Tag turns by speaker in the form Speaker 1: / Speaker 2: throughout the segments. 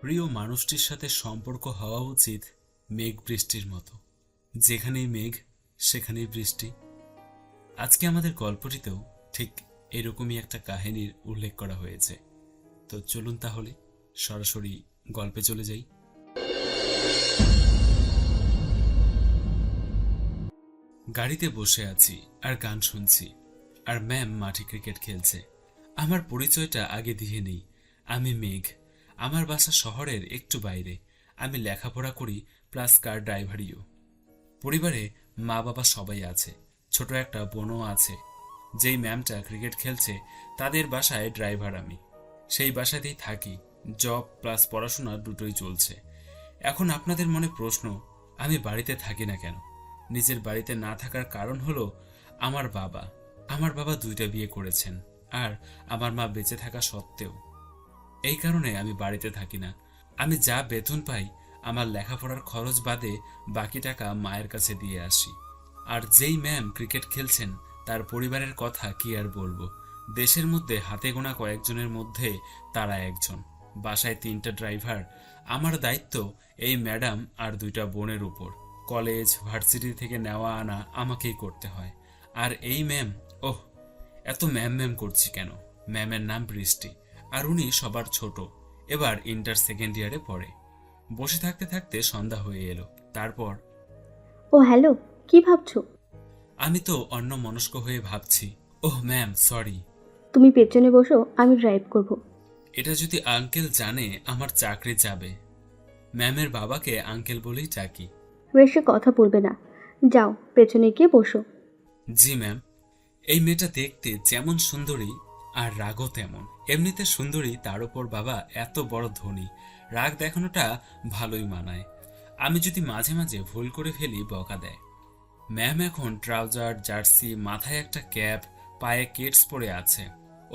Speaker 1: প্রিয় মানুষটির সাথে সম্পর্ক হওয়া উচিত মেঘ বৃষ্টির মতো। যেখানেই মেঘ সেখানেই বৃষ্টি। আজকে আমাদের গল্পটিতেও ঠিক এরকমই একটা কাহিনীর উল্লেখ করা হয়েছে। তো চলুন তাহলে সরাসরি গল্পে চলে যাই। গাড়িতে বসে আছি আর গান শুনছি, আর ম্যাম মাঠে ক্রিকেট খেলছে। আমার পরিচয়টা আগে দিয়ে নেই। আমি মেঘ। আমার বাসা শহরের একটু বাইরে। আমি লেখাপড়া করি, প্লাস কার ড্রাইভারিও। পরিবারে মা বাবা সবাই আছে, ছোট একটা বোনও আছে। যেই ম্যামটা ক্রিকেট খেলছে তাদের বাসায় ড্রাইভার আমি। সেই বাসাতেই থাকি। জব প্লাস পড়াশোনা দুটোই চলছে। এখন আপনাদের মনে প্রশ্ন, আমি বাড়িতে থাকি না কেন? নিজের বাড়িতে না থাকার কারণ হলো আমার বাবা দুইটা বিয়ে করেছেন, আর আমার মা বেঁচে থাকা সত্ত্বেও। এই কারণে আমি বাড়িতে থাকি না। আমি যা বেতন পাই আমার লেখাপড়ার খরচ বাদে বাকি টাকা মায়ের কাছে দিয়ে আসি। আর যেই ম্যাম ক্রিকেট খেলছেন তার পরিবারের কথা কি আর বলবো। দেশের মধ্যে হাতে গোনা কয়েকজনের মধ্যে তারা একজন। বাসায় 3টা ড্রাইভার। আমার দায়িত্ব এই ম্যাডাম আর 2টা বোনের উপর। কলেজ ভার্সিটি থেকে নেওয়া আনা আমাকেই করতে হয়। আর এই ম্যাম, ওহ, এত ম্যাম ম্যাম করছি কেন? ম্যামের নাম বৃষ্টি, আর উনি সবার ছোট। এবার ইন্টার সেকেন্ড ইয়ারে পড়ে। বসে থাকতে থাকতে সন্ধ্যা হয়ে এলো। তারপর
Speaker 2: ও হ্যালো, কি ভাবছো?
Speaker 1: আমি তো অন্যমনস্ক হয়ে ভাবছি, ওহ ম্যাম সরি।
Speaker 2: তুমি পেছনে বসো, আমি ড্রাইভ করব।
Speaker 1: এটা যদি আঙ্কেল জানে আমার চাকরি যাবে। ম্যামের বাবাকে আঙ্কেল বলেই ডাকি।
Speaker 2: বেশি কথা বলবে না, যাও পেছনে গিয়ে বসো।
Speaker 1: জি ম্যাম। এই মেয়েটা দেখতে যেমন সুন্দরী আর রাগও তেমন। এমনিতে সুন্দরী, তার উপর বাবা এত বড় ধনী। রাগ দেখানোটা ভালোই মানায়। আমি যদি মাঝে মাঝে ভুল করে ফেলি বকা দেয়। ম্যাম এখন ট্রাউজার জার্সি, মাথায় একটা ক্যাপ, পায়ে কেটস পরে আছে।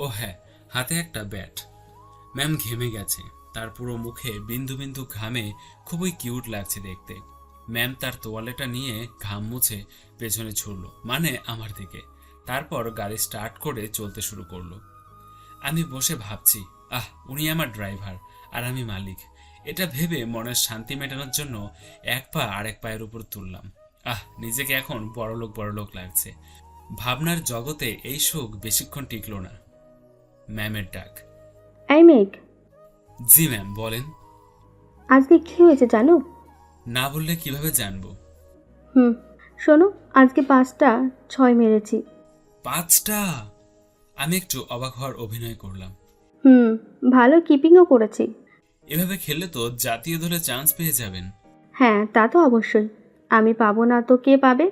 Speaker 1: ও হ্যাঁ, হাতে একটা ব্যাট। ম্যাম ঘেমে গেছে। তার পুরো মুখে বিন্দু বিন্দু ঘামে। খুবই কিউট লাগছে দেখতে। ম্যাম তার তোয়ালেটা নিয়ে ঘাম মুছে পেছনে ছুড়ল, মানে আমার দিকে। তারপর গাড়ি স্টার্ট করে চলতে শুরু করলো। আমি বসে ভাবছি, উনি আমার ড্রাইভার আর আমি মালিক। এটা ভেবে মনের শান্তি মেটানোর জন্য এক পা আরেক পায়ের উপর তুললাম। নিজেকে এখন বড়লোক বড়লোক লাগছে। ভাবনার জগতে এই সুখ বেশিক্ষণ টিকল না। ম্যামের ডাক।
Speaker 2: এই মেঘ,
Speaker 1: জি ম্যাম, বলেন।
Speaker 2: আজকে কি হয়েছে জানো?
Speaker 1: না বললে কিভাবে জানবো?
Speaker 2: হুম, শোনো, আজকে 5টা 6 মেরেছি।
Speaker 1: 5টা? আমি একটু অবাক হওয়ার অভিনয় করলাম।
Speaker 2: হুম, ভালো কিপিংও করেছি।
Speaker 1: এভাবে খেললে তো জাতীয় দলে চান্স পেয়ে যাবেন।
Speaker 2: হ্যাঁ, তা তো অবশ্যই। আমি পাবো না তো কে পাবে?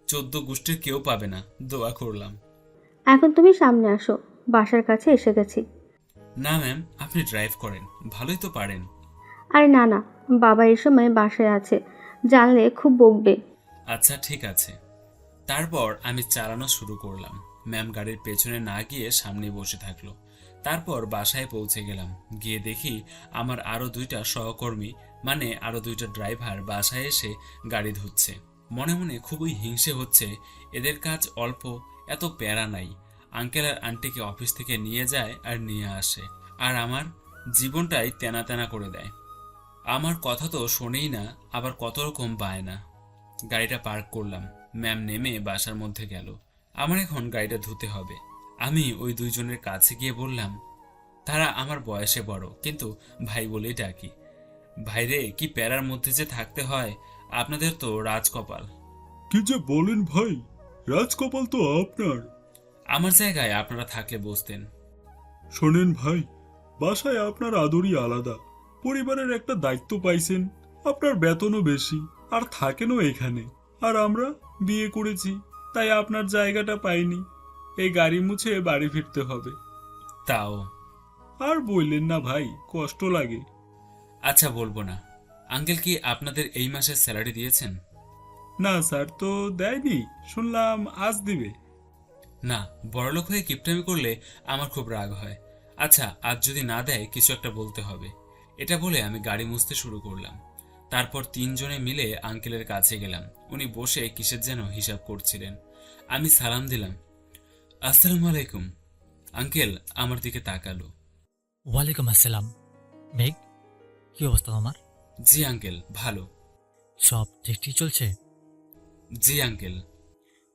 Speaker 1: 14 গোষ্ঠীর কেউ পাবে না, দোয়া করলাম।
Speaker 2: এখন তুমি সামনে আসো, বাসার কাছে এসে গেছি।
Speaker 1: না ম্যাম, আপনি ড্রাইভ করেন, ভালোই তো পারেন।
Speaker 2: আরে না না, বাবা এই সময় বাসায় আছে, জানলে খুব বকবে।
Speaker 1: আচ্ছা ঠিক আছে। তারপর আমি চালানো শুরু করলাম। ম্যাম গাড়ির পেছনে না গিয়ে সামনে বসে থাকলো। তারপর বাসায় পৌঁছে গেলাম। গিয়ে দেখি আমার আরো 2টা সহকর্মী, মানে আরো 2টা ড্রাইভার বাসায় এসে গাড়ি ধুচ্ছে। মনে মনে খুবই হিংসে হচ্ছে। এদের কাজ অল্প, এত প্যারা নাই। আঙ্কেল আর আন্টিকে অফিস থেকে নিয়ে যায় আর নিয়ে আসে, আর আমার জীবনটাই তেনা তেনা করে দেয়। আমার কথা তো শোনেই না, আবার কত রকম বায়না। গাড়িটা পার্ক করলাম। ম্যাম নেমে বাসার মধ্যে গেল। আমার এখন গাড়িটা ধুতে হবে। আমি ওই 2জনের কাছে গিয়ে বললাম, তারা আমার বয়সে বড়, কিন্তু ভাই বলেই ডাকি। ভাইরে, কি প্যারার মধ্যে যে থাকতে হয়। আপনাদের তো রাজকপাল।
Speaker 3: কি যে বলেন ভাই, রাজকপাল তো আপনার।
Speaker 1: আমার জায়গায় আপনারা থাকলে বুঝতেন।
Speaker 3: শোনেন ভাই, বাসায় আপনার আদরই আলাদা। পরিবারের একটা দায়িত্ব পাইছেন, আপনার বেতনও বেশি, আর থাকেনও এখানে। আর আমরা বিয়ে করেছি, তাই আপনার জায়গাটা পাইনি। এই গাড়ি মুছে বাড়ি ফিরতে হবে।
Speaker 1: তাও।
Speaker 3: আর বললেন না ভাই, কষ্ট লাগে।
Speaker 1: আচ্ছা, বলবো না। আঙ্কেল কি আপনাদের এই মাসের স্যালারি দিয়েছেন?
Speaker 3: না স্যার, তো দেয়নি, শুনলাম আজ দিবে।
Speaker 1: না, বড়লোক হয়ে কিপটামি করলে আমার খুব রাগ হয়। আচ্ছা, আজ যদি না দেয় কিছু একটা বলতে হবে। এটা বলে আমি গাড়ি মুছতে শুরু করলাম। তারপর 3জনে মিলে আঙ্কেলের কাছে গেলাম। উনি বসে কিসের যেন হিসাব করছিলেন। আমি সালাম দিলাম, আসসালামু আলাইকুম। আঙ্কেল আমার দিকে তাকালো।
Speaker 4: ওয়ালাইকুম আসসালাম। মেঘ, কি অবস্থা তোমার?
Speaker 1: জি আঙ্কেল, ভালো।
Speaker 4: সব ঠিক চলছে?
Speaker 1: জি আঙ্কেল।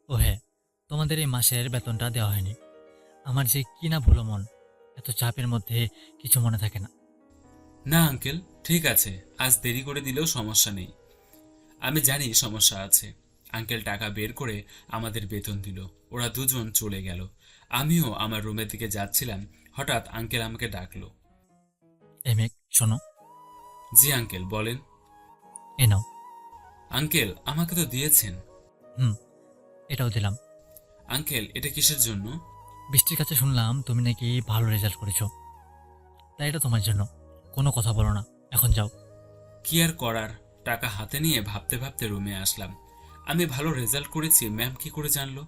Speaker 4: ও হ্যাঁ, তোমাদের এই মাসের বেতনটা দেওয়া হয়নি। আমার যে কি না ভুলো মন, এত চাপের মধ্যে কিছু মনে থাকে না।
Speaker 1: না আঙ্কেল, ঠিক আছে, আজ দেরি করে দিলেও সমস্যা নেই। আমি জানি সমস্যা আছে। আঙ্কেল টাকা বের করে আমাদের বেতন দিল। ওরা দুজন চলে গেল। আমিও আমার রুমের দিকে যাচ্ছিলাম, হঠাৎ আঙ্কেল আমাকে ডাকলো।
Speaker 4: এই মেঘ, শোনো।
Speaker 1: জি আঙ্কেল, বলেন।
Speaker 4: এ নাও।
Speaker 1: আঙ্কেল, আমাকে তো দিয়েছেন।
Speaker 4: হুম, এটাও দিলাম।
Speaker 1: আঙ্কেল, এটা কিসের জন্য?
Speaker 4: বৃষ্টির কাছে শুনলাম তুমি নাকি ভালো রেজাল্ট করেছো, তাই এটা তোমার জন্য। কোনো কথা বলো না, এখন যাও।
Speaker 1: কি আর করার, টাকা হাতে নিয়ে ভাবতে ভাবতে রুমে আসলাম। আমি ভালো রেজাল্ট করেছি, ম্যাম কি করে জানলো?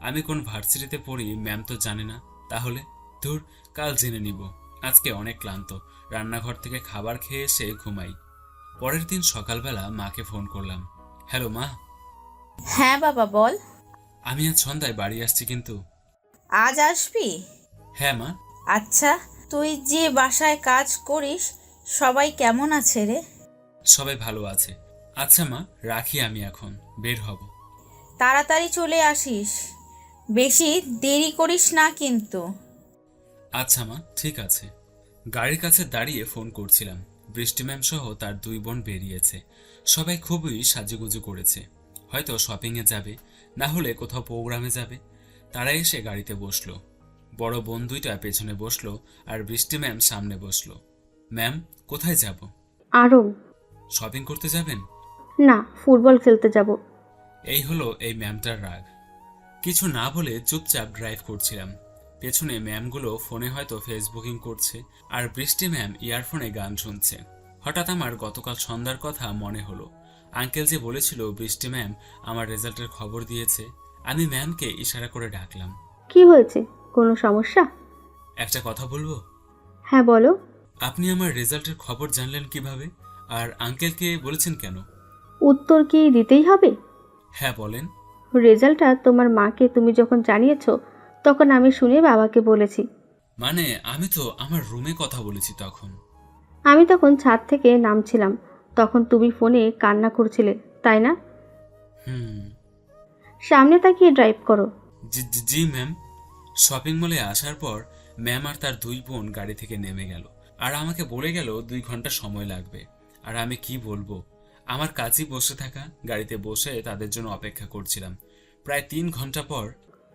Speaker 1: আমি কোন ভার্সিটিতে পড়ি ম্যাম তো জানে না। তাহলে ধুর, কাল জেনে নিব। আজকে অনেক ক্লান্ত, রান্নাঘর থেকে খাবার খেয়ে এসে ঘুমাই। পরের দিন সকালবেলা মাকে ফোন করলাম। হ্যালো মা।
Speaker 5: হ্যাঁ বাবা, বল।
Speaker 1: আমি আজ সন্ধ্যায় বাড়ি আসছি কিন্তু।
Speaker 5: আজ আসবি?
Speaker 1: হ্যাঁ মা।
Speaker 5: আচ্ছা, তুই যে বাসায় কাজ করিস সবাই কেমন আছে রে?
Speaker 1: সবাই ভালো আছে। আচ্ছা মা, রাখি, আমি এখন বের হব।
Speaker 5: তাড়াতাড়ি চলে আসিস, বেশি দেরি করিস না কিন্তু।
Speaker 1: আচ্ছা মা, ঠিক আছে। গাড়ির কাছে দাঁড়িয়ে ফোন করছিলাম। বৃষ্টি ম্যাম সহ তার দুই বোন বেরিয়েছে। সবাই খুবই সাজুগুজু করেছে, হয়তো শপিংয়ে যাবে, না হলে কোথাও প্রোগ্রামে যাবে। তারা এসে গাড়িতে বসলো। বড় বোন দুইটা পেছনে বসলো আর বৃষ্টি ম্যাম সামনে বসলো। ম্যাম, কোথায় যাব?
Speaker 2: আরও?
Speaker 1: শপিং করতে যাবেন?
Speaker 2: না, ফুটবল খেলতে যাব।
Speaker 1: এই হলো এই ম্যামটার রাগ। কিছু না বলে চুপচাপ ড্রাইভ করছিলাম। পেছনে ম্যামগুলো ফোনে হয়তো ফেসবুকিং করছে, আর বৃষ্টি ম্যাম ইয়ারফোনে গান শুনছে। হঠাৎ আমার গতকাল সন্ধ্যার কথা মনে হলো। আঙ্কেল যে বলেছিল বৃষ্টি ম্যাম আমার রেজাল্টের খবর দিয়েছে। আমি ম্যামকে ইশারা করে ডাকলাম।
Speaker 2: কি হয়েছে? কোনো সমস্যা?
Speaker 1: একটা কথা বলবো?
Speaker 2: হ্যাঁ, বলো।
Speaker 1: আপনি আমার রেজাল্টের খবর জানলেন কিভাবে? আর আঙ্কেলকে বলেছেন কেন?
Speaker 2: উত্তর কি দিতেই হবে?
Speaker 1: হ্যাঁ, বলেন।
Speaker 2: রেজাল্টটা তোমার মাকে তুমি যখন জানিয়েছো তখন আমি শুনে বাবাকে বলেছি।
Speaker 1: মানে আমি তো আমার রুমে কথা বলেছি তখন।
Speaker 2: আমি তখন ছাদ থেকে নামছিলাম, তখন তুমি ফোনে কান্না করছিলে, তাই না?
Speaker 1: হুম।
Speaker 2: সামনে তাকিয়ে ড্রাইভ করো।
Speaker 1: জি জি জি ম্যাম। শপিং মলে আসার পর ম্যাম আর তার দুই বোন গাড়ি থেকে নেমে গেল, আর আমাকে বলে গেল 2 ঘন্টা সময় লাগবে। আর আমি কি বলবো, আমার কাছেই বসে থাকা, গাড়িতে বসে তাদের জন্য অপেক্ষা করছিলাম। প্রায় 3 ঘন্টা পর।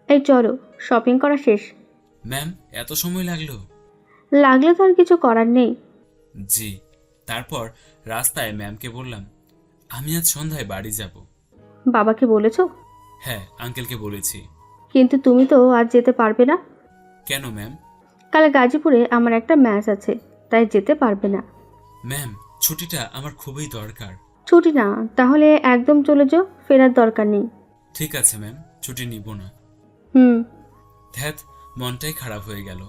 Speaker 2: এই চলো, শপিং করা শেষ।
Speaker 1: ম্যাম, এত সময় লাগলো?
Speaker 2: লাগলে তো আর কিছু করার নেই।
Speaker 1: জি। তারপর রাস্তায় ম্যামকে বললাম, আমি আজ সন্ধ্যায় বাড়ি যাব।
Speaker 2: বাবাকে বলেছো?
Speaker 1: হ্যাঁ, আঙ্কেলকে বলেছি।
Speaker 2: কিন্তু তুমি তো আজ যেতে পারবে না।
Speaker 1: কেন ম্যাম?
Speaker 2: কাল গাজীপুরে আমার একটা ম্যাচ আছে, তাই যেতে পারবে না।
Speaker 1: ম্যাম, ছুটিটা আমার খুবই দরকার।
Speaker 2: ছুটি না? তাহলে একদম চলে যাও, ফেরার দরকার নেই।
Speaker 1: ঠিক আছে ম্যাম, ছুটি নিব না।
Speaker 2: হুম।
Speaker 1: ধ্যাত, মনটাই খারাপ হয়ে গেল।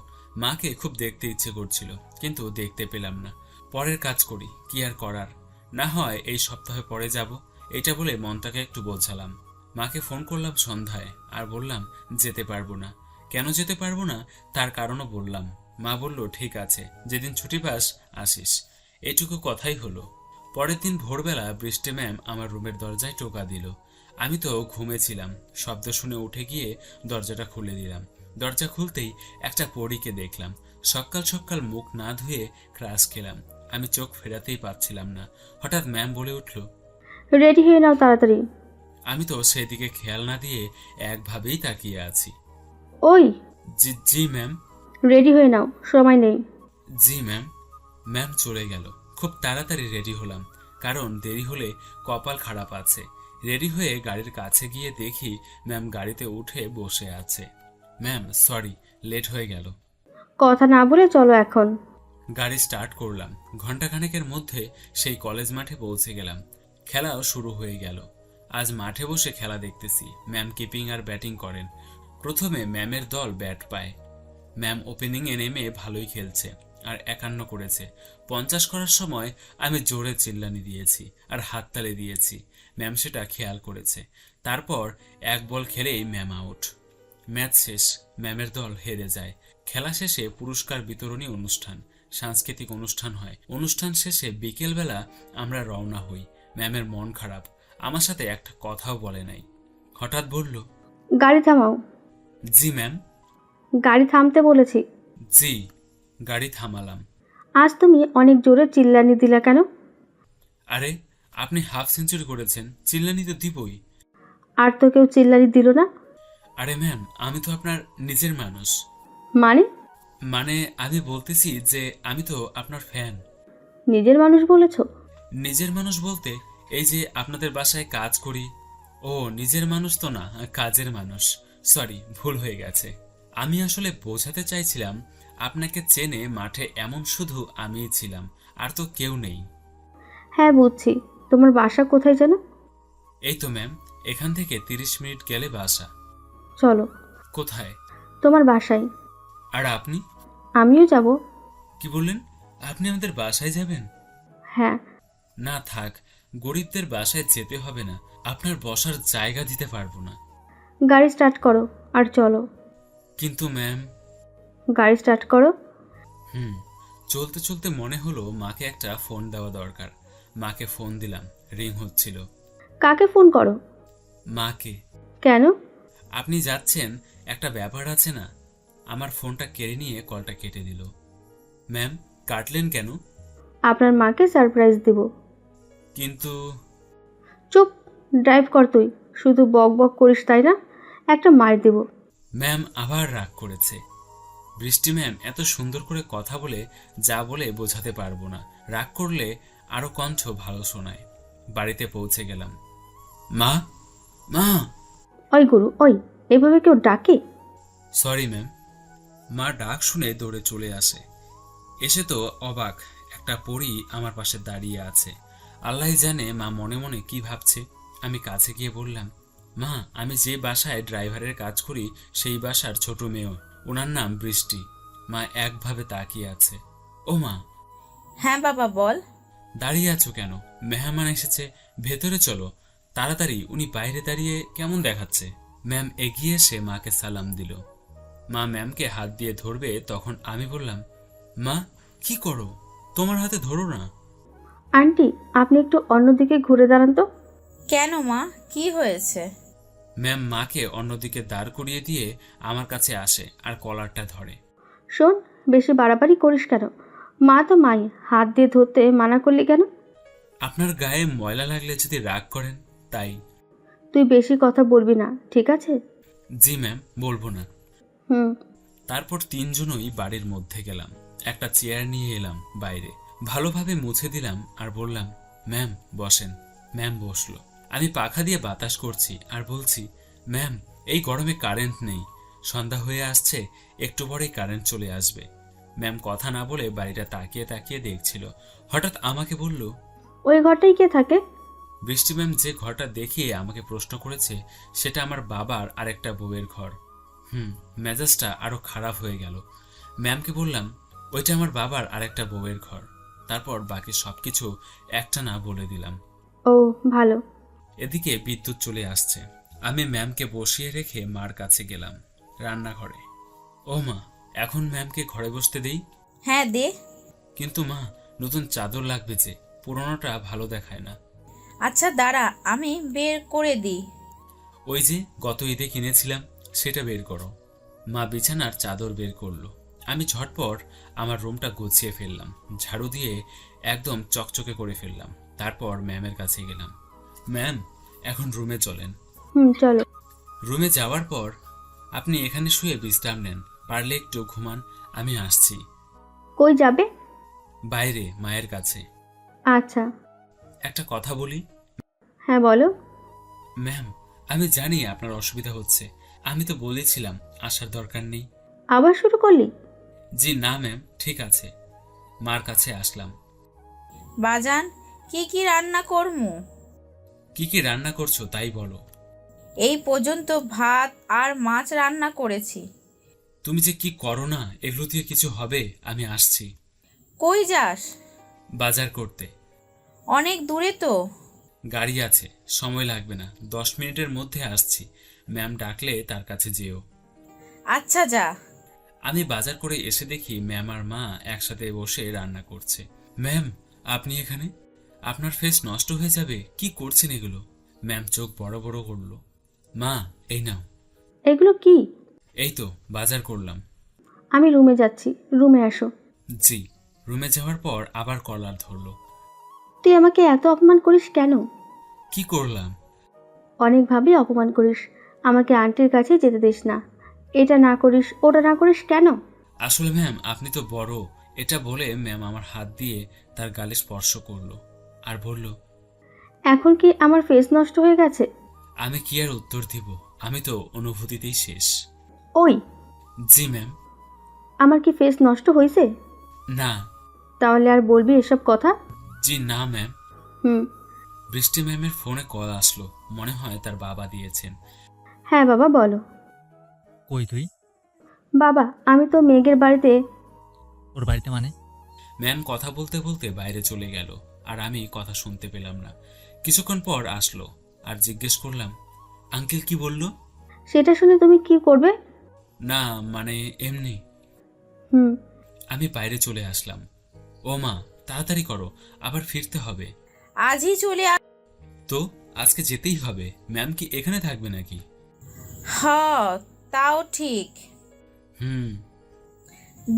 Speaker 1: মাকে খুব দেখতে ইচ্ছে করছিল, কিন্তু দেখতে পেলাম না। পরের কাজ করি, কি আর করার। না হয় এই সপ্তাহে পরে যাব, এটা বলে মনটাকে একটু বোঝালাম। মাকে ফোন করলাম সন্ধ্যায়, আর বললাম যেতে পারবো না। কেন যেতে পারবো না তার কারণও বললাম। মা বলল ঠিক আছে, যেদিন ছুটি পাস আসিস। এটুকু কথাই হলো। পরের দিন ভোরবেলা বৃষ্টি ম্যাম আমার রুমের দরজায় টোকা দিল। আমি তো ঘুমেছিলাম, শব্দ শুনে উঠে গিয়ে দরজাটা খুলে দিলাম। দরজা খুলতেই একটা পরীকে দেখলাম। সকাল সকাল মুখ না ধুয়ে ক্রাশ খেলাম। আমি চোখ ফেরাতেই পারছিলাম না। হঠাৎ ম্যাম বলে উঠল,
Speaker 2: রেডি হয়ে নাও তাড়াতাড়ি।
Speaker 1: আমি তো সেদিকে খেয়াল না দিয়ে একভাবেই তাকিয়ে আছি।
Speaker 2: ওই,
Speaker 1: জি জি ম্যাম।
Speaker 2: রেডি হয়ে নাও, সময় নেই।
Speaker 1: জি ম্যাম। ম্যাম চলে গেল। খুব তাড়াতাড়ি রেডি হলাম, কারণ দেরি হলে কপাল খারাপ আছে। রেডি হয়ে গাড়ির কাছে গিয়ে দেখি ম্যাম গাড়িতে উঠে বসে আছে। ম্যাম, সরি, লেট হয়ে গেল।
Speaker 2: কথা না বলে চলো এখন।
Speaker 1: গাড়ি স্টার্ট করলাম। ঘন্টাখানেকের মধ্যে সেই কলেজ মাঠে পৌঁছে গেলাম। খেলাও শুরু হয়ে গেল। আজ মাঠে বসে খেলা দেখতেছি। ম্যাম কিপিং আর ব্যাটিং করেন। প্রথমে ম্যামের দল ব্যাট পায়। ম্যাম ওপেনিংয়ে নেমে ভালোই খেলছে আর 51 করেছে। 50 করার সময় আমি জোরে চিল্লানি দিয়েছি আর হাততালি দিয়েছি। ম্যাম সেটা খেয়াল করেছে। তারপর 1 বল খেলেই ম্যাম আউট। ম্যাচ শেষ। ম্যামের দল হেরে যায়। খেলা শেষে পুরস্কার বিতরণী অনুষ্ঠান। সাংস্কৃতিক অনুষ্ঠান হয়। অনুষ্ঠান শেষে বিকেলবেলা আমরা রওনা হই। ম্যামের মন খারাপ, আমার সাথে একটা কথাও বলে নাই। হঠাৎ বলল,
Speaker 2: গাড়ি থামাও।
Speaker 1: জি ম্যাম।
Speaker 2: গাড়ি থামতে বলেছি।
Speaker 1: জি। গাড়ি থামালাম।
Speaker 2: আজ তুমি অনেক জোরে চিল্লানি দিলা কেন?
Speaker 1: আরে আপনি হাফ সেঞ্চুরি করেছেন, চিল্লানি তো দিবই।
Speaker 2: আর তো কেউ চিল্লানি দিল না।
Speaker 1: আরে ম্যাম, আমি তো আপনার নিজের মানুষ।
Speaker 2: মানে?
Speaker 1: মানে আমি বলতেছি যে আমি তো আপনার ফ্যান।
Speaker 2: নিজের মানুষ বলেছো?
Speaker 1: নিজের মানুষ বলতে এই যে আপনাদের বাসায় কাজ করি। ও নিজের মানুষ তো না, কাজের মানুষ। সরি, ভুল হয়ে গেছে। আমি আসলে বোঝাতে চাইছিলাম আপনাকে চেনে মাঠে এমন শুধু আমিই ছিলাম, আর তো কেউ নেই।
Speaker 2: হ্যাঁ বুঝছি। তোমার বাসা কোথায় যেন?
Speaker 1: এই তো ম্যাম, এখান থেকে 30 মিনিট গেলে বাসা।
Speaker 2: চলো।
Speaker 1: কোথায়?
Speaker 2: তোমার বাসায়।
Speaker 1: আর আপনি?
Speaker 2: আমিও যাব।
Speaker 1: কি বললেন? আপনি আমাদের বাসায় যাবেন?
Speaker 2: হ্যাঁ।
Speaker 1: না থাক, গরিবদের বাসায় যেতে হবে না, আপনার বসার জায়গা দিতে পারবো না।
Speaker 2: গাড়ি স্টার্ট করো আর চলো।
Speaker 1: কিন্তু ম্যাম।
Speaker 2: গাড়ি স্টার্ট করো।
Speaker 1: চলতে চলতে মনে হলো মাকে একটা ফোন দেওয়া দরকার। মাকে ফোন দিলাম, রিং হচ্ছিল।
Speaker 2: কাকে ফোন করো?
Speaker 1: মাকে।
Speaker 2: কেন?
Speaker 1: আপনি যাচ্ছেন, একটা ব্যাপার আছে না। আমার ফোনটা কেড়ে নিয়ে কলটা কেটে দিল। ম্যাম, কাটলেন কেন?
Speaker 2: আপনার মাকে সারপ্রাইজ দিব।
Speaker 1: কিন্তু
Speaker 2: চুপ। ড্রাইভ কর তুই। শুধু বক বক করিস তাই না? একটা মার দিব।
Speaker 1: ম্যাম আবার রাগ করেছে। বৃষ্টি ম্যাম এত সুন্দর করে কথা বলে যা বলে বোঝাতে পারবো না। রাগ করলে আরো কণ্ঠ ভালো শোনায়। বাড়িতে পৌঁছে গেলাম। মা, মা।
Speaker 2: ওই গুরু, ওই এভাবে কেউ ডাকে?
Speaker 1: Sorry ma'am. মা ডাক শুনে দৌড়ে চলে আসে। এসে তো অবাক, একটা পরী আমার পাশে দাঁড়িয়ে আছে। আল্লাহ জানে মা মনে মনে কি ভাবছে। আমি কাছে গিয়ে বললাম, মা, আমি যে বাসায় ড্রাইভারের কাজ করি সেই বাসার ছোট মেয়ে, ওনার নাম বৃষ্টি। মা একভাবে তাকিয়ে আছে। ও মা।
Speaker 5: হ্যাঁ বাবা বল।
Speaker 1: দাঁড়িয়ে আছো কেন? মেহমান এসেছে, ভেতরে চলো তাড়াতাড়ি। উনি বাইরে দাঁড়িয়ে কেমন দেখাচ্ছে। ম্যাম এগিয়ে এসে মাকে সালাম দিল। মা ম্যামকে হাত দিয়ে ধরবে, তখন আমি বললাম, মা কি করো? তোমার হাতে ধরো না।
Speaker 2: আন্টি, আপনি একটু অন্যদিকে ঘুরে দাঁড়ান তো।
Speaker 5: কেন মা, কি হয়েছে?
Speaker 1: ম্যাম মাকে অন্যদিকে দাঁড় করিয়ে দিয়ে আমার কাছে আসে আর কলারটা ধরে।
Speaker 2: শোন, বেশি বাড়াবাড়ি করিস কেন? মা তো মাই, হাত দিয়ে ধরতে মানা করলি কেন?
Speaker 1: আপনার গায়ে ময়লা লাগলে যদি রাগ করেন, তাই।
Speaker 2: তুই বেশি কথা বলবি না, ঠিক আছে?
Speaker 1: জি ম্যাম, বলবো না।
Speaker 2: হুম।
Speaker 1: তারপর তিনজনই বাড়ির মধ্যে গেলাম। একটা চেয়ার নিয়ে এলাম বাইরে, ভালোভাবে মুছে দিলাম আর বললাম, ম্যাম বসেন। ম্যাম বসলো। আমি পাখা দিয়ে বাতাস করছি আর বলছি, ম্যাম এই গরমে কারেন্ট নেই, সন্ধ্যা হয়ে আসছে, একটু পরেই কারেন্ট চলে আসবে। ম্যাম কথা না বলে বাড়িটা তাকিয়ে তাকিয়ে দেখছিল। হঠাৎ আমাকে বলল,
Speaker 2: ওই ঘরটাই কে থাকে?
Speaker 1: বৃষ্টি ম্যাম যে ঘরটা দেখিয়ে আমাকে প্রশ্ন করেছে সেটা আমার বাবার আরেকটা বউয়ের ঘর। মেজাজটা আরো খারাপ হয়ে গেল। ম্যামকে বললাম, ওইটা আমার বাবার আরেকটা বউয়ের ঘর। তারপর বাকি সবকিছু একটা না বলে দিলাম।
Speaker 2: ও ভালো।
Speaker 1: এদিকে বিদ্যুৎ চলে আসছে। আমি ম্যামকে বসিয়ে রেখে মার কাছে গেলাম রান্নাঘরে। ও মা, এখন ম্যামকে ঘরে বসতে দেই?
Speaker 5: হ্যাঁ দে।
Speaker 1: কিন্তু মা, নতুন চাদর লাগবে যে, পুরনোটা ভালো দেখায় না।
Speaker 5: আচ্ছা দাঁড়া, আমি বের করে দিই।
Speaker 1: ওই যে গত ঈদে কিনেছিলাম, সেটা বের করো। মা বিছানার চাদর বের করলো। আমি ঝটপট আমার রুমটা গুছিয়ে ফেললাম, ঝাড়ু দিয়ে একদম চকচকে করে ফেললাম। তারপর ম্যামের কাছে গেলাম। ম্যাম, এখন রুমে চলেন।
Speaker 2: চলো।
Speaker 1: রুমে যাওয়ার পর, আপনি এখানে শুয়ে বিশ্রাম নেন, পারলে একটু ঘুমান, আমি আসছি।
Speaker 2: কই যাবে?
Speaker 1: বাইরে, মায়ের কাছে।
Speaker 2: আচ্ছা।
Speaker 1: একটা কথা বলি?
Speaker 2: হ্যাঁ বলো।
Speaker 1: ম্যাম, আমি জানি আপনার অসুবিধা হচ্ছে, আমি তো বলেছিলাম আসার দরকার নেই।
Speaker 2: আবার শুরু করলি?
Speaker 1: জি না ম্যাম, ঠিক আছে। মার কাছে আসলাম।
Speaker 5: বাজান, কি কি রান্না করমু?
Speaker 1: কি কি রান্না করছো তাই বলো।
Speaker 5: এই পর্যন্ত ভাত আর মাছ রান্না করেছি।
Speaker 1: তুমি যে কি করো না, এগুলো দিয়ে কিছু হবে? আমি আসছি।
Speaker 5: কই যাস?
Speaker 1: বাজার করতে।
Speaker 5: অনেক দূরে তো।
Speaker 1: গাড়ি আছে, সময় লাগবে না, 10 মিনিটের মধ্যে আসছি। ম্যাম ডাকলে তার কাছে যেও।
Speaker 5: আচ্ছা যা।
Speaker 1: আমি বাজার করে এসে দেখি ম্যাম আর মা একসাথে বসে রান্না করছে। ম্যাম, আপনি এখানে? আপনার ফেস নষ্ট হয়ে যাবে, কি করছেন এগুলো? ম্যাম চোখ বড় বড় করলো। মা, এই নাও।
Speaker 2: এগুলো কি?
Speaker 1: এই তো বাজার করলাম।
Speaker 2: আমি রুমে যাচ্ছি, রুমে আসো।
Speaker 1: জি। রুমে যাওয়ার পর আবার কলার ধরলো।
Speaker 2: তুই আমাকে এত অপমান করিস কেন?
Speaker 1: কি করলাম?
Speaker 2: অনেকভাবে অপমান করিস। আমাকে আন্টির কাছে যেতে দিস না। এটা না করিস, ওটা না করিস কেন?
Speaker 1: আসলে ম্যাম আপনি তো বড়, এটা বলে ম্যাম আমার হাত দিয়ে তার গালে স্পর্শ করলো আর বলল,
Speaker 2: এখন কি আমার ফেস নষ্ট হয়ে গেছে?
Speaker 1: আমি কি আর উত্তর দিব, আমি তো অনুভূতিতেই শেষ।
Speaker 2: ওই,
Speaker 1: জি ম্যাম।
Speaker 2: আমার কি ফেস নষ্ট হয়েছে?
Speaker 1: না।
Speaker 2: তাহলে আর বলবি এসব কথা?
Speaker 1: জি না ম্যাম।
Speaker 2: হুম।
Speaker 1: বৃষ্টি ম্যামের ফোনে কল আসলো, মনে হয় তার বাবা দিয়েছেন।
Speaker 2: হ্যাঁ বাবা, বলো।
Speaker 4: কই তুই?
Speaker 2: বাবা, আমি তো মেঘের বাড়িতে।
Speaker 4: ওর বাড়িতে মানে?
Speaker 1: ম্যাম কথা বলতে বলতে বাইরে চলে গেল, আর আমি কথা শুনতে পেলাম না। কিছুক্ষণ পর আসলো আর জিজ্ঞেস করলাম, আঙ্কেল কি বলল?
Speaker 2: সেটা শুনে তুমি কি করবে?
Speaker 1: না মানে এমনি।
Speaker 2: হুম।
Speaker 1: আমি বাইরে চলে আসলাম। ও মা, তাড়াতাড়ি করো, আবার ফিরতে হবে।
Speaker 5: আজই চলে
Speaker 1: তো আজকে যেতেই হবে। ম্যাম কি এখানে থাকবে নাকি?
Speaker 5: হ, তাও ঠিক।
Speaker 1: হুম।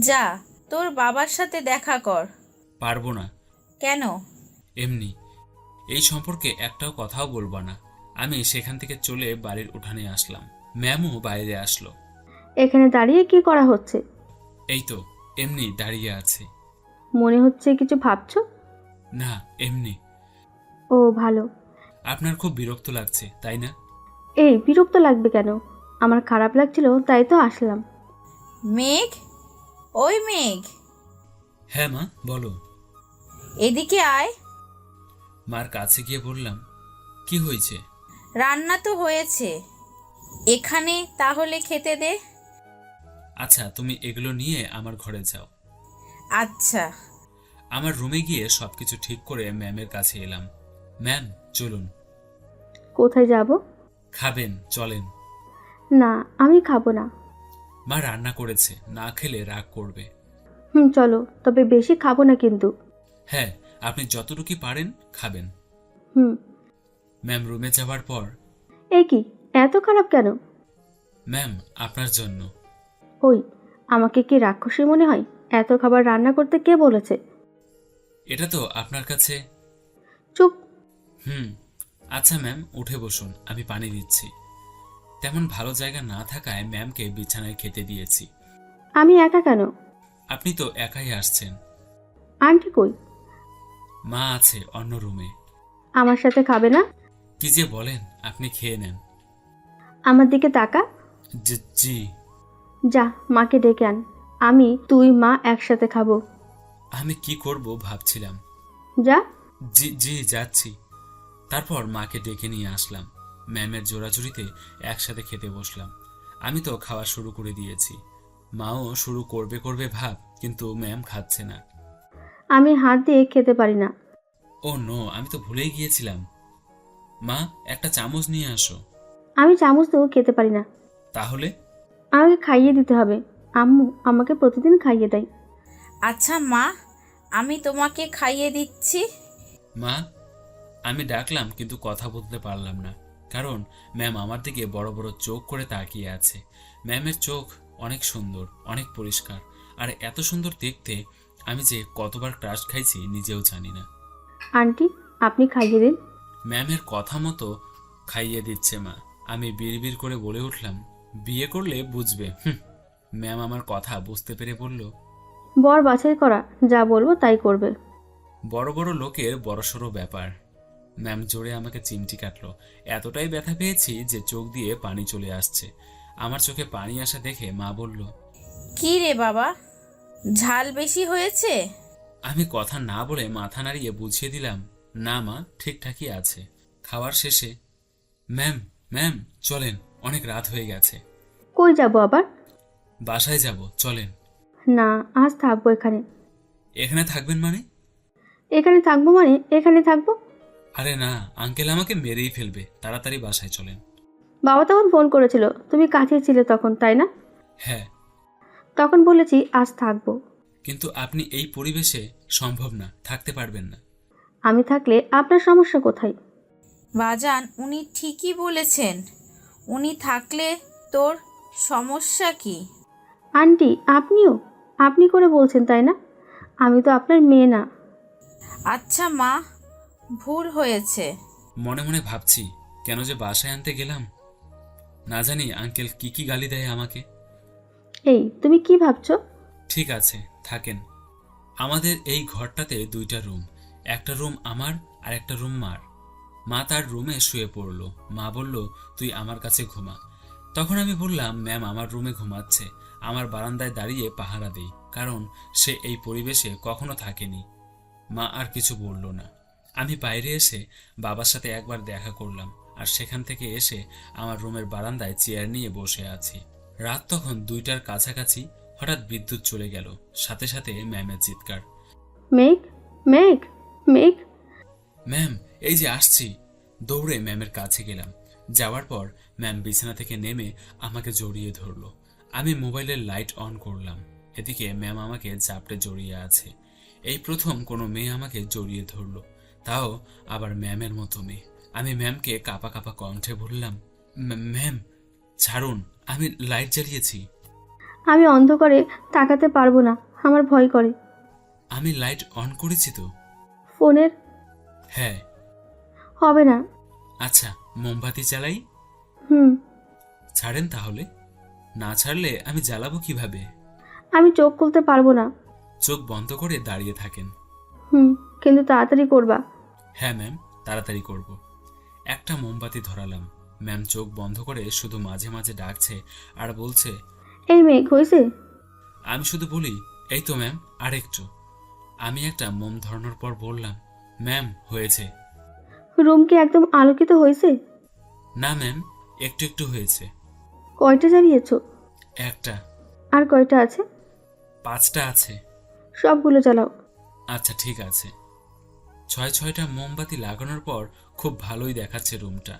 Speaker 5: যা, তোর বাবার সাথে দেখা কর।
Speaker 1: পারবো না।
Speaker 5: কেন?
Speaker 1: এমনি। এই সম্পর্কে একটাও কথাও বলবো না। আমি সেখান থেকে চলে বাড়ির উঠানে আসলাম। ম্যামও বাইরে আসলো।
Speaker 2: এখানে দাঁড়িয়ে কি করা হচ্ছে?
Speaker 1: এই তো এমনি দাঁড়িয়ে আছে।
Speaker 2: মনে হচ্ছে কিছু ভাবছো।
Speaker 1: না, এমনি।
Speaker 2: ও ভালো।
Speaker 1: আপনার খুব বিরক্ত লাগছে তাই না?
Speaker 2: এই বিরক্ত লাগবে কেন? আমার খারাপ লাগছিল তাই তো আসলাম।
Speaker 5: মেঘ, ওই মেঘ,
Speaker 1: হ্যাঁ মা, বলো।
Speaker 5: এদিকে আয়।
Speaker 1: মার কাছে গিয়ে বললাম, কি হয়েছে?
Speaker 5: রান্না তো হয়েছে, এখানে তাহলে খেতে দে।
Speaker 1: আচ্ছা, তুমি এগুলো নিয়ে আমার ঘরে যাও।
Speaker 5: আচ্ছা।
Speaker 1: আমার রুমে গিয়ে সবকিছু ঠিক করে ম্যামের কাছে এলাম। ম্যাম, চলুন।
Speaker 2: কোথায় যাব?
Speaker 1: খাবেন, চলেন।
Speaker 2: না, আমি খাবো না।
Speaker 1: মা রান্না করেছে, না খেলে রাগ করবে।
Speaker 2: চলো, তবে বেশি খাবো না কিন্তু।
Speaker 1: হ্যাঁ, আপনি যতটুকু পারেন খাবেন।
Speaker 2: হুম।
Speaker 1: ম্যাম রুমে যাওয়ার পর,
Speaker 2: এই কি, এত খারাপ কেন?
Speaker 1: ম্যাম আপনার জন্য।
Speaker 2: ওই, আমাকে কি রাক্ষসী মনে হয়? এত খাবার রান্না করতে কে বলেছে?
Speaker 1: এটা তো আপনার কাছে।
Speaker 2: চুপ।
Speaker 1: আচ্ছা ম্যাম, উঠে বসুন, আমি পানি দিচ্ছি। তেমন ভালো জায়গা না থাকায় ম্যামকে বিছানায় খেতে দিয়েছি।
Speaker 2: আমি একা কেন?
Speaker 1: আপনি তো একাই আসছেন।
Speaker 2: আন্টি কই?
Speaker 1: মা আছে অন্য রুমে।
Speaker 2: আমার সাথে খাবে না?
Speaker 1: কি যে বলেন, আপনি খেয়ে নেন।
Speaker 2: আমার দিকে তাকা।
Speaker 1: জি।
Speaker 2: যা, মাকে ডেকে আন। আমি তুই মা একসাথে খাবো।
Speaker 1: আমি কি করব ভাবছিলাম।
Speaker 2: যা।
Speaker 1: জি জি, যাচ্ছি। তারপর মাকে ডেকে নিয়ে আসলাম। ম্যামের জোরাজুরিতে একসাথে খেতে বসলাম। আমি তো খাওয়া শুরু করে দিয়েছি। মাও শুরু করবে ভাব, কিন্তু ম্যাম খাচ্ছে না।
Speaker 2: আমি হাত দিয়ে খেতে পারি না।
Speaker 1: ও নো, আমি তো ভুলেই গিয়েছিলাম। মা, একটা চামচ নিয়ে আসো।
Speaker 2: আমি চামচ দিয়েও খেতে পারি না।
Speaker 1: তাহলে?
Speaker 2: আমাকে খাইয়ে দিতে হবে। আম্মু আমাকে প্রতিদিন খাইয়ে দেয়।
Speaker 5: আচ্ছা মা, আমি তোমাকে খাইয়ে দিচ্ছি।
Speaker 1: মা, আমি ডাকলাম কিন্তু কথা বলতে পারলাম না, কারণ ম্যাম আমার দিকে বড় বড় চোখ করে তাকিয়ে আছে। ম্যামের চোখ অনেক সুন্দর, অনেক পরিষ্কার, আর এত সুন্দর দেখতে আমি যে কতবার ক্রাশ খাইছি নিজেও জানি না।
Speaker 2: আন্টি, আপনি খাইয়ে দিন।
Speaker 1: ম্যামের কথা মতো খাইয়ে দিচ্ছে মা। আমি বিড়বিড় করে বলে উঠলাম, বিয়ে করলে বুঝবে। ম্যাম আমার কথা বুঝতে পেরে বলল,
Speaker 2: বর বাছাই করা, যা বলবো তাই করবে।
Speaker 1: বড় বড় লোকের বড়সড় ব্যাপার। ম্যাম জোরে আমাকে চিমটি কাটলো। এতটাই ব্যথা পেয়েছি যে চোখ দিয়ে পানি চলে আসছে। আমার চোখে পানি আসা দেখে মা বলল,
Speaker 5: কি রে বাবা, ঝাল বেশি হয়েছে?
Speaker 1: আমি কথা না বলে মাথা নাড়িয়ে বুঝিয়ে দিলাম, না মা, ঠিকঠাকই আছে। খাওয়ার শেষে, ম্যাম ম্যাম চলেন, অনেক রাত হয়ে গেছে।
Speaker 2: কই যাব আবার?
Speaker 1: বাসায় যাব, চলেন।
Speaker 2: না, আজ থাকবো এখানে।
Speaker 1: এখানে থাকবেন মানে?
Speaker 2: এখানে থাকবো মানে এখানে থাকবো।
Speaker 1: আরে না, আঙ্কেল আমাকে মেরেই ফেলবে, তাড়াতাড়ি বাসায় চলেন।
Speaker 2: বাবা তখন ফোন করেছিল, তুমি কাছে ছিলে তখন, তাই না?
Speaker 1: হ্যাঁ।
Speaker 2: তখন বলেছি আজ থাকবো।
Speaker 1: কিন্তু আপনি এই পরিবেশে সম্ভব না, থাকতে পারবেন না।
Speaker 2: আমি থাকলে আপনার সমস্যা কোথায়?
Speaker 5: বাজান, উনি ঠিকই বলেছেন। উনি থাকলে তোর সমস্যা কি?
Speaker 2: আন্টি আপনিও আপনি করে বলছেন তাই না? আমি তো আপনার মেয়ে না।
Speaker 5: আচ্ছা মা, ভুল হয়েছে।
Speaker 1: মনে মনে ভাবছি কেন যে বাসায় আনতে গেলাম। না জানি আঙ্কেল কি কি গালি দেয় আমাকে।
Speaker 2: এই তুমি কি ভাবছো?
Speaker 1: ঠিক আছে, থাকেন। আমাদের এই ঘরটাতে দুইটা রুম। একটা রুম আমার আর একটা রুম মার। মা তার রুমে শুয়ে পড়ল। মা বলল, তুই আমার কাছে ঘুমা। তখন আমি বললাম, ম্যাম আমার রুমে ঘুমাচ্ছে, আমার বারান্দায় দাঁড়িয়ে পাহারা দেই, কারণ সে এই পরিবেশে কখনো থাকেনি। মা আর কিছু বলল না। আমি বাইরে এসে বাবার সাথে একবার দেখা করলাম, আর সেখান থেকে এসে আমার রুমের বারান্দায় চেয়ার নিয়ে বসে আছি। রাত তখন 2টার কাছাকাছি। হঠাৎ বিদ্যুৎ চলে গেল, সাথে সাথে ম্যামের চিৎকার,
Speaker 2: মেঘ, মেঘ, মেঘ।
Speaker 1: ম্যাম এই যে আসছি। দৌড়ে ম্যামের কাছে গেলাম। যাওয়ার পর ম্যাম বিছানা থেকে নেমে আমাকে জড়িয়ে ধরলো। আমি মোবাইলের লাইট অন করলাম। এদিকে ম্যাম আমাকে চাপড়ে জড়িয়ে আছে। এই প্রথম কোনো মেয়ে আমাকে জড়িয়ে ধরলো, তাও আবার ম্যামের মতো মেয়ে। আমি ম্যামকে কাঁপা কাঁপা কণ্ঠে বললাম, ম্যাম ছাড়ুন, আমি লাইট জ্বালিয়েছি।
Speaker 2: আমি অন্ধকারে তাকাতে পারবো না, আমার ভয় করে।
Speaker 1: আমি লাইট অন করেছি তো।
Speaker 2: ফোনের
Speaker 1: হ্যাঁ।
Speaker 2: হবে না।
Speaker 1: আচ্ছা মোমবাতি জ্বালাই।
Speaker 2: হুম।
Speaker 1: ছাড়েন তাহলে। না ছাড়লে আমি জ্বালাবো কিভাবে?
Speaker 2: আমি চোখ খুলতে পারবো না।
Speaker 1: চোখ বন্ধ করে দাঁড়িয়ে থাকেন।
Speaker 2: হুম, কিন্তু তাড়াতাড়ি করবা।
Speaker 1: হ্যাঁ ম্যাম, তাড়াতাড়ি করব। একটা মোমবাতি ধরালাম। ম্যাম চোখ বন্ধ করে শুধু মাঝে মাঝে ডাকছে আর বলছে,
Speaker 2: এই মেঘ হয়েছে?
Speaker 1: আমি শুধু বলি, এই তো ম্যাম, আর একটু। আমি একটা মোম ধরানোর পর বললাম, ম্যাম হয়েছে।
Speaker 2: রুম কি একদম আলোকিত হয়েছে?
Speaker 1: না ম্যাম, একটু একটু হয়েছে।
Speaker 2: কয়টা জ্বালিয়েছো?
Speaker 1: একটা।
Speaker 2: আর কয়টা আছে?
Speaker 1: 5টা আছে।
Speaker 2: সবগুলো জ্বালাও।
Speaker 1: আচ্ছা ঠিক আছে। 6টা মোমবাতি লাগানোর পর খুব ভালোই দেখাচ্ছে রুমটা।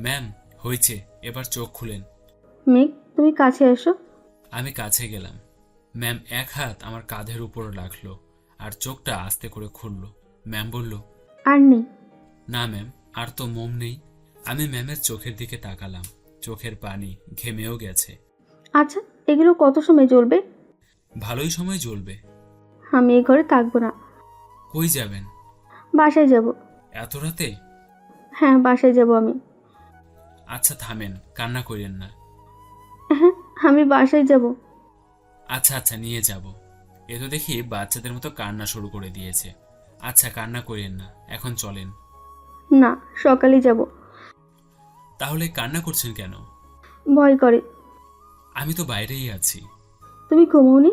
Speaker 1: ম্যাম হয়েছে, এবার চোখ খুলেন।
Speaker 2: মেঘ তুমি কাছে এসো।
Speaker 1: আমি কাছে গেলাম। ম্যাম এক হাত আমার কাঁধের উপর রাখলো আর চোখটা আস্তে করে খুলল। ম্যাম বলল,
Speaker 2: আর নেই।
Speaker 1: না ম্যাম, আর তো মোম নেই। আমি ম্যামের চোখের দিকে তাকালাম। চোখের পানি ঘেমেও গেছে।
Speaker 2: আচ্ছা এগুলো কত সময় জ্বলবে?
Speaker 1: ভালোই সময় জ্বলবে।
Speaker 2: আমি এই ঘরে থাকবো না।
Speaker 1: কই যাবেন?
Speaker 2: বাসায় যাব।
Speaker 1: এত রাতে?
Speaker 2: হ্যাঁ বাসায় যাব আমি।
Speaker 1: আচ্ছা থামেন, কান্না করেন না।
Speaker 2: হ্যাঁ আমি বাসায় যাব।
Speaker 1: আচ্ছা আচ্ছা নিয়ে যাব। এ তো দেখি বাচ্চাদের মতো কান্না শুরু করে দিয়েছে। আচ্ছা কান্না করেন না, এখন চলেন।
Speaker 2: না সকালে যাব।
Speaker 1: তাহলে কান্না করছেন কেন?
Speaker 2: ভয় করে।
Speaker 1: আমি তো বাইরেই আছি।
Speaker 2: তুমি ঘুমোওনি?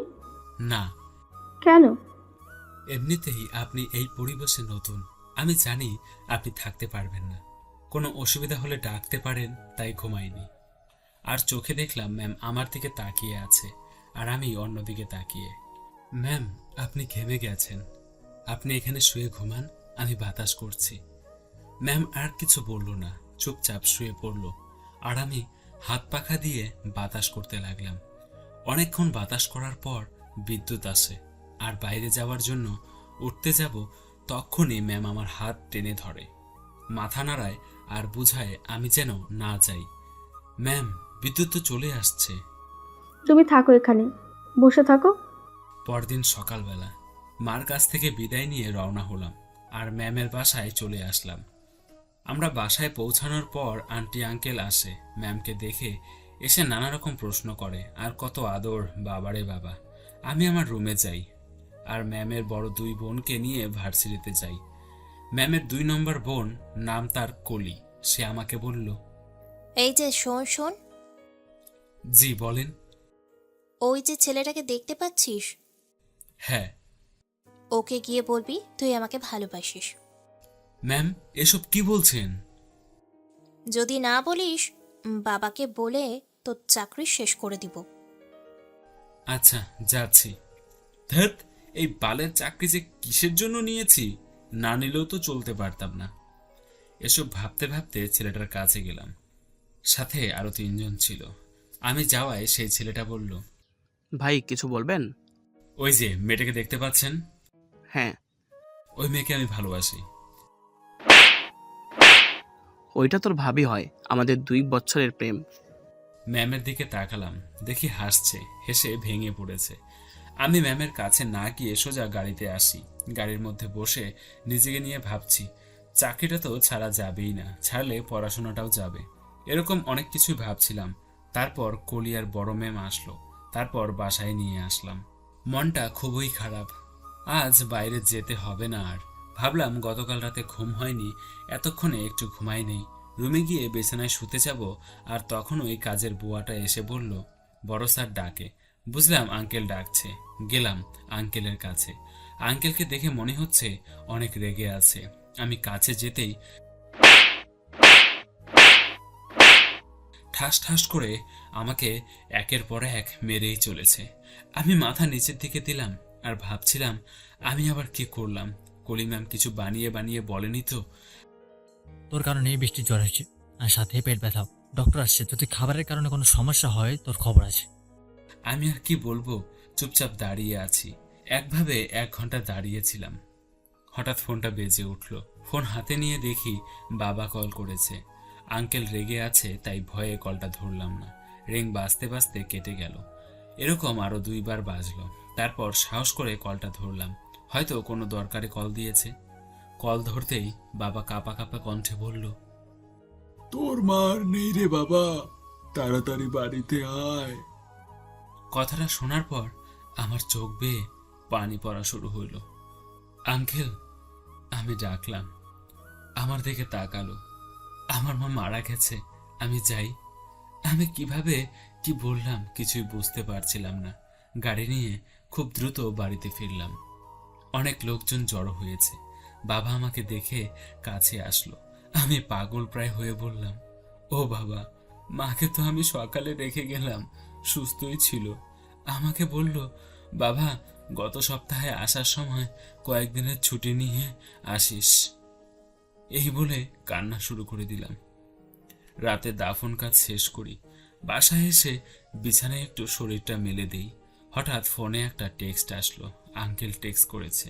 Speaker 1: না।
Speaker 2: কেন?
Speaker 1: এমনিতেই আপনি এই পরিবেশে নতুন। আমি জানি আপনি থাকতে পারবেন না। কোনো অসুবিধা হলে ডাকতে পারেন, তাই ঘুমাইনি। আর চোখে দেখলাম ম্যাম আমার দিকে তাকিয়ে আছে, আর আমি অন্যদিকে তাকিয়ে। ম্যাম আপনি ঘেমে গেছেন, আপনি এখানে শুয়ে ঘুমান, আমি বাতাস করছি। ম্যাম আর কিছু বলল না, চুপচাপ শুয়ে পড়ল, আর আমি হাত পাখা দিয়ে বাতাস করতে লাগলাম। অনেকক্ষণ বাতাস করার পর বিদ্যুৎ আসে, আর বাইরে যাওয়ার জন্য উঠতে যাব, তখনই ম্যাম আমার হাত টেনে ধরে, মাথা নাড়ায় আর বুঝায় আমি যেন না যাই। ম্যাম বিদ্যুৎ তো চলে আসছে।
Speaker 2: তুমি থাকো এখানে, বসে থাকো।
Speaker 1: পরদিন সকালবেলা মার কাছ থেকে বিদায় নিয়ে রওনা হলাম, আর ম্যামের বাসায় চলে আসলাম। আমরা বাসায় পৌঁছানোর পর আন্টি আঙ্কেল আসে। ম্যামকে দেখে এসে নানা রকম প্রশ্ন করে, আর কত আদর, বাবারে বাবা। আমি আমার রুমে যাই, আর ম্যামের বড় 2 বোনকে নিয়ে ভার্সিটিতে যাই। ম্যামের 2 নম্বর বোন, নাম তার কলি। সে আমাকে বলল,
Speaker 6: এই যে শোন শোন,
Speaker 1: জি বলেন।
Speaker 6: ওই যে ছেলেটাকে দেখতে পাচ্ছিস,
Speaker 1: হ্যাঁ।
Speaker 6: ওকে গিয়ে বলবি তুই আমাকে ভালোবাসিস।
Speaker 1: ম্যাম এসব কি বলছেন?
Speaker 6: যদি না বলিস, বাবাকে বলে তোর চাকরি শেষ করে দিব।
Speaker 1: আচ্ছা যাচ্ছি। ধ্যাৎ, এই বালের চাকরি যে কিসের জন্য নিয়েছি, না নিলেও তো চলতে পারতাম না। এসব ভাবতে ভাবতে ছেলেটার কাছে গেলাম। সাথে আরো 3 জন ছিল। আমি যাওয়ায় সেই ছেলেটা বলল,
Speaker 7: ভাই কিছু বলবেন?
Speaker 1: ওই যে মেয়েটাকে দেখতে পাচ্ছেন,
Speaker 7: হ্যাঁ।
Speaker 1: ওই মেয়েকে আমি ভালোবাসি।
Speaker 7: ওইটা তোর ভাবি হয়, আমাদের 2 বছরের প্রেম।
Speaker 1: ম্যামের দিকে তাকালাম, দেখি হাসছে, হেসে ভেঙে পড়েছে। আমি ম্যামের কাছে না গিয়ে সোজা গাড়িতে আসি। গাড়ির মধ্যে বসে নিজেকে নিয়ে ভাবছি, চাকরিটা তো ছাড়া যাবেই না, ছাড়লে পড়াশোনাটাও যাবে, এরকম অনেক কিছুই ভাবছিলাম। তারপর কলিয়ার বড় ম্যাম আসলো, তারপর বাসায় নিয়ে আসলাম। মনটা খুবই খারাপ, আজ বাইরে যেতে হবে না আর। ভাবলাম গতকাল রাতে ঘুম হয়নি, এতক্ষণে একটু ঘুমাই নেই, রুমে গিয়ে বিছানায় শুতে যাব। আর তখন ওই কাজের বুয়াটা এসে বলল বড় স্যার ডাকে। বুঝলাম আঙ্কেল ডাকছে। গেলাম আঙ্কেলের কাছে। আঙ্কেলকে দেখে মনে হচ্ছে অনেক রেগে আছে। আমি কাছে যেতেই ঠাস ঠাস করে আমাকে একের পর এক মেরেই চলেছে। আমি মাথা নিচের দিকে দিলাম আর ভাবছিলাম আমি আবার কি করলাম। কলি ম্যাম কিছু বানিয়ে বানিয়ে বলেনি তো?
Speaker 4: তোর কারণে বৃষ্টির জ্বর হয়েছে, আর সাথে পেট ব্যথাও। ডক্টর আসছে, যদি খাবারের কারণে কোনো সমস্যা হয় তোর খবর আছে।
Speaker 1: আমি আর কি বলবো, চুপচাপ দাঁড়িয়ে আছি। একভাবে 1 ঘন্টা দাঁড়িয়েছিলাম। হঠাৎ ফোনটা বেজে উঠল। ফোন হাতে নিয়ে দেখি বাবা কল করেছে। আঙ্কেল রেগে আছে তাই ভয়ে কলটা ধরলাম না। রিং বাজতে বাজতে কেটে গেল। এরকম আরো 2 বার বাজলো। তারপর সাহস করে কলটা ধরলাম, হয়তো কোনো দরকারে কল দিয়েছে। কল ধরতেই বাবা কাঁপা কাঁপা কণ্ঠে বলল,
Speaker 3: তোর মার নেই রে বাবা, তাড়াতাড়ি বাড়িতে আয়।
Speaker 1: কথাটা শোনার পর আমার চোখ বেয়ে পানি পড়া শুরু হইল। আঙ্কেল, আমি ডাকলাম। আমার দিকে তাকালো। আমার মা মারা গেছে, আমি যাই। আমি কিভাবে কি বললাম কিছুই বুঝতে পারছিলাম না। গাড়ি নিয়ে খুব দ্রুত বাড়িতে ফিরলাম। অনেক লোকজন জড়ো হয়েছে। বাবা আমাকে দেখে কাছে আসলো। আমি পাগল প্রায় হয়ে বললাম, ও বাবা, মাকে তো আমি সকালে রেখে গেলাম, সুস্থই ছিল। আমাকে বলল, বাবা গত সপ্তাহে আসার সময় কয়েকদিনের ছুটি নিয়ে আসিস। এই বলে কান্না শুরু করে দিলাম। রাতে দাফন কাজ শেষ করি। বাসায় এসে বিছানায় একটু শরীরটা মেলে দেই। হঠাৎ ফোনে একটা টেক্সট আসলো। আঙ্কেল টেক্সট করেছে।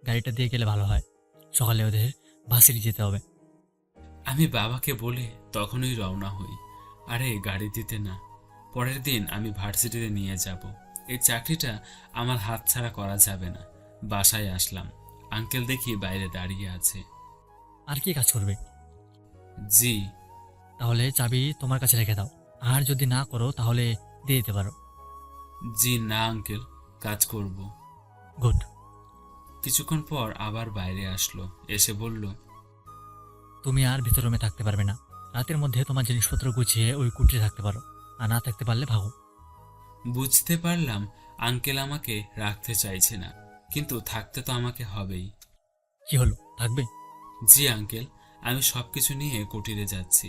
Speaker 4: গাড়িটা দিয়ে গেলে ভালো হয়, সকালে ওদের ভার্সিটি যেতে হবে।
Speaker 1: আমি বাবাকে বলে তখনই রওনা হই। আরে গাড়ি দিতে না, পরের দিন আমি ভার্সিটিতে নিয়ে যাব। এই চাকরিটা আমার হাতছাড়া করা যাবে না। বাসায় আসলাম। আঙ্কেল দেখি বাইরে দাঁড়িয়ে আছে।
Speaker 4: আর কি কাজ করবে?
Speaker 1: জি।
Speaker 4: তাহলে চাবি তোমার কাছে রেখে দাও, আর যদি না করো তাহলে দিয়ে দিতে পারো।
Speaker 1: জি না আঙ্কেল, কাজ করব।
Speaker 4: গুড।
Speaker 1: কিছুক্ষণ পর আবার বাইরে আসলো, এসে বলল,
Speaker 4: তুমি আর ভিতর রুমে থাকতে পারবে না। রাতের মধ্যে তোমার জিনিসপত্র গুছিয়ে ওই কুটিরে থাকতে পারো, আর না থাকতে পারলে ভাগো।
Speaker 1: বুঝতে পারলাম আঙ্কেল আমাকে রাখতে চাইছে না, কিন্তু থাকতে তো আমাকে হবেই।
Speaker 4: কি হলো, থাকবে?
Speaker 1: জি আঙ্কেল, আমি সবকিছু নিয়ে কুটিরে যাচ্ছি।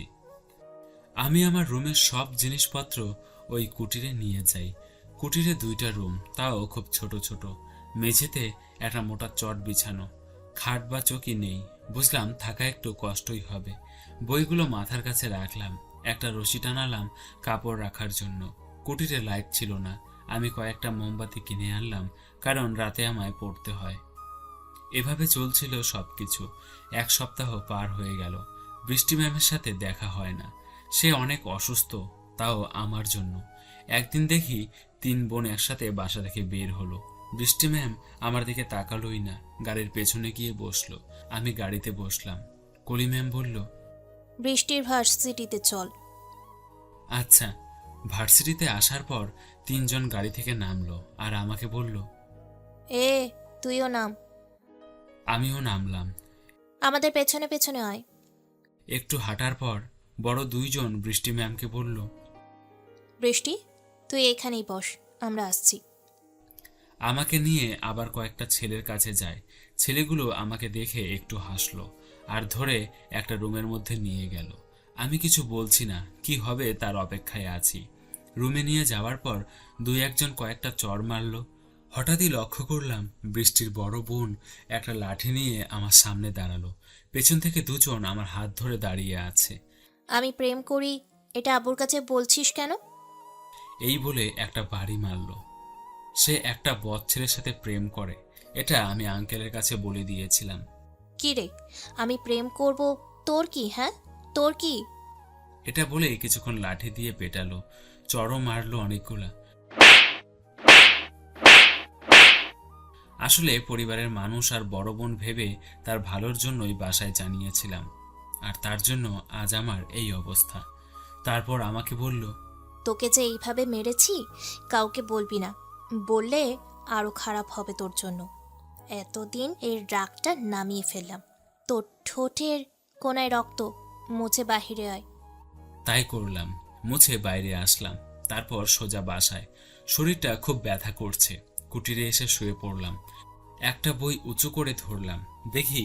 Speaker 1: আমি আমার রুমের সব জিনিসপত্র ওই কুটিরে নিয়ে যাই। কুটিরে 2টা রুম, তাও খুব ছোট ছোট। মেঝেতে একটা মোটা চট বিছানো, খাট বা চৌকি নেই। বুঝলাম থাকা একটু কষ্টই হবে। বইগুলো মাথার কাছে রাখলাম। একটা রশি টানালাম কাপড় রাখার জন্য। কুটিরে লাইট ছিল না। আমি কয়েকটা মোমবাতি কিনে আনলাম, কারণ রাতে আমায় পড়তে হয়। এভাবে চলছিল সবকিছু। 1 সপ্তাহ পার হয়ে গেল। বৃষ্টি ম্যামের সাথে দেখা হয় না। সে অনেক অসুস্থ, তাও আমার জন্য। একদিন দেখি 3 বোন একসাথে বাসা থেকে বের হলো। বৃষ্টি ম্যাম আমার দিকে তাকালোই না, গাড়ির পেছনে গিয়ে বসলো। আমি গাড়িতে বসলাম। কলি ম্যাম বলল,
Speaker 6: বৃষ্টির ভার্সিটিতে চল।
Speaker 1: আচ্ছা। ভার্সিটিতে আসার পর 3 জন গাড়ি থেকে নামলো আর আমাকে বলল,
Speaker 6: এ তুইও নাম।
Speaker 1: আমিও নামলাম।
Speaker 6: আমাদের পেছনে পেছনে আয়।
Speaker 1: একটু হাঁটার পর বড় 2 জন বৃষ্টি ম্যামকে বলল,
Speaker 6: বৃষ্টি, তুই এখানেই বস, আমরা আসছি।
Speaker 1: আমাকে নিয়ে আবার কয়েকটা ছেলের কাছে যায়। ছেলেগুলো আমাকে দেখে একটু হাসলো আর ধরে একটা রুমের মধ্যে নিয়ে গেল। আমি কিছু বলছি না, কি হবে তার অপেক্ষায় আছি। রুমে নিয়ে যাওয়ার পর 2-1 জন কয়েকটা চড় মারলো। হঠাৎই লক্ষ্য করলাম বৃষ্টির বড় বোন একটা লাঠি নিয়ে আমার সামনে দাঁড়ালো। পেছন থেকে 2 জন আমার হাত ধরে দাঁড়িয়ে আছে।
Speaker 6: আমি প্রেম করি, এটা আব্বুর কাছে বলছিস কেন?
Speaker 1: এই বলে একটা বাড়ি মারলো। সে একটা বদ ছেলের সাথে প্রেম করে। এটা আমি আঙ্কেলের কাছে বলে দিয়েছিলাম।
Speaker 6: কি রে, আমি প্রেম করব, তোর কি? হ্যাঁ, তোর কি?
Speaker 1: এটা বলে কিছুক্ষণ লাঠি দিয়ে পেটালো, চড়ও মারলো অনেকগুলা। আসলে পরিবারের মানুষ আর বড় বোন ভেবে তার ভালোর জন্যই বাসায় জানিয়েছিলাম, আর তার জন্য আজ আমার এই অবস্থা। তারপর আমাকে বলল,
Speaker 6: তোকে যে এইভাবে মেরেছি কাউকে বলবি না, বললে আরো খারাপ হবে তোর জন্য। এতদিন এর রাগটা নামিয়ে ফেললাম। তোর ঠোঁটের কোনায় রক্ত, মুছে বাহিরে আয়।
Speaker 1: তাই করলাম, মুছে বাইরে আসলাম। তারপর সোজা বাসায়। শরীরটা খুব ব্যথা করছে, কুটিরে এসে শুয়ে পড়লাম। একটা বই উঁচু করে ধরলাম, দেখি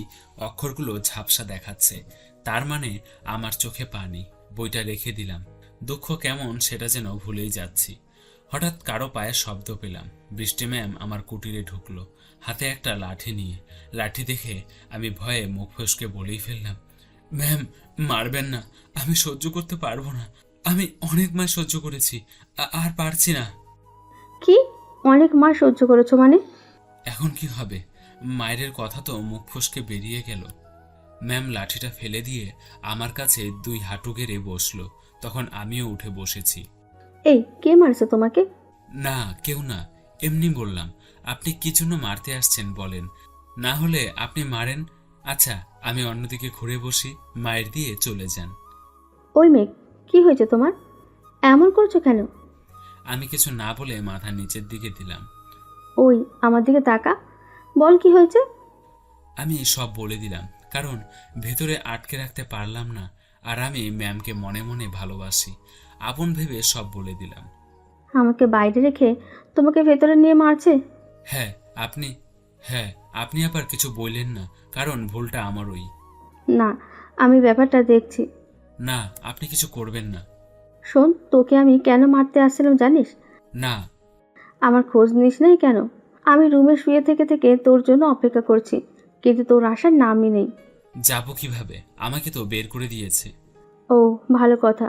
Speaker 1: অক্ষরগুলো ঝাপসা দেখাচ্ছে, তার মানে আমার চোখে পানি। বইটা রেখে দিলাম। দুঃখ কেমন সেটা যেন ভুলেই যাচ্ছি। হঠাৎ কারো পায়ে শব্দ পেলাম। বৃষ্টি ম্যাম আমার কুটিরে ঢুকলো, হাতে একটা লাঠি নিয়ে। লাঠি দেখে আমি ভয়ে মুখ ফসকে বলেই ফেললাম, ম্যাম মারবেন না, আমি সহ্য করতে পারবো না। আমি অনেক মাস সহ্য করেছি, আর পারছি না।
Speaker 2: কি? অনেক মাস সহ্য করেছো মানে?
Speaker 1: এখন কি হবে? মায়ের কথা তো মুখ ফসকে বেরিয়ে গেল। ম্যাম লাঠিটা ফেলে দিয়ে আমার কাছে 2 হাঁটু গেড়ে বসলো। তখন আমিও উঠে বসেছি।
Speaker 2: এই, কে মারছে তোমাকে?
Speaker 1: না, কেউ না, এমনি বললাম। আপনি কি জন্য মারতে আসছেন বলেন, না হলে আপনি মারেন। আচ্ছা, আমি অন্যদিকে ঘুরে বসি, মায়ের দিয়ে চলে যান।
Speaker 2: ওই মেয়ে, কি হয়েছে তোমার? এমন করছো কেন?
Speaker 1: আমি কিছু না বলে মাথা নিচের দিকে দিলাম।
Speaker 2: ওই, আমার দিকে তাকা, বল কি হয়েছে?
Speaker 1: আমি সব বলে দিলাম, কারণ ভেতরে আটকে রাখতে পারলাম না। আর আমি ম্যামকে মনে মনে ভালোবাসি, আপন ভেবে সব বলে দিলাম।
Speaker 2: আমাকে বাইরে রেখে তোমাকে ভেতরে নিয়ে মারছে?
Speaker 1: হ্যাঁ আপনি আবার কিছু বললেন না, কারণ ভুলটা আমারই।
Speaker 2: না, আমি ব্যাপারটা দেখছি।
Speaker 1: না, আপনি কিছু করবেন না।
Speaker 2: শোন, তোকে আমি কেন মারতে আসছিলাম জানিস?
Speaker 1: না।
Speaker 2: আমার খোঁজ নিস নাই কেন? আমি রুমে শুয়ে থেকে থেকে তোর জন্য অপেক্ষা করছি, কিন্তু তোর আসার নামই নেই।
Speaker 1: যাব কিভাবে? আমাকে তো বের করে দিয়েছে।
Speaker 2: ও, ভালো কথা।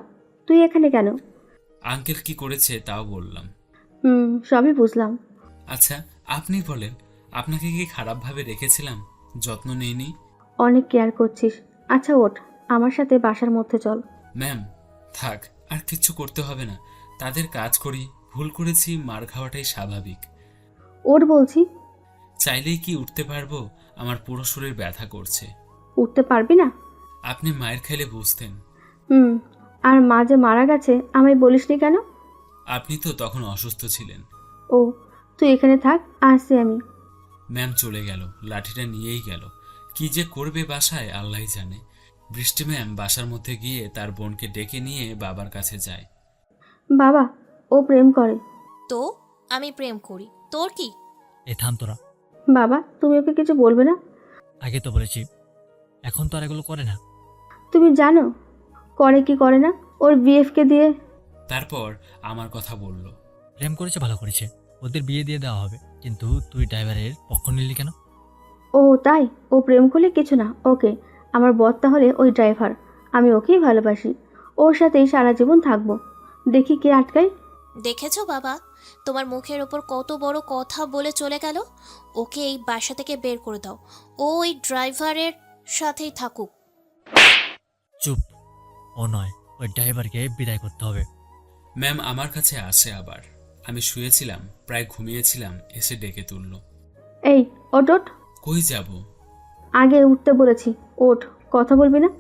Speaker 2: তুই এখানে কেন?
Speaker 1: আঙ্কেল কি করেছে তাও বললাম।
Speaker 2: সবই বুঝলাম।
Speaker 1: আচ্ছা, আপনি বলেন, আপনাকে কি খারাপভাবে রেখেছিলাম? যত্ন নেইনি?
Speaker 2: অনেক কেয়ার করছিস। আচ্ছা ওঠ, আমার সাথে বাসার মধ্যে চল।
Speaker 1: ম্যাম থাক, আর কিচ্ছু করতে হবে না। তাদের কাজ করি, ভুল করেছি, মার খাওয়াটাই স্বাভাবিক।
Speaker 2: ওঠ বলছি।
Speaker 1: চাইলেই কি উঠতে পারবো? আমার পুরো শরীর ব্যথা করছে।
Speaker 2: উঠতে পারবি না?
Speaker 1: আপনি মায়ের খেলে বুঝতেন।
Speaker 2: আর মা যে মারা গেছে আমায় বলিসনি কেন?
Speaker 1: আপনি তো তখন অসুস্থ ছিলেন।
Speaker 2: ও, তুই এখানে থাক, আসছি আমি।
Speaker 1: ম্যাম চলে গেল, লাঠিটা নিয়েই গেল। কি যে করবে বাসায় আল্লাহই জানে। বৃষ্টি ম্যাম বাসার মধ্যে গিয়ে তার বোনকে ডেকে নিয়ে বাবার কাছে যায়।
Speaker 2: বাবা, ও প্রেম করে।
Speaker 6: তো আমি প্রেম করি, তোর কি?
Speaker 4: এ থাম তোরা,
Speaker 2: বাবা, তুমি ওকে কিছু বলবে না?
Speaker 4: আগে তো বলেছি, এখন তো আর এগুলো করে না।
Speaker 2: তুমি জানো করে কি করে না? ওর বিএফকে দিয়ে।
Speaker 1: তারপর আমার কথা বলল।
Speaker 4: প্রেম করেছে, ভালো করেছে, ওদের বিয়ে দিয়ে দেওয়া হবে। কিন্তু তুই ড্রাইভারের পক্ষ নিলি কেন?
Speaker 2: ও তাই? ও প্রেম করলে কিছু না, ওকে আমার বর তাহলে ওই ড্রাইভার। আমি ওকেই ভালোবাসি, ওর সাথেই সারা জীবন থাকবো। দেখি কে আটকায়।
Speaker 6: দেখেছো বাবা, তোমার মুখের ওপর কত বড় কথা বলে চলে গেল। ওকে এই বাসা থেকে বের করে দাও, ও ওই ড্রাইভারের সাথেই থাকুক।
Speaker 4: চুপ, ও নয়, ওই ড্রাইভারকে বিদায় করতে হবে।
Speaker 1: ম্যাম আমার কাছে আসে আবার। আমি শুয়েছিলাম, প্রায় ঘুমিয়েছিলাম, এসে ডেকে তুলল।
Speaker 2: এই ওঠ ওঠ।
Speaker 1: কই যাব?
Speaker 2: আগে উঠতে বলেছি, ওঠ। কথা বলবি না?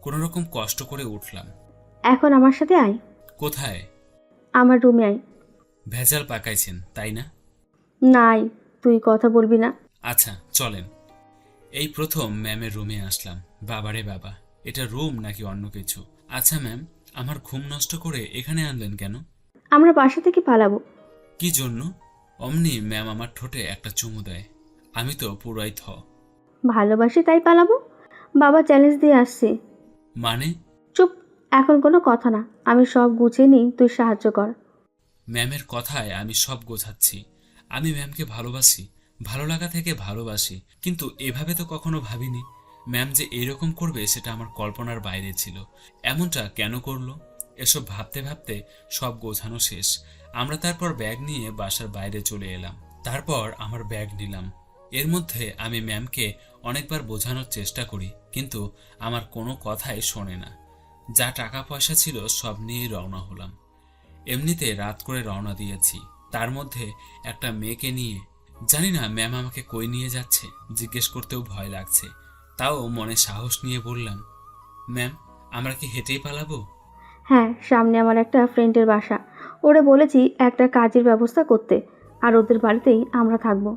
Speaker 1: কোনো রকম কষ্ট করে উঠলাম।
Speaker 2: এখন আমার সাথে আয়।
Speaker 1: কোথায়?
Speaker 2: আমার রুমে আয়।
Speaker 1: ভেজাল পাকাইছেন তাই না?
Speaker 2: নাই, তুই কথা বলবি না।
Speaker 1: আচ্ছা চলেন। এই প্রথম ম্যামের রুমে আসলাম। বাবারে বাবা, এটা রুম নাকি অন্য কিছু? আচ্ছা ম্যাম, আমার ঘুম নষ্ট করে এখানে আনলেন কেন?
Speaker 2: আমরা বাসা থেকে পালাবো।
Speaker 1: কি জন্য? অমনি ম্যাম আমার ঠোঁটে একটা চুমু দেয়। আমি তো পুরাই
Speaker 2: ভালোবাসি তাই পালাবো? বাবা চ্যালেঞ্জ দিয়ে আসছে।
Speaker 1: মানে?
Speaker 2: চুপ, এখন কোনো কথা না, আমি সব গুছিয়ে নিই, তুই সাহায্য কর।
Speaker 1: ম্যামের কথায় আমি সব গোছাচ্ছি। আমি ম্যামকে ভালোবাসি, ভালো লাগা থেকে ভালোবাসি, কিন্তু এভাবে তো কখনো ভাবিনি ম্যাম যে এরকম করবে। সেটা আমার কল্পনার বাইরে ছিল। এমনটা কেন করলো? এসব ভাবতে ভাবতে সব গোছানো শেষ। আমরা তারপর ব্যাগ নিয়ে বাসার বাইরে চলে এলাম। তারপর আমার ব্যাগ নিলাম। এর মধ্যে আমি ম্যামকে অনেকবার বোঝানোর চেষ্টা করি, কিন্তু আমার কোনো কথাই শোনে না। যা টাকা পয়সা ছিল সব নিয়েই রওনা হলাম। এমনিতে রাত করে রওনা দিয়েছি, তার মধ্যে একটা মেয়েকে নিয়ে। জানি না ম্যাম আমাকে কই নিয়ে যাচ্ছে, জিজ্ঞেস করতেও ভয় লাগছে। তাও মনে সাহস নিয়ে বললাম, ম্যাম আমরা কি হেঁটেই পালাবো?
Speaker 2: হ্যাঁ, সামনে আমার একটা ফ্রেন্ডের বাসা। ওরা বলেছি একটা কাজের ব্যবস্থা করতে, আর ওদের বাড়িতেই আমরা থাকবো।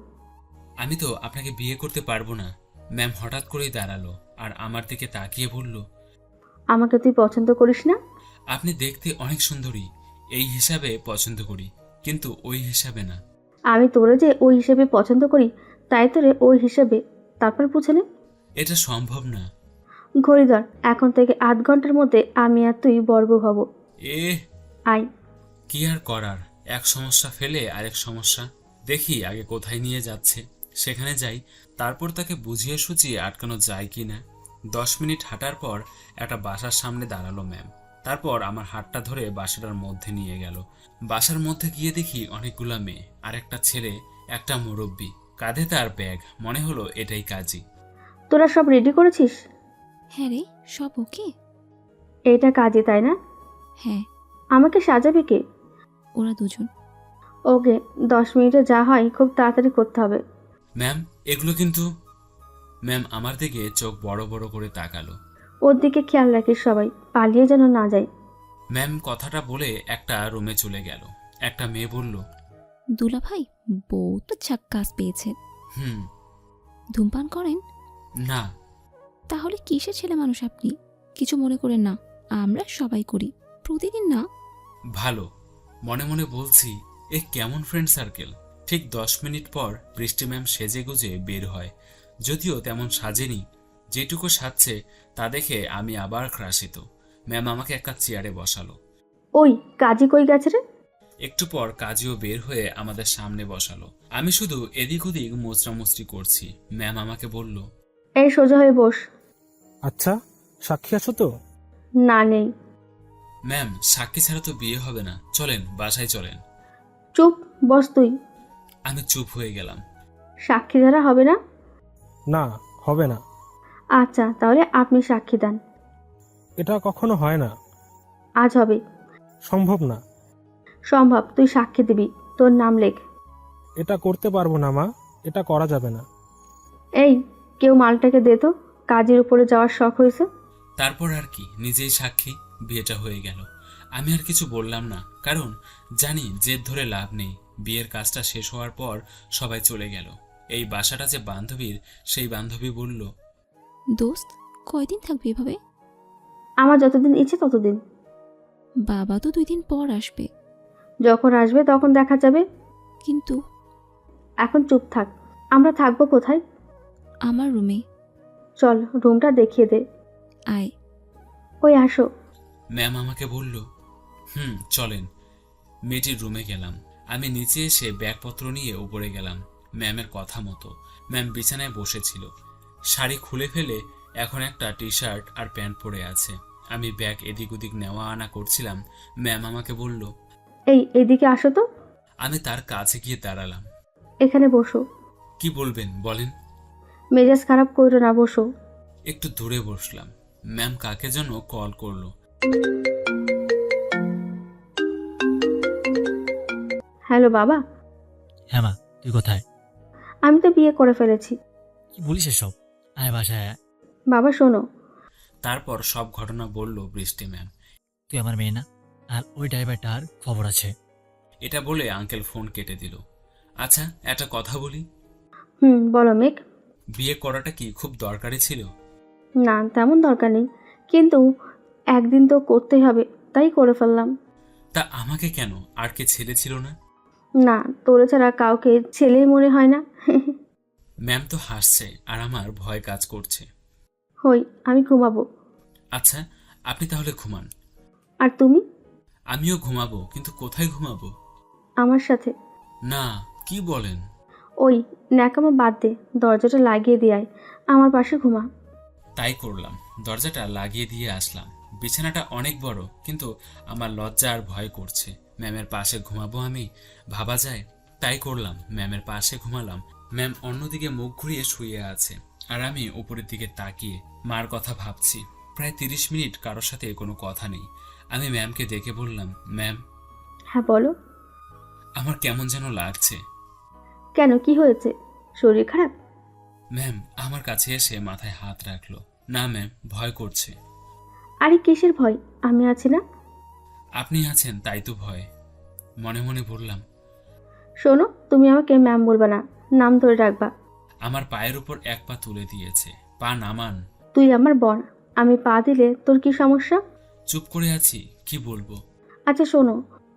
Speaker 1: আমি তো আপনাকে বিয়ে করতে পারবো না। ম্যাম হঠাৎ করেই দাঁড়ালো আর আমার দিকে তাকিয়ে বলল,
Speaker 2: আমাকে তুই পছন্দ করিস না?
Speaker 1: আপনি দেখতে অনেক সুন্দরী, এই হিসাবে পছন্দ করি, কিন্তু ওই হিসাবে না।
Speaker 2: আমি তোরে যে ওই হিসেবে পছন্দ করি, তাই তোরে ওই হিসেবে। তারপর পুছে নে।
Speaker 1: এটা সম্ভব না।
Speaker 2: ঘড়ি ধর, এখন থেকে 8 ঘন্টার মধ্যে আমি আর তুই বর্বর হব।
Speaker 1: A
Speaker 2: I.
Speaker 1: কি আর করার, এক সমস্যা ফেলে আরেক সমস্যা। দেখি আগে কোথায় নিয়ে যাচ্ছে, সেখানে যাই, তারপর তাকে বুঝিয়ে সুঝিয়ে আটকানো যায় কি না। 10 মিনিট হাঁটার পর একটা বাসার সামনে দাঁড়ালো ম্যাম। তারপর আমার হাতটা ধরে বাসাটার মধ্যে নিয়ে গেল। বাসার মধ্যে গিয়ে দেখি অনেকগুলা মেয়ে আর একটা ছেলে, একটা মুরব্বি, কাঁধে তার ব্যাগ, মনে হলো এটাই কাজী।
Speaker 2: তোরা সব রেডি করেছিস?
Speaker 8: হ্যাঁ রে, সব ওকে।
Speaker 2: এইটা কাজে, তাই না?
Speaker 8: হ্যাঁ,
Speaker 2: আমাকে সাজাবে কে?
Speaker 8: ওরা দুজন।
Speaker 2: ওকে, 10 মিনিটে যা হয় খুব তাড়াতাড়ি করতে হবে।
Speaker 1: ম্যাম এগুলো কিন্তু। ম্যাম আমার দিকে চোখ বড় বড় করে তাকালো।
Speaker 2: ওর দিকে খেয়াল রাখিস, সবাই পালিয়ে যেন না যায়।
Speaker 1: ম্যাম কথাটা বলে একটা রুমে চলে গেল। একটা মেয়ে বলল,
Speaker 8: দুলা ভাই, বউ তো ঝাক্কাস পেয়েছে।
Speaker 1: হুম।
Speaker 8: ধূমপান করেন?
Speaker 1: না।
Speaker 8: তাহলে কিসের ছেলে মানুষ আপনি? কিছু মনে করেন না, আমরা সবাই করি, প্রতিদিন না।
Speaker 1: ভালো। মনে মনে বলছি, এ কেমন ফ্রেন্ড সার্কেল। ঠিক 10 মিনিট পর বৃষ্টি ম্যাম সেজে গুজে বের হয়। যদিও তেমন সাজেনি, যেটুকু সাজছে তা দেখে আমি আবার ক্রাশিত। ম্যাম আমাকে একটা চেয়ারে বসালো।
Speaker 2: ওই কাজী কই গেছে রে?
Speaker 1: একটু পর কাজীও বের হয়ে আমাদের সামনে বসালো। আমি শুধু এদিক ওদিক মোচড়ামুচড়ি করছি। ম্যাম আমাকে বলল,
Speaker 2: এই সোজা হয়ে বস।
Speaker 9: আচ্ছা, সাক্ষী আছো তো?
Speaker 2: না, নেই।
Speaker 1: ম্যাম সাক্ষী ছাড়া তো বিয়ে হবে না, চলেন বাসায় চলেন।
Speaker 2: চুপ, বস তুই।
Speaker 1: আমি চুপ হয়ে গেলাম।
Speaker 2: সাক্ষী দ্বারা হবে না?
Speaker 9: না, হবে না।
Speaker 2: আচ্ছা, তাহলে আপনি সাক্ষী দেন।
Speaker 9: এটা কখনো হয় না।
Speaker 2: আজ হবে।
Speaker 9: সম্ভব না।
Speaker 2: সম্ভব, তুই সাক্ষী দিবি। তোর নাম লেখ।
Speaker 9: এটা করতে পারবো না মা, এটা করা যাবে না।
Speaker 2: এই, কেউ মালটাকে দে তো, কাজের উপরে যাওয়ার শখ হয়েছে।
Speaker 1: তারপর আর কি, নিজেই সাক্ষী, বিয়েটা হয়ে গেল। আমি আর কিছু বললাম না, কারণ জানি জেদ ধরে লাভ নেই। বিয়ের কাজটা শেষ হওয়ার পর সবাই চলে গেল। এই বাসাটা যে বান্ধবীর, সেই বান্ধবী বলল,
Speaker 8: দোস্ত, কয়দিন থাকবে এভাবে?
Speaker 2: আমার যতদিন ইচ্ছে ততদিন।
Speaker 8: বাবা তো 2 দিন পর আসবে।
Speaker 2: যখন আসবে তখন দেখা যাবে।
Speaker 8: কিন্তু
Speaker 2: এখন চুপ থাক। আমরা থাকবো কোথায়?
Speaker 8: আমার রুমে।
Speaker 2: চল, রুমটা দেখিয়ে দে।
Speaker 8: আয়।
Speaker 2: ওই আসো।
Speaker 1: ম্যাম আমাকে বলল, চলেন। মেয়েটির রুমে গেলাম। আমি নিচে এসে ব্যাগপত্র নিয়ে উপরে গেলাম। ম্যামের কথা মতো ম্যাম বিছানায় বসেছিল। শাড়ি খুলে ফেলে এখন একটা টি শার্ট আর প্যান্ট পরে আছে। আমি ব্যাগ এদিক ওদিক নেওয়া আনা করছিলাম। ম্যাম আমাকে বলল,
Speaker 2: এইদিকে আসো তো।
Speaker 1: আমি তার কাছে গিয়ে দাঁড়ালাম।
Speaker 2: এখানে বসো।
Speaker 1: কি বলবেন বলেন?
Speaker 2: মেজাজ খারাপ করো না, বসো।
Speaker 1: একটু দূরে বসলাম। ম্যাম কাকে যেন কল করলো।
Speaker 2: হ্যালো বাবা।
Speaker 4: হ্যাঁ মা, তুই কোথায়?
Speaker 2: আমি তো বিয়ে করে ফেলেছি।
Speaker 4: কি বলিস এসব? আয় বাসায় আয়।
Speaker 2: বাবা শোনো।
Speaker 1: তারপর সব ঘটনা বলল বৃষ্টি ম্যাম।
Speaker 4: তুই আমার মেয়ে না, আর ওই ড্রাইভারটার খবর আছে।
Speaker 1: এটা বলে আঙ্কেল ফোন কেটে দিল। আচ্ছা একটা কথা বলি,
Speaker 2: বলো মেঘ।
Speaker 1: বিয়ে করাটা কি খুব দরকারি ছিল?
Speaker 2: না, তেমন দরকার নেই, কিন্তু একদিন তো করতেই হবে, তাই করে ফেললাম।
Speaker 1: তা আমাকে কেন? আর কে ছেলে ছিল না?
Speaker 2: না, তোরে ছাড়া কাউকে ছেলেই মনে হয় না।
Speaker 1: ম্যাম তো হাসছে আর আমার ভয় কাজ করছে।
Speaker 2: হই, আমি ঘুমাবো।
Speaker 1: আচ্ছা আপনি তাহলে ঘুমান।
Speaker 2: আর তুমি?
Speaker 1: আমিও ঘুমাবো, কিন্তু কোথায় ঘুমাবো?
Speaker 2: আমার সাথে।
Speaker 1: না, কি বলেন?
Speaker 2: ওই ন্যাকামো বাদ দে, দরজাটা লাগিয়ে দিয়ে আয়, আমার পাশে ঘুমা।
Speaker 1: তাই করলাম, দরজাটা লাগিয়ে দিয়ে আসলাম। বিছানাটা অনেক বড়, কিন্তু আমার লজ্জা আর ভয় করছে। ম্যামের পাশে ঘুমাবো আমি, ভাবা যায়। তাই করলাম, ম্যামের পাশে ঘুমালাম। ম্যাম অন্যদিকে মুখ ঘুরিয়ে শুয়ে আছে, আর আমি উপরের দিকে তাকিয়ে মার কথা ভাবছি। প্রায় 30 মিনিট কারোর সাথে কোনো কথা নেই। আমি ম্যামকে ডেকে বললাম, ম্যাম,
Speaker 2: হ্যাঁ বলো।
Speaker 1: আমার কেমন যেন লাগছে।
Speaker 2: কেন, কি হয়েছে? শরীর খারাপ?
Speaker 1: ম্যাম আমার কাছে এসে মাথায় হাত রাখলো। না ম্যাম, ভয় করছে।
Speaker 2: আরে কিসের ভয়, আমি আছি না।
Speaker 1: আপনি আছেন তাই তো ভয়। মনে মনে বললাম।
Speaker 2: শোনো, তুমি আমাকে ম্যাম বলবা না, নাম ধরে রাখবা।
Speaker 1: আমার পায়ের উপর এক পা তুলে দিয়েছে। পা নামান।
Speaker 2: তুই আমার বোন, আমি পা দিলে তোর কি সমস্যা?
Speaker 1: চুপ করে আছি, কি বলবো?
Speaker 2: আচ্ছা শোনো,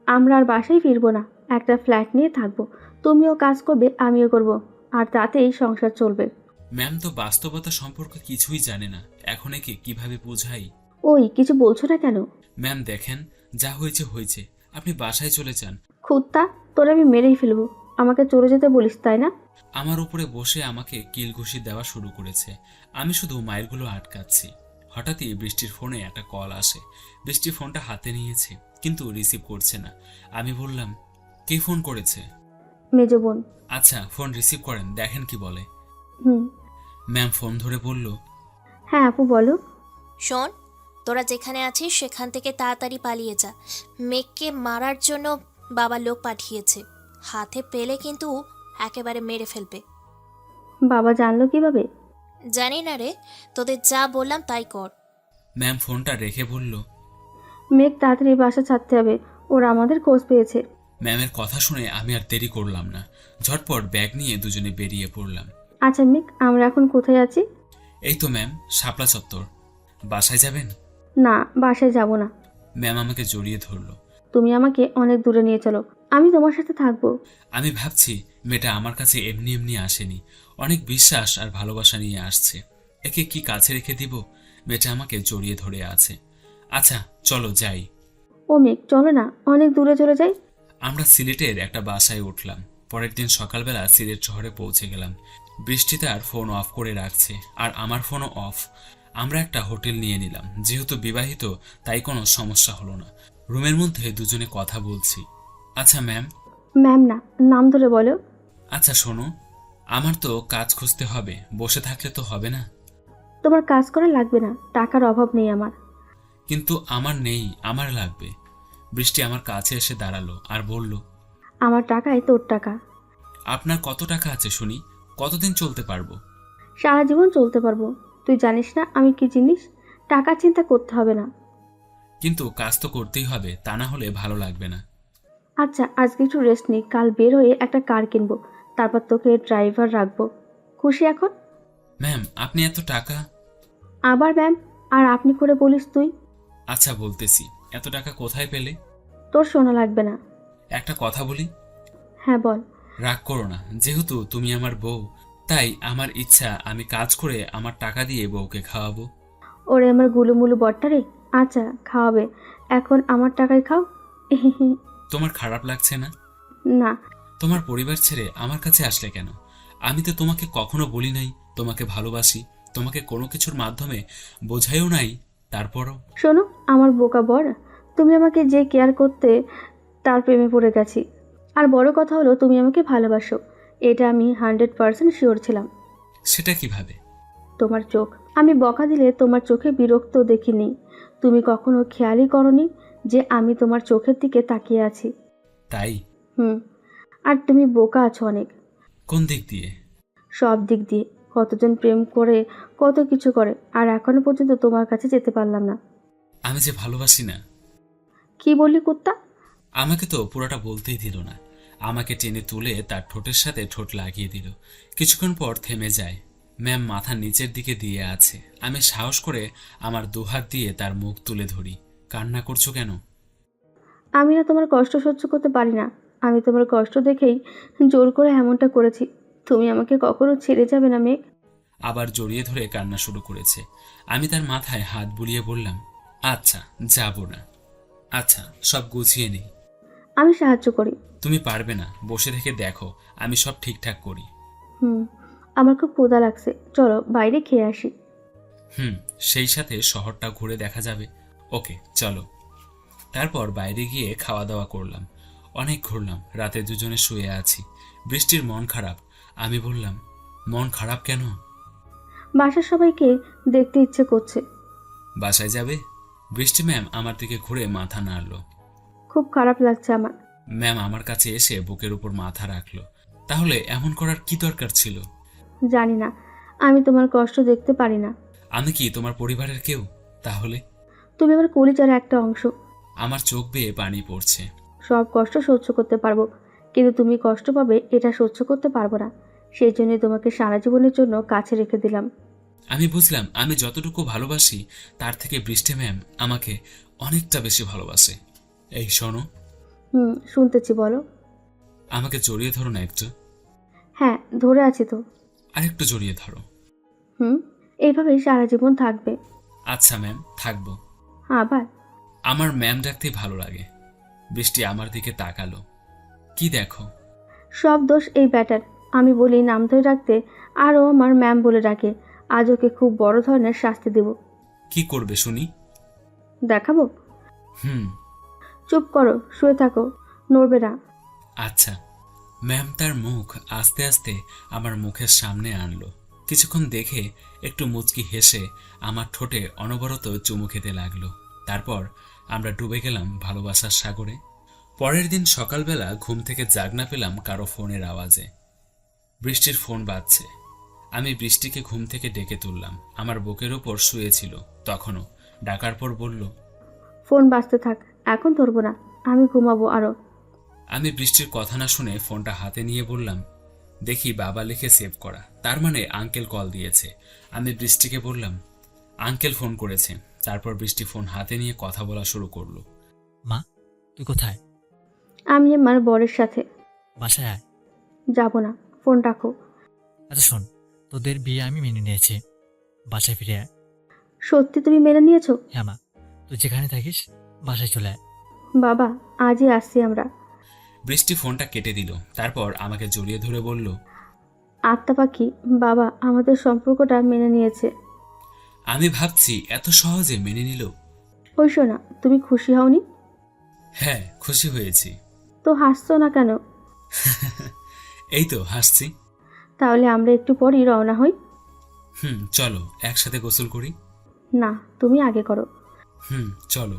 Speaker 2: আমরা আর বাসায় ফিরবো না, একটা ফ্ল্যাট নিয়ে থাকবো। তুমিও কাজ করবে, আমিও করব, আর তাতেই সংসার চলবে।
Speaker 1: ম্যাম তো বাস্তবতা সম্পর্কে কিছুই জানে না, এখন একে কিভাবে বোঝাই?
Speaker 2: ওই কিছু বলছো না কেন?
Speaker 1: ম্যাম দেখেন, যা হয়েছে হয়েছে, আপনি বাসায় চলে যান।
Speaker 2: খুত্তা, তোর আমি মেরেই ফেলবো। আমাকে চলে যেতে বলিস তাই না?
Speaker 1: আমার উপরে বসে আমাকে কিল ঘুষি দেওয়া শুরু করেছে। আমি শুধু মাইলগুলো আটকাচ্ছি। হঠাৎই বৃষ্টির ফোনে একটা কল আসে। বৃষ্টি ফোনটা হাতে নিয়েছে, কিন্তু রিসিভ করছে না। আমি বললাম, কে ফোন করেছে?
Speaker 2: মেজো বোন।
Speaker 1: আচ্ছা, ফোন রিসিভ করেন, দেখেন কি বলে।
Speaker 2: হুম।
Speaker 1: ম্যাম ফোন ধরে বলল,
Speaker 2: হ্যাঁ আপু বলো।
Speaker 6: শোন, তোরা যেখানে আছিস সেখান থেকে তাড়াতাড়ি পালিয়ে যা। মেঘকে মারার জন্য বাবা লোক পাঠিয়েছে, হাতে পেলে কিন্তু একেবারে মেরে ফেলবে।
Speaker 2: বাবা জানলো কিভাবে?
Speaker 6: জানি না রে, তোদের যা বললাম তাই কর।
Speaker 1: ম্যাম ফোনটা রেখে বলল,
Speaker 2: মেঘ তাড়াতাড়ি বাসা ছাড়তে হবে, ওরা আমাদের খোঁজ পেয়েছে।
Speaker 1: ম্যামের কথা শুনে আমি আর দেরি করলাম না, ঝটপট ব্যাগ নিয়ে দুজনে বেরিয়ে পড়লাম।
Speaker 2: আচ্ছা মেঘ, আমরা এখন কোথায় আছি?
Speaker 1: এই তো ম্যাম, শাপলা চত্বর। বাসায় যাবেন?
Speaker 2: না, বাসায় যাব না।
Speaker 1: ম্যাম আমাকে জড়িয়ে ধরল।
Speaker 2: তুমি আমাকে অনেক দূরে নিয়ে চলো, আমি তোমার সাথে থাকবো।
Speaker 1: আমি ভাবছি, মেয়েটা আমার কাছে এমনি এমনি আসেনি, অনেক বিশ্বাস আর ভালোবাসা নিয়ে আসছে। একে কি কাছে রেখে দিব? মেয়েটা আমাকে জড়িয়ে ধরে আছে। আচ্ছা চলো যাই।
Speaker 2: ও মেঘ চলো না, অনেক দূরে চলে যাই।
Speaker 1: আমরা সিলেটের একটা বাসায় উঠলাম। পরের দিন সকালবেলা সিলেট শহরে পৌঁছে গেলাম। বৃষ্টিতে আর ফোন অফ করে রাখছে, আর আমার ফোনও অফ। আমরা একটা হোটেল নিয়ে নিলাম, যেহেতু বিবাহিত তাই কোনো সমস্যা হলো না। রুমের মধ্যে দুজনে কথা বলছি। আচ্ছা ম্যাম।
Speaker 2: ম্যাম না, নাম ধরে বলো।
Speaker 1: আচ্ছা শোনো, আমার তো কাজ খুঁজতে হবে, বসে থাকলে তো হবে না।
Speaker 2: তোমার কাজ করা লাগবে না, টাকার অভাব নেই আমার।
Speaker 1: কিন্তু আমার নেই, আমার লাগবে। বৃষ্টি আমার কাছে এসে দাঁড়ালো আর বলল,
Speaker 2: আমার টাকায় তোর টাকা।
Speaker 1: আপনার কত টাকা আছে শুনি, কতদিন চলতে পারবো?
Speaker 2: সারা জীবন চলতে পারবো। তুই জানিস না আমি কি জিনিস? টাকা চিন্তা করতে হবে না।
Speaker 1: কিন্তু কাজ তো করতেই হবে, তা না হলে ভালো লাগবে না।
Speaker 2: আচ্ছা আজকে একটু রেস্ট নিই, কাল বের হয়ে একটা কার কিনবো, তারপর তোকে ড্রাইভার রাখবো। খুশি এখন?
Speaker 1: ম্যাম আপনি এত টাকা?
Speaker 2: আবার ম্যাম আর আপনি করে বলিস তুই?
Speaker 1: আচ্ছা বলতেছি, এত টাকা কোথায় পেলে?
Speaker 2: তোর শোনা লাগবে না।
Speaker 1: একটা কথা বলি।
Speaker 2: হ্যাঁ বল।
Speaker 1: রাগ করো না, যেহেতু তুমি আমার বউ, তাই আমার ইচ্ছা আমি কাজ করে আমার টাকা দিয়ে বউকে খাওয়াবো।
Speaker 2: ওরে আমার গুলুমুলু বট্টারে, আচ্ছা খাওয়াবে, এখন আমার টাকায় খাও।
Speaker 1: তোমার খারাপ লাগছে না?
Speaker 2: না।
Speaker 1: তোমার পরিবার ছেড়ে আমার কাছে আসলে কেন? আমি তো তোমাকে কখনো বলি নাই তোমাকে ভালোবাসি, তোমাকে কোনো কিছুর মাধ্যমে বোঝাইও নাই। তারপরও
Speaker 2: শোনো আমার বোকা বর, তুমি আমাকে যে কেয়ার করতে তার প্রেমে পড়ে গেছি। আর বড় কথা হলো তুমি আমাকে ভালোবাসো, এটা আমি 100% শিওর ছিলাম।
Speaker 1: সেটা কিভাবে?
Speaker 2: তোমার চোখ, আমি বকা দিলে তোমার চোখে বিরক্ত দেখিনি। তুমি কখনো খেয়ালই করনি যে আমি তোমার চোখের দিকে তাকিয়ে আছি।
Speaker 1: তাই?
Speaker 2: আর তুমি বোকা আছো অনেক।
Speaker 1: কোন দিক দিয়ে?
Speaker 2: সব দিক দিয়ে। কতজন প্রেম করে, কত কিছু করে, আর এখনো পর্যন্ত তোমার কাছে যেতে পারলাম না।
Speaker 1: আমি যে ভালোবাসি না।
Speaker 2: কি বললি কুত্তা?
Speaker 1: আমাকে তো পুরোটা বলতেই দিল না। আমাকে টেনে তুলে তার ঠোঁটের সাথে ঠোঁট লাগিয়ে দিল। কিছুক্ষণ পর থেমে যায়। ম্যাম মাথা নিচের দিকে দিয়ে আছে। আমি সাহস করে আমার দুহাত দিয়ে তার মুখ তুলে ধরি। কান্না করছো কেন?
Speaker 2: আমি না তোমার কষ্ট সহ্য করতে পারি না। আমি তোমার কষ্ট দেখেই জোর করে এমনটা করেছি। তুমি আমাকে কখনো ছেড়ে যাবে না মেঘ?
Speaker 1: আবার জড়িয়ে ধরে কান্না শুরু করেছে। আমি তার মাথায় হাত বুলিয়ে বললাম, আচ্ছা যাব না। আচ্ছা সব গুছিয়ে নেই।
Speaker 2: আমি সাহায্য করি।
Speaker 1: তুমি পারবে না, বসে থেকে দেখো আমি সব ঠিকঠাক করি।
Speaker 2: আমার খুব ক্ষুধা লাগছে, চলো বাইরে খেয়ে আসি।
Speaker 1: সেই সাথে শহরটা ঘুরে দেখা যাবে। ওকে চলো। তারপর বাইরে গিয়ে খাওয়া দাওয়া করলাম, অনেক ঘুরলাম। রাতে দুজনে শুয়ে আছি। বৃষ্টির মন খারাপ। আমি বললাম, মন খারাপ কেন?
Speaker 2: বাসার সবাইকে দেখতে ইচ্ছে করছে।
Speaker 1: বাসায় যাবে? বৃষ্টি ম্যাম আমার দিকে ঘুরে মাথা নাড়ল।
Speaker 2: খুব খারাপ লাগছে আমার।
Speaker 1: ম্যাম আমার কাছে এসে বুকের উপর মাথা রাখলো। তাহলে এমন করার কি দরকার ছিল?
Speaker 2: জানি না, আমি তোমার কষ্ট দেখতে পারি না।
Speaker 1: আমি কি তোমার পরিবারের কেউ? তাহলে
Speaker 2: তুমি আমার কলিজার একটা অংশ।
Speaker 1: আমার চোখ বেয়ে পানি পড়ছে।
Speaker 2: সব কষ্ট সহ্য করতে পারবো, কিন্তু তুমি কষ্ট পাবে এটা সহ্য করতে পারবো না। সেই জন্যই তোমাকে সারা জীবনের জন্য কাছে রেখে দিলাম।
Speaker 1: আমি বুঝলাম আমি যতটুকু ভালোবাসি তার থেকে বৃষ্টি ম্যাম আমাকে অনেকটা বেশি ভালোবাসে। এই শোনো।
Speaker 2: শুনতেছি, বলো।
Speaker 1: আমাকে জড়িয়ে ধরো না একটু।
Speaker 2: হ্যাঁ, ধরে আছি তো।
Speaker 1: আরেকটু জড়িয়ে ধরো।
Speaker 2: এইভাবেই সারা জীবন থাকবে।
Speaker 1: আচ্ছা ম্যাম, থাকবো।
Speaker 2: আবার?
Speaker 1: আমার ম্যাম ডাকতে ভালো লাগে। বৃষ্টি আমার দিকে তাকালো। কি দেখো?
Speaker 2: সব দোষ এই ব্যাটার। আমি বলি নাম ধরে রাখতে, আরও আমার ম্যাম বলে ডাকে। আজ ওকে খুব বড় ধরনের শাস্তি দেব।
Speaker 1: কি করবে শুনি?
Speaker 2: দেখাবো?
Speaker 1: হুম।
Speaker 2: চুপ করো, শুয়ে থাকো, নড়বে না।
Speaker 1: আচ্ছা। ম্যাম তার মুখ আস্তে আস্তে আমার মুখের সামনে আনলো। কিছুক্ষণ দেখে একটু মুচকি হেসে আমার ঠোঁটে অনবরত চুমু খেতে লাগলো। তারপর আমরা ডুবে গেলাম ভালোবাসার সাগরে। পরের দিন সকালবেলা ঘুম থেকে জাগনা পেলাম কারো ফোনের আওয়াজে। বৃষ্টির ফোন বাজছে। আমি বৃষ্টিকে ঘুম থেকে ডেকে তুললাম। আমার বুকের ওপর শুয়েছিল তখনও। ডাকার পর বলল,
Speaker 2: ফোন বাজতে থাক, এখন ধরবো না, আমি ঘুমাবো আরো।
Speaker 1: আমি বৃষ্টির কথা না শুনে ফোনটা হাতে নিয়ে বললাম, দেখি বাবা লিখে সেভ করা, তার মানে আঙ্কেল কল দিয়েছে। আমি বৃষ্টিকে বললাম, আঙ্কেল ফোন করেছে। তারপর বৃষ্টি ফোন হাতে নিয়ে কথা বলা শুরু করলো।
Speaker 4: মা, তুই কোথায়?
Speaker 2: আমি আমার বরের সাথে।
Speaker 4: বাসায় আয়।
Speaker 2: যাব না, ফোন রাখো।
Speaker 4: আচ্ছা শোন, তোদের বিয়ে আমি মেনে নিয়েছি, বাসায় ফিরে আয়।
Speaker 2: সত্যি তুমি মেনে নিয়েছো?
Speaker 4: হ্যাঁ মা, তুই যেখানে থাকিস বাসায় চলে আয়।
Speaker 2: বাবা, আজই আসছি আমরা।
Speaker 1: বৃষ্টি ফোনটা কেটে দিল। তারপর আমাকে জড়িয়ে ধরে বলল,
Speaker 2: আত্মা পাখি, বাবা আমাদের সম্পর্কটা মেনে নিয়েছে।
Speaker 1: আমি ভাবছি এত সহজে মেনে নিল।
Speaker 2: ওই শোনা, তুমি খুশি হওনি?
Speaker 1: হ্যাঁ, খুশি হয়েছি।
Speaker 2: তো হাসছো না কেন?
Speaker 1: এই তো হাসছি।
Speaker 2: তাহলে আমরা একটু পরই রওনা হই।
Speaker 1: চলো একসাথে গোসল করি।
Speaker 2: না, তুমি আগে করো।
Speaker 1: চলো।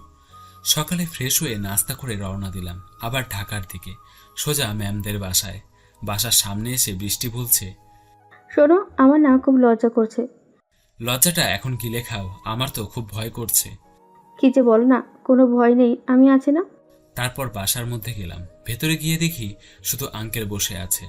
Speaker 1: সকালে ফ্রেশ হয়ে নাস্তা করে রওনা দিলাম আবার ঢাকার দিকে, সোজা ম্যামদের বাসায়। বাসার সামনে এসে বৃষ্টি বলছে,
Speaker 2: শোনো, আমার না খুব লজ্জা করছে।
Speaker 1: লজ্জাটা এখন গিলে খাও, আমার তো খুব ভয় করছে।
Speaker 2: কি যে বলো না, কোনো ভয় নেই, আমি আছি না।
Speaker 1: তারপর বাসার মধ্যে গেলাম। ভেতরে গিয়ে দেখি শুধু আঙ্কেল বসে আছে।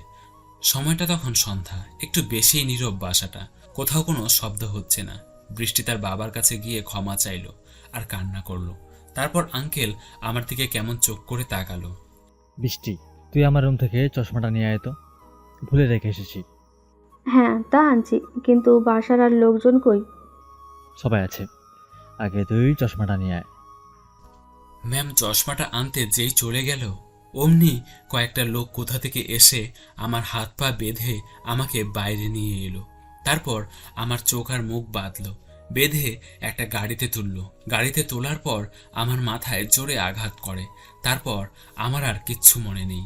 Speaker 1: সময়টা তখন সন্ধ্যা, একটু বেশি নীরব বাসাটা, কোথাও কোনো শব্দ হচ্ছে না। বৃষ্টি তার বাবার কাছে গিয়ে ক্ষমা চাইলো আর কান্না করলো। তারপর আঙ্কেল আমার দিকে কেমন চোখ করে তাকালো।
Speaker 10: বৃষ্টি, তুই আমার রুম থেকে চশমাটা নিয়ে আয় তো, ভুলে রেখে এসেছি।
Speaker 2: হ্যাঁ, তা আনছি, কিন্তু বাসার আর লোকজন কই?
Speaker 10: সবাই আছে, আগে তুই চশমাটা নিয়ে আয়।
Speaker 1: ম্যাম চশমাটা আনতে যেই চলে গেল, অমনি কয়েকটা লোক কোথা থেকে এসে আমার হাত পা বেঁধে আমাকে বাইরে নিয়ে এলো। তারপর আমার চোখ আর মুখ বাঁধলো, বেঁধে একটা গাড়িতে তুললো। গাড়িতে তোলার পর আমার মাথায় জোরে আঘাত করে। তারপর আমার আর কিচ্ছু মনে নেই।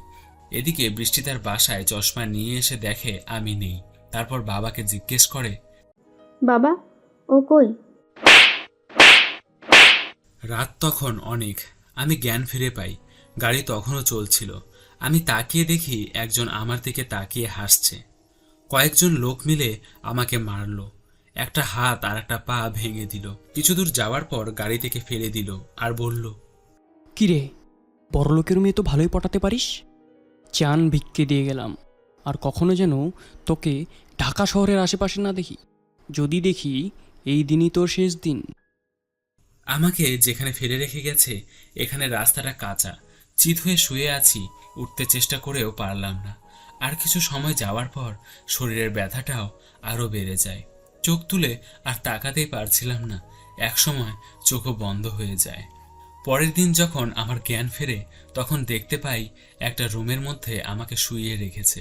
Speaker 1: এদিকে বৃষ্টি তার বাসায় চশমা নিয়ে এসে দেখে আমি নেই। তারপর বাবাকে জিজ্ঞেস করে,
Speaker 2: বাবা, ও কই?
Speaker 1: রাত তখন অনেক। আমি জ্ঞান ফিরে পাই। গাড়ি তখনও চলছিল। আমি তাকিয়ে দেখি একজন আমার দিকে তাকিয়ে হাসছে। কয়েকজন লোক মিলে আমাকে মারলো। একটা হাত আর একটা পা ভেঙে দিল। কিছু দূর যাওয়ার পর গাড়ি থেকে ফেলে দিল আর বলল,
Speaker 11: কিরে, বড়লোকের মেয়ে তো ভালোই পটাতে পারিস। চান ভিক্ষে দিয়ে গেলাম, আর কখনো যেন তোকে ঢাকা শহরের আশেপাশে না দেখি। যদি দেখি, এই দিনই তোর শেষ দিন।
Speaker 1: আমাকে যেখানে ফেলে রেখে গেছে এখানে রাস্তাটা কাঁচা, চিত হয়ে শুয়ে আছি। উঠতে চেষ্টা করেও পারলাম না। আর কিছু সময় যাওয়ার পর শরীরের ব্যথাটাও আরও বেড়ে যায়। চোখ তুলে আর তাকাতেই পারছিলাম না। একসময় চোখও বন্ধ হয়ে যায়। পরের দিন যখন আমার জ্ঞান ফেরে তখন দেখতে পাই একটা রুমের মধ্যে আমাকে শুইয়ে রেখেছে।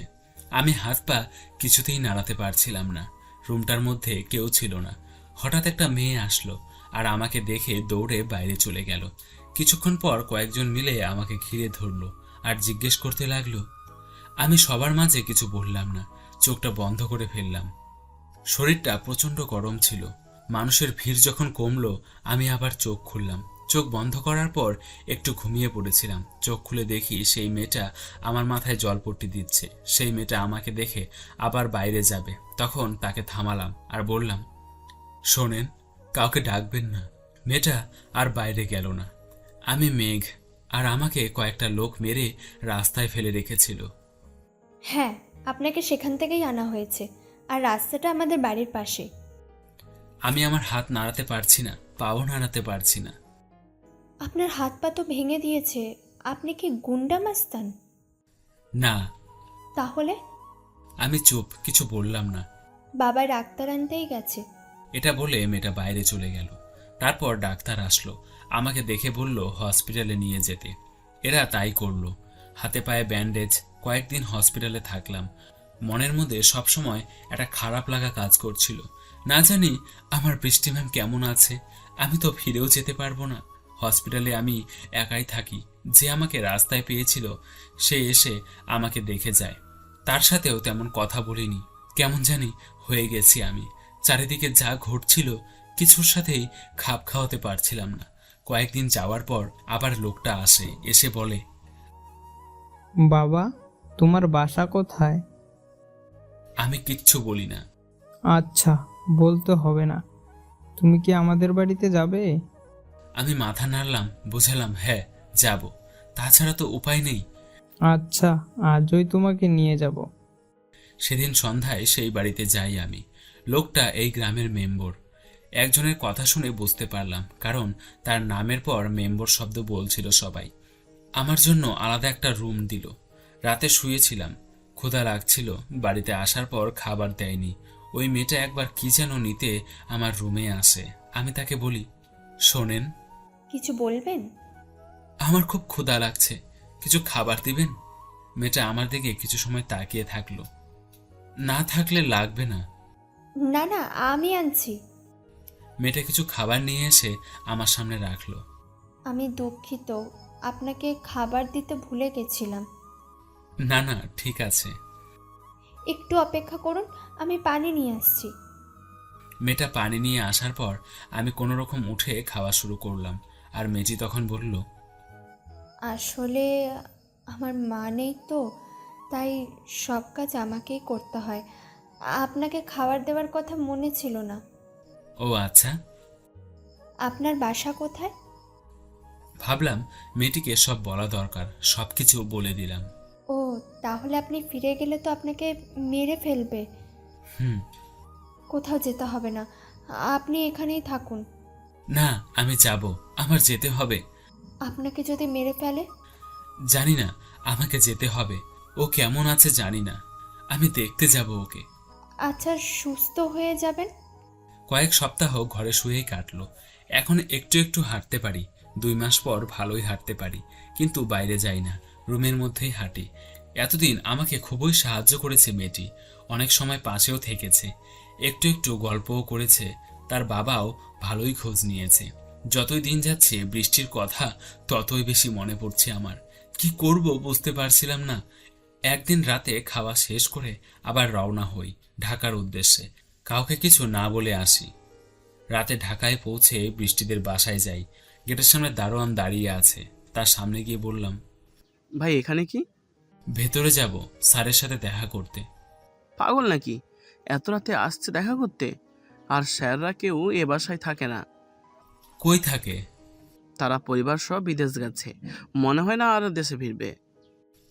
Speaker 1: আমি হাত পা কিছুতেই নাড়াতে পারছিলাম না। রুমটার মধ্যে কেউ ছিল না। হঠাৎ একটা মেয়ে আসলো, আর আমাকে দেখে দৌড়ে বাইরে চলে গেল। কিছুক্ষণ পর কয়েকজন মিলে আমাকে ঘিরে ধরলো আর জিজ্ঞেস করতে লাগলো। আমি সবার মাঝে কিছু বললাম না, চোখটা বন্ধ করে ফেললাম। শরীরটা প্রচণ্ড গরম ছিল। মানুষের ভিড় যখন কমলো আমি আবার চোখ খুললাম। চোখ বন্ধ করার পর একটু ঘুমিয়ে পড়েছিলাম। চোখ খুলে দেখি সেই মেয়েটা আমার মাথায় জলপট্টি দিচ্ছে। সেই মেয়েটা আমাকে দেখে আবার বাইরে যাবে, তখন তাকে থামালাম আর বললাম, শোনেন, কাউকে ডাকবেন না। মেয়েটা আর বাইরে গেল না। আমি মেঘ, আর আমাকে কয়েকটা লোক মেরে রাস্তায় ফেলে রেখেছিল।
Speaker 12: হ্যাঁ, আপনাকে সেখান থেকেই আনা হয়েছে, আর রাস্তাটা আমাদের বাড়ির পাশে।
Speaker 1: আমি আমার হাত নাড়াতে পারছি না, পাও নাড়াতে পারছি না।
Speaker 12: আপনার হাত পা তো ভেঙে দিয়েছে। আপনি কি গুন্ডা মাস্তান?
Speaker 1: না।
Speaker 12: তাহলে?
Speaker 1: আমি চুপ, কিছু বললাম না।
Speaker 12: বাবা ডাক্তার আনতেই গেছে।
Speaker 1: এটা বলে মেয়েটা বাইরে চলে গেল। তারপর ডাক্তার আসলো, আমাকে দেখে বলল হসপিটালে নিয়ে যেতে। এরা তাই করলো। হাতে পায়ে ব্যান্ডেজ, কয়েকদিন হসপিটালে থাকলাম। মনের মধ্যে সবসময় একটা খারাপ লাগা কাজ করছিল। না জানি আমার বৃষ্টি ম্যাম কেমন আছে। আমি তো ফিরেও যেতে পারবো না। হসপিটালে আমি একাই থাকি। যে আমাকে রাস্তায় পেয়েছিল সে এসে আমাকে দেখে যায়। তার সাথেও তেমন কথা বলিনি। কেমন জানি হয়ে গেছি আমি। চারিদিকে যা ঘটছিল কিছুর সাথেই খাপ খাওয়াতে পারছিলাম না। কয়েকদিন যাওয়ার পর আবার লোকটা আসে, এসে বলে,
Speaker 13: বাবা, তোমার বাসা কোথায়?
Speaker 1: আমি কিচ্ছু বলি না।
Speaker 13: আচ্ছা, বলতে হবে না। তুমি কি আমাদের বাড়িতে যাবে?
Speaker 1: আমি মাথা নাড়লাম, বুঝালাম হ্যাঁ যাব, তাছাড়া তো উপায় নেই।
Speaker 13: আচ্ছা, আজই তোমাকে নিয়ে যাব।
Speaker 1: সেদিন সন্ধ্যায় সেই বাড়িতে যাই আমি। লোকটা এই গ্রামের মেম্বর। একজনের কথা শুনে বুঝতে পারলাম, কারণ তার নামের পর মেম্বর শব্দ বলছিল সবাই। আমার জন্য আলাদা একটা রুম দিল। রাতে শুয়েছিলাম, ক্ষুধা লাগছিল। বাড়িতে আসার পর খাবার দেয়নি। ওই মেয়েটা একবার কি যেন নিতে আমার রুমে আসে। আমি তাকে বলি, শোনেন,
Speaker 12: কিছু বলবেন?
Speaker 1: আমার খুব ক্ষুধা লাগছে, কিছু খাবার দিবেন? মেয়েটা আমার দিকে কিছু সময় তাকিয়ে থাকলো। না থাকলে লাগবে না।
Speaker 12: না না, আমি আনছি।
Speaker 1: মেয়েটা কিছু খাবার নিয়ে এসে আমার সামনে রাখলো।
Speaker 12: আমি দুঃখিত, আপনাকে খাবার দিতে ভুলে গেছিলাম।
Speaker 1: না না, ঠিক আছে।
Speaker 12: একটু অপেক্ষা করুন, আমি পানি নিয়ে আসছি।
Speaker 1: মেয়েটা পানি নিয়ে আসার পর আমি কোনো রকম উঠে খাওয়া শুরু করলাম। আর মেজি তখন বলল,
Speaker 12: আসলে আমার মা নেই তো, তাই সব কাজ আমাকেই করতে হয়। আপনাকে খাবার দেওয়ার কথা মনে ছিল না।
Speaker 1: ও আচ্ছা।
Speaker 12: আপনার বাসা কোথায়?
Speaker 1: ভাবলাম মেয়েটিকে সব বলা দরকার, সব কিছু বলে দিলাম।
Speaker 12: ও, তাহলে আপনি ফিরে গেলে তো আপনাকে মেরে ফেলবে।
Speaker 1: হুম।
Speaker 12: কোথাও যেতে হবে না, আপনি এখানেই থাকুন।
Speaker 1: না, আমি যাব, আমার যেতে হবে।
Speaker 12: আপনাকে যদি মেরে ফেলে?
Speaker 1: জানি না, আমাকে যেতে হবে। ও কেমন আছে জানি না, আমি দেখতে যাব ওকে।
Speaker 12: আচ্ছা, সুস্থ হয়ে যাবেন।
Speaker 1: কয়েক সপ্তাহ ঘরে শুয়েই কাটলো। এখন একটু একটু হাঁটতে পারি। 2 মাস পর ভালোই হাঁটতে পারি, কিন্তু বাইরে যাই না, রুমের মধ্যেই হাঁটি। এতদিন আমাকে খুবই সাহায্য করেছে মেয়েটি। অনেক সময় পাশেও থেকেছে, একটু একটু গল্পও করেছে। তার বাবাও ভালোই খোঁজ নিয়েছে। যতই দিন যাচ্ছে বৃষ্টির কথা ততই বেশি মনে পড়ছে আমার। কি করব বুঝতে পারছিলাম না। একদিন রাতে খাওয়া শেষ করে আবার রওনা হই ঢাকার উদ্দেশ্যে। কাউকে কিছু না বলে আসি। রাতে ঢাকায় পৌঁছে বৃষ্টিদের বাসায় যাই। গেটের সামনে দারোয়ান দাঁড়িয়ে আছে। তার সামনে গিয়ে বললাম,
Speaker 7: ভাই এখানে কি?
Speaker 1: ভেতরে যাব স্যারের সাথে দেখা করতে।
Speaker 7: পাগল নাকি? এত রাতে আসছে দেখা করতে? আর স্যাররা কেউ এ বাসায় থাকে না।
Speaker 1: কই থাকে?
Speaker 7: তারা পরিবার সহ বিদেশ গেছে, মনে হয় না আর দেশে ফিরবে।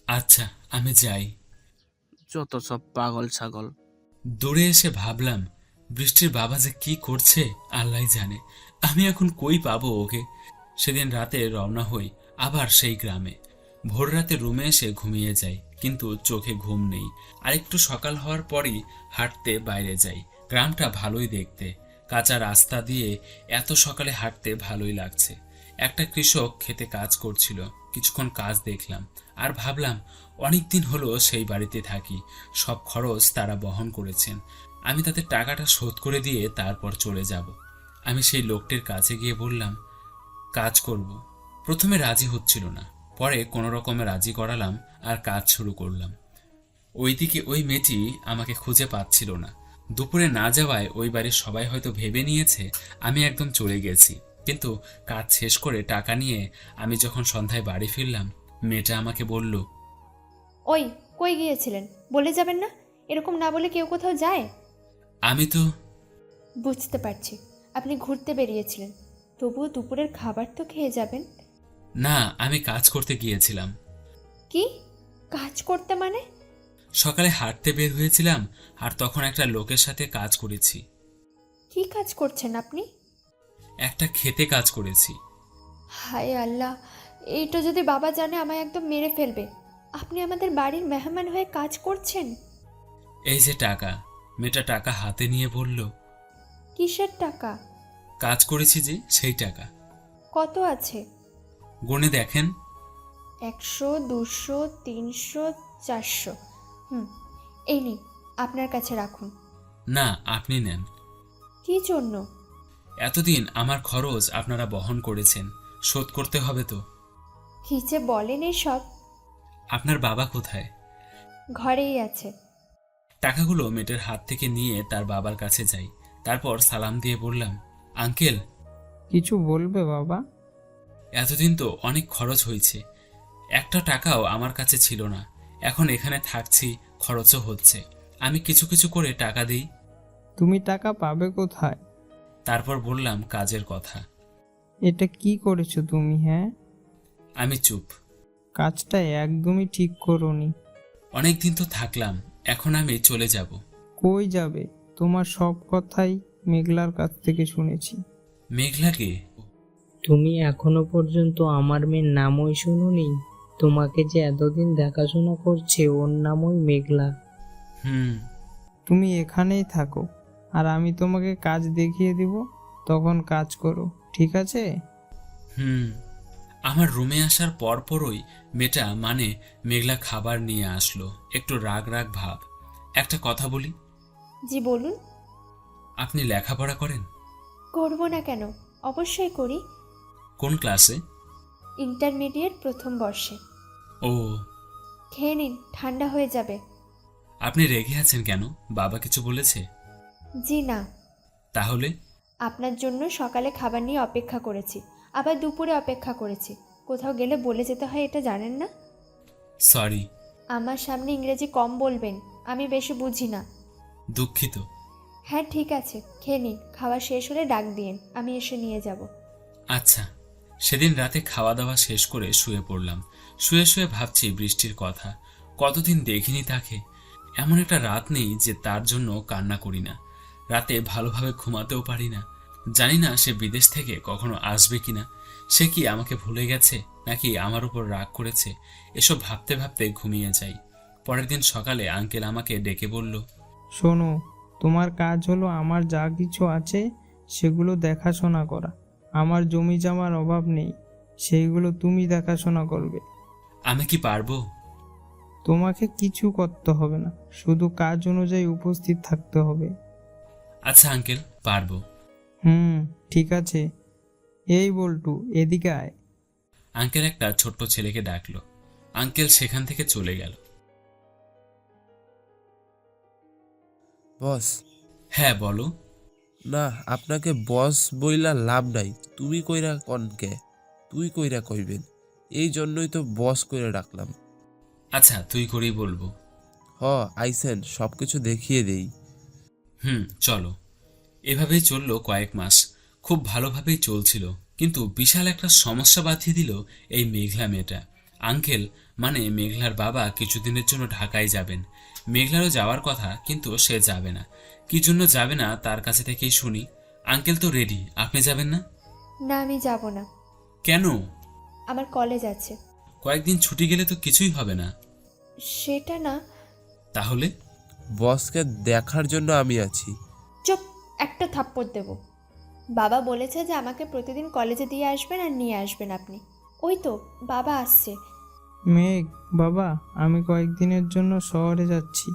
Speaker 1: আচ্ছা, আমি যাই।
Speaker 7: যত সব পাগল ছাগল।
Speaker 1: দূরে এসে ভাবলাম, বৃষ্টির বাবা যে কি করছে আল্লাহ জানে। আমি এখন কই পাবো ওকে? সেদিন রাতে রওনা হই আবার সেই গ্রামে। ভোর রাতে রুমে এসে ঘুমিয়ে যাই, কিন্তু চোখে ঘুম নেই। আর একটু সকাল হওয়ার পরই হাঁটতে বাইরে যাই। গ্রামটা ভালোই দেখতে, কাঁচা রাস্তা দিয়ে এত সকালে হাঁটতে ভালোই লাগছে। একটা কৃষক খেতে কাজ করছিল, কিছুক্ষণ কাজ দেখলাম আর ভাবলাম অনেকদিন হলো সেই বাড়িতে থাকি। সব খরচ তারা বহন করেছেন। আমি তাদের টাকাটা শোধ করে দিয়ে তারপর চলে যাব। আমি সেই লোকটির কাছে গিয়ে বললাম, কাজ করব। প্রথমে রাজি হচ্ছিল না, পরে কোনো রকমে রাজি করালাম আর কাজ শুরু করলাম। ওইদিকে ওই মেয়েটি আমাকে খুঁজে পাচ্ছিল না। দুপুরে না যাওয়ায় ওই বাড়ির সবাই হয়তো ভেবে নিয়েছে আমি একদম চলে গেছি। কিন্তু কাজ শেষ করে টাকা নিয়ে আমি যখন সন্ধ্যায় বাড়ি ফিরলাম, মেয়েটা আমাকে বলল,
Speaker 12: ওই কই গিয়েছিলেন বলে যাবেন না? এরকম না বলে কেউ কোথাও যায়?
Speaker 1: আমি তো
Speaker 12: বুঝতে পারছি আপনি ঘুরতে বেরিয়েছিলেন, তবুও দুপুরের খাবার তো খেয়ে যাবেন।
Speaker 1: না, আমি কাজ করতে গিয়েছিলাম।
Speaker 12: কি কাজ করতে মানে?
Speaker 1: সকালে হাঁটতে বের হয়েছিলাম আর তখন একটা লোকের সাথে কাজ করেছি।
Speaker 12: কি কাজ করছেন আপনি?
Speaker 1: একটা খেতে কাজ করেছি।
Speaker 12: হায় আল্লাহ, এইটা যদি বাবা জানে আমায় একদম মেরে ফেলবে। আপনি আমাদের বাড়ির মেহমান হয়ে কাজ করছেন?
Speaker 1: এই যে টাকা। মেয়েটা টাকা হাতে নিয়ে বলল,
Speaker 12: কিসের টাকা?
Speaker 1: কাজ করেছি যে সেই টাকা।
Speaker 12: কত আছে?
Speaker 1: গুনে দেখেন।
Speaker 12: 100, 200, 300, 400। এই নিন, আপনার কাছে রাখুন।
Speaker 1: না, আপনি নেন।
Speaker 12: কি জন্য?
Speaker 1: এতদিন আমার খরচ আপনারা বহন করেছেন, শোধ করতে হবে তো।
Speaker 12: কি যে বলেন এসব?
Speaker 1: আপনার বাবা কোথায়?
Speaker 12: ঘরেই আছে।
Speaker 1: টাকাগুলো মেয়েটার হাত থেকে নিয়ে তার বাবার কাছে যাই। তারপর সালাম দিয়ে বললাম, আঙ্কেল।
Speaker 13: কিছু বলবে বাবা?
Speaker 1: এতদিন তো অনেক খরচ হয়েছে, একটা টাকাও আমার কাছে ছিল না। এখন এখানে থাকছি, খরচও হচ্ছে, আমি কিছু কিছু করে টাকা দিই।
Speaker 13: তুমি টাকা পাবে কোথায়?
Speaker 1: তারপর বললাম কাজের কথা।
Speaker 13: এটা কি করেছো তুমি? হ্যাঁ,
Speaker 1: আমি চুপ।
Speaker 13: কাজটা একদমই ঠিক করোনি।
Speaker 1: অনেকদিন তো থাকলাম, এখন আমি চলে যাব।
Speaker 13: কই যাবে? তোমার সব কথাই মেঘলার কাছ থেকে শুনেছি।
Speaker 1: মেঘলাকে?
Speaker 14: তুমি এখনো পর্যন্ত আমার মেয়ের নামই শুনোনি? তোমাকে যে এতদিন দেখাশোনা করছে ওর নামই মেঘলা।
Speaker 13: তুমি এখানেই থাকো আর আমি তোমাকে কাজ দেখিয়ে দিব, তখন কাজ করো, ঠিক আছে?
Speaker 1: আমার রুমে আসার পরপরই মেয়েটা মানে মেঘলা খাবার নিয়ে আসলো, একটু রাগ রাগ ভাব। একটা কথা বলি?
Speaker 12: জি বলুন।
Speaker 1: আপনি লেখাপড়া করেন?
Speaker 12: করব না কেন, অবশ্যই করি।
Speaker 1: কোন ক্লাসে?
Speaker 12: ইন্টারমিডিয়েট প্রথম বর্ষে।
Speaker 1: ও।
Speaker 12: খেয়ে নিন, ঠান্ডা হয়ে যাবে।
Speaker 1: আপনি রেগে আছেন কেন? বাবা কিছু বলেছে?
Speaker 12: জি না।
Speaker 1: তাহলে?
Speaker 12: আপনার জন্য সকালে খাবার নিয়ে অপেক্ষা করেছি, আবার দুপুরে অপেক্ষা করেছি। কোথাও গেলে বলে যেতে হয়, এটা জানেন না?
Speaker 1: সরি।
Speaker 12: আমার সামনে ইংরেজি কম বলবেন, আমি বেশি বুঝি না।
Speaker 1: দুঃখিত।
Speaker 12: হ্যাঁ ঠিক আছে, খেয়ে নিন, খাওয়া শেষ হলে ডাক দিয়েন, আমি এসে নিয়ে যাব।
Speaker 1: আচ্ছা। সেদিন রাতে খাওয়া দাওয়া শেষ করে শুয়ে পড়লাম। শুয়ে শুয়ে ভাবছি বৃষ্টির কথা। কতদিন দেখিনি তাকে। এমন একটা রাত নেই যে তার জন্য কান্না করি না। রাতে ভালোভাবে ঘুমাতেও পারি না। জানি না সে বিদেশ থেকে কখনো আসবে কিনা। সে কি আমাকে ভুলে গেছে নাকি আমার উপর রাগ করেছে? এসব ভাবতে ভাবতে ঘুমিয়ে যাই। পরের দিন সকালে আঙ্কেল আমাকে ডেকে বলল,
Speaker 13: শোনো, তোমার কাজ হলো আমার যা কিছু আছে সেগুলো দেখাশোনা করা। আমার জমি জমার অভাব নেই, সেইগুলো তুমি দেখাশোনা করবে।
Speaker 1: আমি কি পারবো?
Speaker 13: তোমাকে কিছু করতে হবে না, শুধু কাজ অনুযায়ী উপস্থিত থাকতে হবে।
Speaker 1: আচ্ছা আঙ্কেল, পারবো।
Speaker 13: ঠিক আছে। এই বল্টু, এদিকে আয়।
Speaker 1: আঙ্কেল একটা ছোট্ট ছেলেকে ডাকলো। আঙ্কেল সেখান থেকে চলে গেল।
Speaker 15: বস।
Speaker 1: হ্যাঁ বলো।
Speaker 15: না, আপনাকে বস বইলা লাভ নাই। তুমি কইরা কনকে? তুই কইরা কইবেন, এই জন্যই তো বস কইরা ডাকলাম।
Speaker 1: আচ্ছা, তুই করেই বলবো।
Speaker 15: আইসেন, সবকিছু দেখিয়ে দেই।
Speaker 1: চলো। এভাবেই চললো কয়েক মাস। খুব ভালোভাবেই চলছিল, কিন্তু বিশাল একটা সমস্যা বাঁধিয়ে দিল এই মেঘলা মেয়েটা। আঙ্কেল মানে মেঘলার বাবা কিছুদিনের জন্য ঢাকায় যাবেন। মেঘলারও যাওয়ার কথা, কিন্তু সে যাবে না। কি জন্য যাবে না তার কাছে থেকেই শুনি। আঙ্কেল তো রেডি, আপনি যাবেন না?
Speaker 12: না, আমি যাব না।
Speaker 1: কেন?
Speaker 12: আমার কলেজ আছে।
Speaker 1: কয়েকদিন ছুটি গেলে তো কিছুই হবে না।
Speaker 12: সেটা না।
Speaker 1: তাহলে?
Speaker 15: বসকে দেখার জন্য আমি আছি।
Speaker 12: চুপ, একটা থাপ্পড় দেব। বাবা বলেছে যে আমাকে প্রতিদিন কলেজে দিয়ে আসবেন আর নিয়ে আসবেন আপনি। ওই তো বাবা আসছে।
Speaker 13: মেঘ, বাবা, আমি কয়েকদিনের জন্য শহরে যাচ্ছি,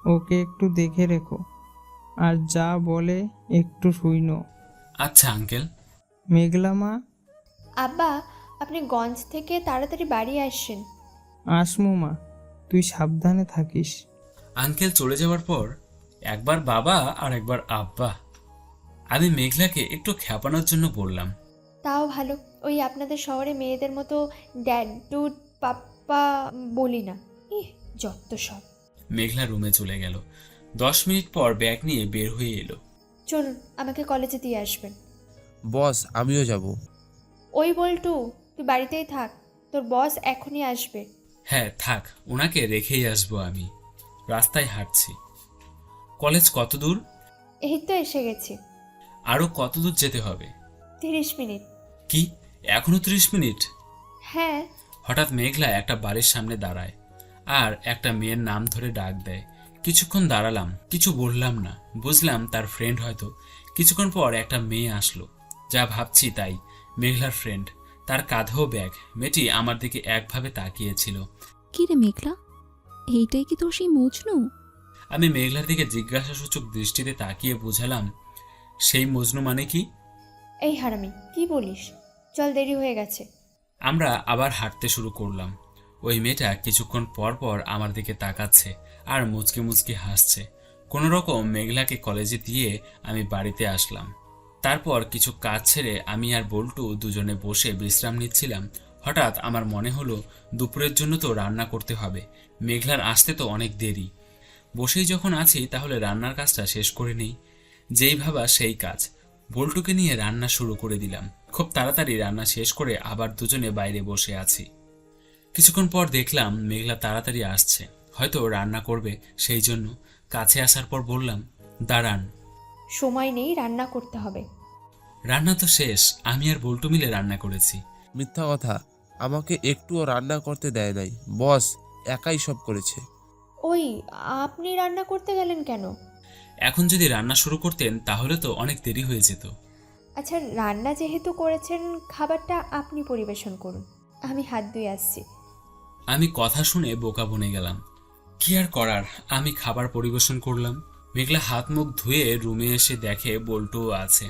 Speaker 13: ওকে একটু দেখে রেখো, আর যা বলে একটু শুইনো।
Speaker 1: আচ্ছা আঙ্কেল।
Speaker 13: মেঘলা মা,
Speaker 12: আব্বা, আপনি গঞ্জ থেকে তাড়াতাড়ি বাড়ি আসেন।
Speaker 13: আসমু মা, তুই সাবধানে থাকিস।
Speaker 1: আঙ্কেল চলে যাওয়ার পর একবার বাবা আর একবার আব্বা। আমি মেঘলাকে একটু খেপানোর জন্য বললাম,
Speaker 12: তাও ভালো, ওই আপনাদের শহরে মেয়েদের মতো ড্যাড ডুড পাপ্পা বলি না। যত সব।
Speaker 1: মেঘলা রুমে চলে গেল। 10 মিনিট পর ব্যাগ নিয়ে বের হয়ে এলো।
Speaker 12: চলুন, আমাকে কলেজে দিয়ে আসবেন।
Speaker 15: বস আমিও যাব।
Speaker 12: ওই বল্টু, তুই বাড়িতেই থাক, তোর বস এখনই আসবে।
Speaker 1: হ্যাঁ থাক, ওনাকে রেখেই আসবো আমি। রাস্তায় হাঁটছি। কলেজ কত দূর?
Speaker 12: এই তো এসে গেছি।
Speaker 1: আরো কত দূর যেতে হবে?
Speaker 12: 30 মিনিট।
Speaker 1: কি, এখনো 30 মিনিট?
Speaker 12: হ্যাঁ।
Speaker 1: হঠাৎ মেঘলা একটা বাড়ির সামনে দাঁড়ায় আর একটা মেয়ের নাম ধরে ডাক দেয়। কিছুক্ষণ দাঁড়ালাম, কিছু বললাম না, বুঝলাম তার ফ্রেন্ড হয়তো। কিছুক্ষণ পর একটা মেয়ে আসলো, যা ভাবছি তাই, মেঘলার ফ্রেন্ড। তার কাঁধেও ব্যাগ। মেয়েটি আমার দিকে একভাবে তাকিয়েছিল।
Speaker 8: কি রে মেঘলা, এইটাই কি তোর সেই মজনু?
Speaker 1: আমি মেঘলার দিকে জিজ্ঞাসাসূচক দৃষ্টিতে তাকিয়ে বুঝালাম, সেই মজনু মানে কি?
Speaker 12: এই হারামি, কি বলিস? চল, দেরি হয়ে গেছে।
Speaker 1: আমরা আবার হাঁটতে শুরু করলাম। ওই মেয়েটা কিছুক্ষণ পর পর আমার দিকে তাকাচ্ছে আর মুচকি মুচকি হাসছে। কোনো রকম মেঘলাকে কলেজে দিয়ে আমি বাড়িতে আসলাম। তারপর কিছু কাজ ছেড়ে আমি আর বল্টু দুজনে বসে বিশ্রাম নিচ্ছিলাম। হঠাৎ আমার মনে হলো দুপুরের জন্য তো রান্না করতে হবে, মেঘলার আসতে তো অনেক দেরি। বসেই যখন আছি তাহলে রান্নার কাজটা শেষ করে নেই। যেই ভাবা সেই কাজ, বল্টুকে নিয়ে রান্না শুরু করে দিলাম। খুব তাড়াতাড়ি রান্না শেষ করে আবার দুজনে বাইরে বসে আছি। কিছুক্ষণ পর দেখলাম মেঘলা তাড়াতাড়ি আসছে, হয়তো রান্না করবে, সেই জন্য কাছে আসার পর বললাম, দাঁড়ান।
Speaker 12: সময় নেই, রান্না করতে হবে।
Speaker 1: রান্না তো শেষ, আমি আর বল্টু মিলে রান্না করেছি।
Speaker 15: মিথ্যা কথা, আমাকে একটুও রান্না করতে দেয় নাই, বস একাই সব করেছে।
Speaker 12: ওই, আপনি রান্না করতে গেলেন কেন?
Speaker 1: এখন যদি রান্না শুরু করতেন তাহলে তো অনেক দেরি হয়ে যেত।
Speaker 12: আচ্ছা, রান্না যেহেতু করেছেন, খাবারটা আপনি পরিবেশন করুন, আমি হাত ধুয়ে আসছি।
Speaker 1: আমি কথা শুনে বোকা বনে গেলাম। কি আর করার, আমি খাবার পরিবেশন করলাম। মেঘলা হাত মুখ ধুয়ে রুমে এসে দেখে বল্টুও আছে।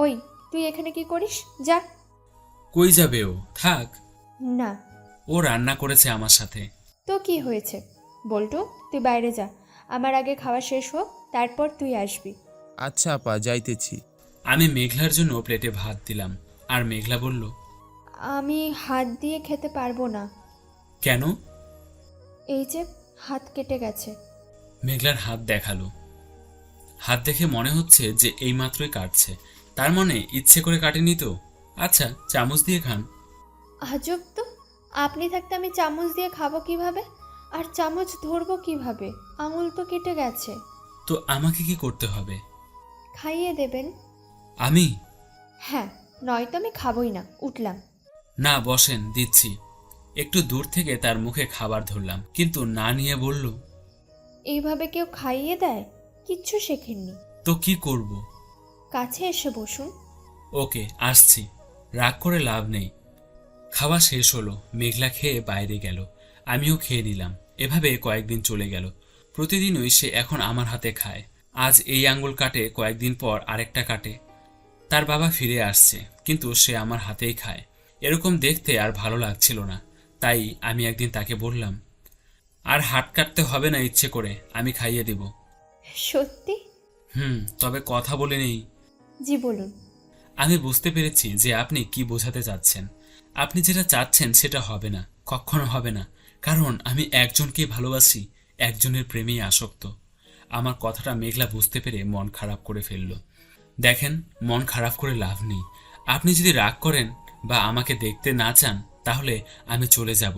Speaker 12: ওই, তুই এখানে কি করিস? যা।
Speaker 1: কই যাবে ও? থাক।
Speaker 12: না।
Speaker 1: ও রান্না করেছে আমার সাথে।
Speaker 12: তো কি হয়েছে? বল্টু, তুই বাইরে যা, আমার আগে খাওয়া শেষ হোক, তারপর তুই আসবি।
Speaker 15: আচ্ছা আপা, যাইতেছি।
Speaker 1: আমি মেঘলার জন্য প্লেটে ভাত দিলাম আর মেঘলা বলল,
Speaker 12: আমি হাত দিয়ে খেতে পারবো না।
Speaker 1: কেন?
Speaker 12: এই যে, হাত কেটে গেছে।
Speaker 1: মেঘলার হাত দেখালো। হাত দেখে মনে হচ্ছে যে এইমাত্রই কাটছে, তার মানে ইচ্ছে করে কাটেনি তো। আচ্ছা, চামচ দিয়ে খান।
Speaker 12: আজব তো, আপনি থাকতে আমি চামচ দিয়ে খাবো কিভাবে? আর চামচ ধরবো কিভাবে? আঙুল তো কেটে গেছে।
Speaker 1: তো আমাকে কি করতে হবে?
Speaker 12: খাইয়ে দেবেন।
Speaker 1: আমি?
Speaker 12: হ্যাঁ, নয়তো আমি খাবই না। উঠলাম।
Speaker 1: না, বসেন, দিচ্ছি। একটু দূর থেকে তার মুখে খাবার ধরলাম, কিন্তু না নিয়ে বলল,
Speaker 12: এইভাবে কেউ খাইয়ে দেয়? কিচ্ছু শেখেননি।
Speaker 1: তো কি করব?
Speaker 12: কাছে এসে বসুন।
Speaker 1: ওকে, আসছি। রাগ করে লাভ নেই। খাওয়া শেষ হলো, মেঘলা খেয়ে বাইরে গেল, আমিও খেয়ে নিলাম। এভাবে কয়েকদিন চলে গেল। প্রতিদিনই সে এখন আমার হাতে খায়। আজ এই আঙ্গুল কাটে, কয়েকদিন পর আরেকটা কাটে। তার বাবা ফিরে আসছে, কিন্তু সে আমার হাতেই খায়। এরকম দেখতে আর ভালো লাগছিল না, তাই আমি একদিন তাকে বললাম, আর হাত কাটতে হবে না ইচ্ছে করে, আমি খাইয়ে দেব।
Speaker 12: সত্যি?
Speaker 1: তবে কথা বলে নেই।
Speaker 12: জি বলুন।
Speaker 1: আমি বুঝতে পেরেছি যে আপনি কি বোঝাতে চাচ্ছেন। আপনি যেটা চাচ্ছেন সেটা হবে না, কখনো হবে না, কারণ আমি একজনকেই ভালোবাসি, একজনের প্রেমেই আসক্ত। আমার কথাটা মেঘলা বুঝতে পেরে মন খারাপ করে ফেলল। দেখেন, মন খারাপ করে লাভ নেই। আপনি যদি রাগ করেন বা আমাকে দেখতে না চান তাহলে আমি চলে যাব।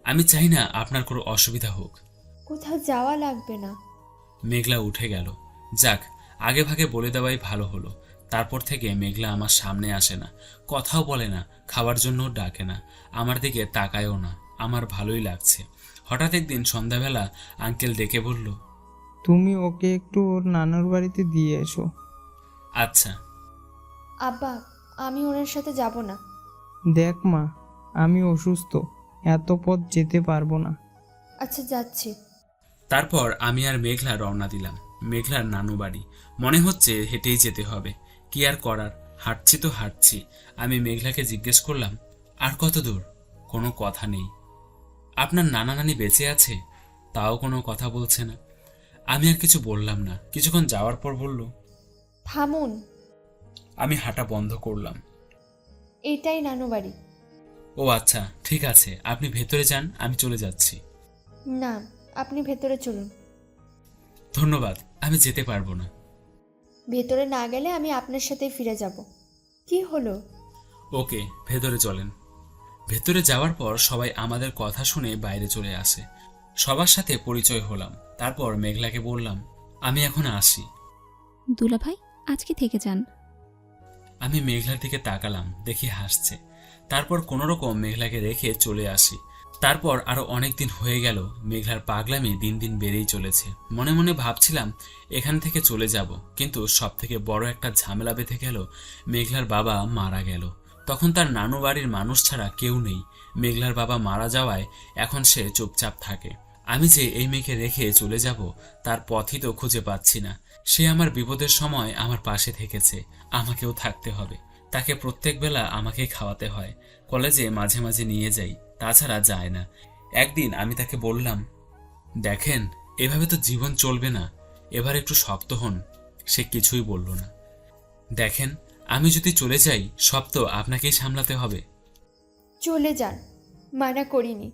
Speaker 1: আমি চাই না আপনার কোনো অসুবিধা হোক।
Speaker 12: কোথাও যাওয়া লাগবে না।
Speaker 1: মেঘলা উঠে গেল। যাক, আগে ভাগে বলে দেওয়াই ভালো হলো। তারপর থেকে মেঘলা আমার সামনে আসে না, কথাও বলে না, খাওয়ার জন্য ডাকে না, আমার দিকে তাকায়ও না। আমার ভালোই লাগছে। হঠাৎ একদিন সন্ধ্যাবেলা আঙ্কেল ডেকে বলল,
Speaker 13: তুমি ওকে একটু ওর নানুর বাড়িতে দিয়ে এসো।
Speaker 1: আচ্ছা।
Speaker 12: আব্বা, আমি ওনার সাথে যাব না।
Speaker 13: দেখ মা, আমি অসুস্থ, এত পথ যেতে পারবো না।
Speaker 12: আচ্ছা, যাচ্ছি।
Speaker 1: তারপর আমি আর মেঘলা রওনা দিলাম মেঘলার নানু বাড়ি। মনে হচ্ছে হেঁটেই যেতে হবে, কি আর করার। হাঁটছি তো হাঁটছি। আমি মেঘলাকে জিজ্ঞেস করলাম, আর কত দূর? কোনো কথা নেই। আপনার নানা নানি বেঁচে আছে? তাও কোনো কথা বলছে না। আমি আর কিছু বললাম না। কিছুক্ষণ যাওয়ার পর বলল,
Speaker 12: থামুন,
Speaker 1: আমি হাঁটা বন্ধ করলাম।
Speaker 12: এটাই নানু বাড়ি।
Speaker 1: ও আচ্ছা, ঠিক আছে, আপনি ভেতরে যান, আমি চলে যাচ্ছি।
Speaker 12: না, আপনি ভেতরে চলুন।
Speaker 1: ধন্যবাদ, আমি যেতে পারবো না।
Speaker 12: ভেতরে না গেলে আমি আপনার সাথেই ফিরে যাব। কি হলো?
Speaker 1: ওকে, ভেতরে চলেন। ভেতরে যাওয়ার পর সবাই আমাদের কথা শুনে বাইরে চলে আসে। সবার সাথে পরিচয় হলাম। তারপর মেঘলাকে বললাম, আমি এখন আসি।
Speaker 8: দুলা ভাই আজকে থেকে যান।
Speaker 1: আমি মেঘলার দিকে তাকালাম, দেখি হাসছে। তারপর কোনোরকম মেঘলাকে রেখে চলে আসি। তারপর আরো অনেক দিন হয়ে গেল। মেঘলার পাগলামি দিন দিন বেড়েই চলেছে। মনে মনে ভাবছিলাম এখান থেকে চলে যাব, কিন্তু সব থেকে বড় একটা ঝামেলা বেঁধে গেল। মেঘলার বাবা মারা গেল। তখন তার নানু বাড়ির মানুষ ছাড়া কেউ নেই। মেঘলার বাবা মারা যাওয়ায় এখন সে চুপচাপ থাকে। আমি যে এই মেয়েকে রেখে চলে যাব তার পথই তো খুঁজে পাচ্ছি না। সে আমার বিপদের সময় আমার পাশে থেকেছে, আমাকেও থাকতে হবে। তাকে প্রত্যেক বেলা আমাকেই খাওয়াতে হয়। কলেজে মাঝে মাঝে নিয়ে যাই, তাছাড়া যায় না। একদিন আমি তাকে বললাম, দেখেন, এভাবে তো জীবন চলবে না, এবার একটু শক্ত হন। সে কিছুই বলল না। দেখেন, আমি যদি চলে যাই সব তো আপনাকেই সামলাতে হবে।
Speaker 12: চলে যান, মানা করিনি।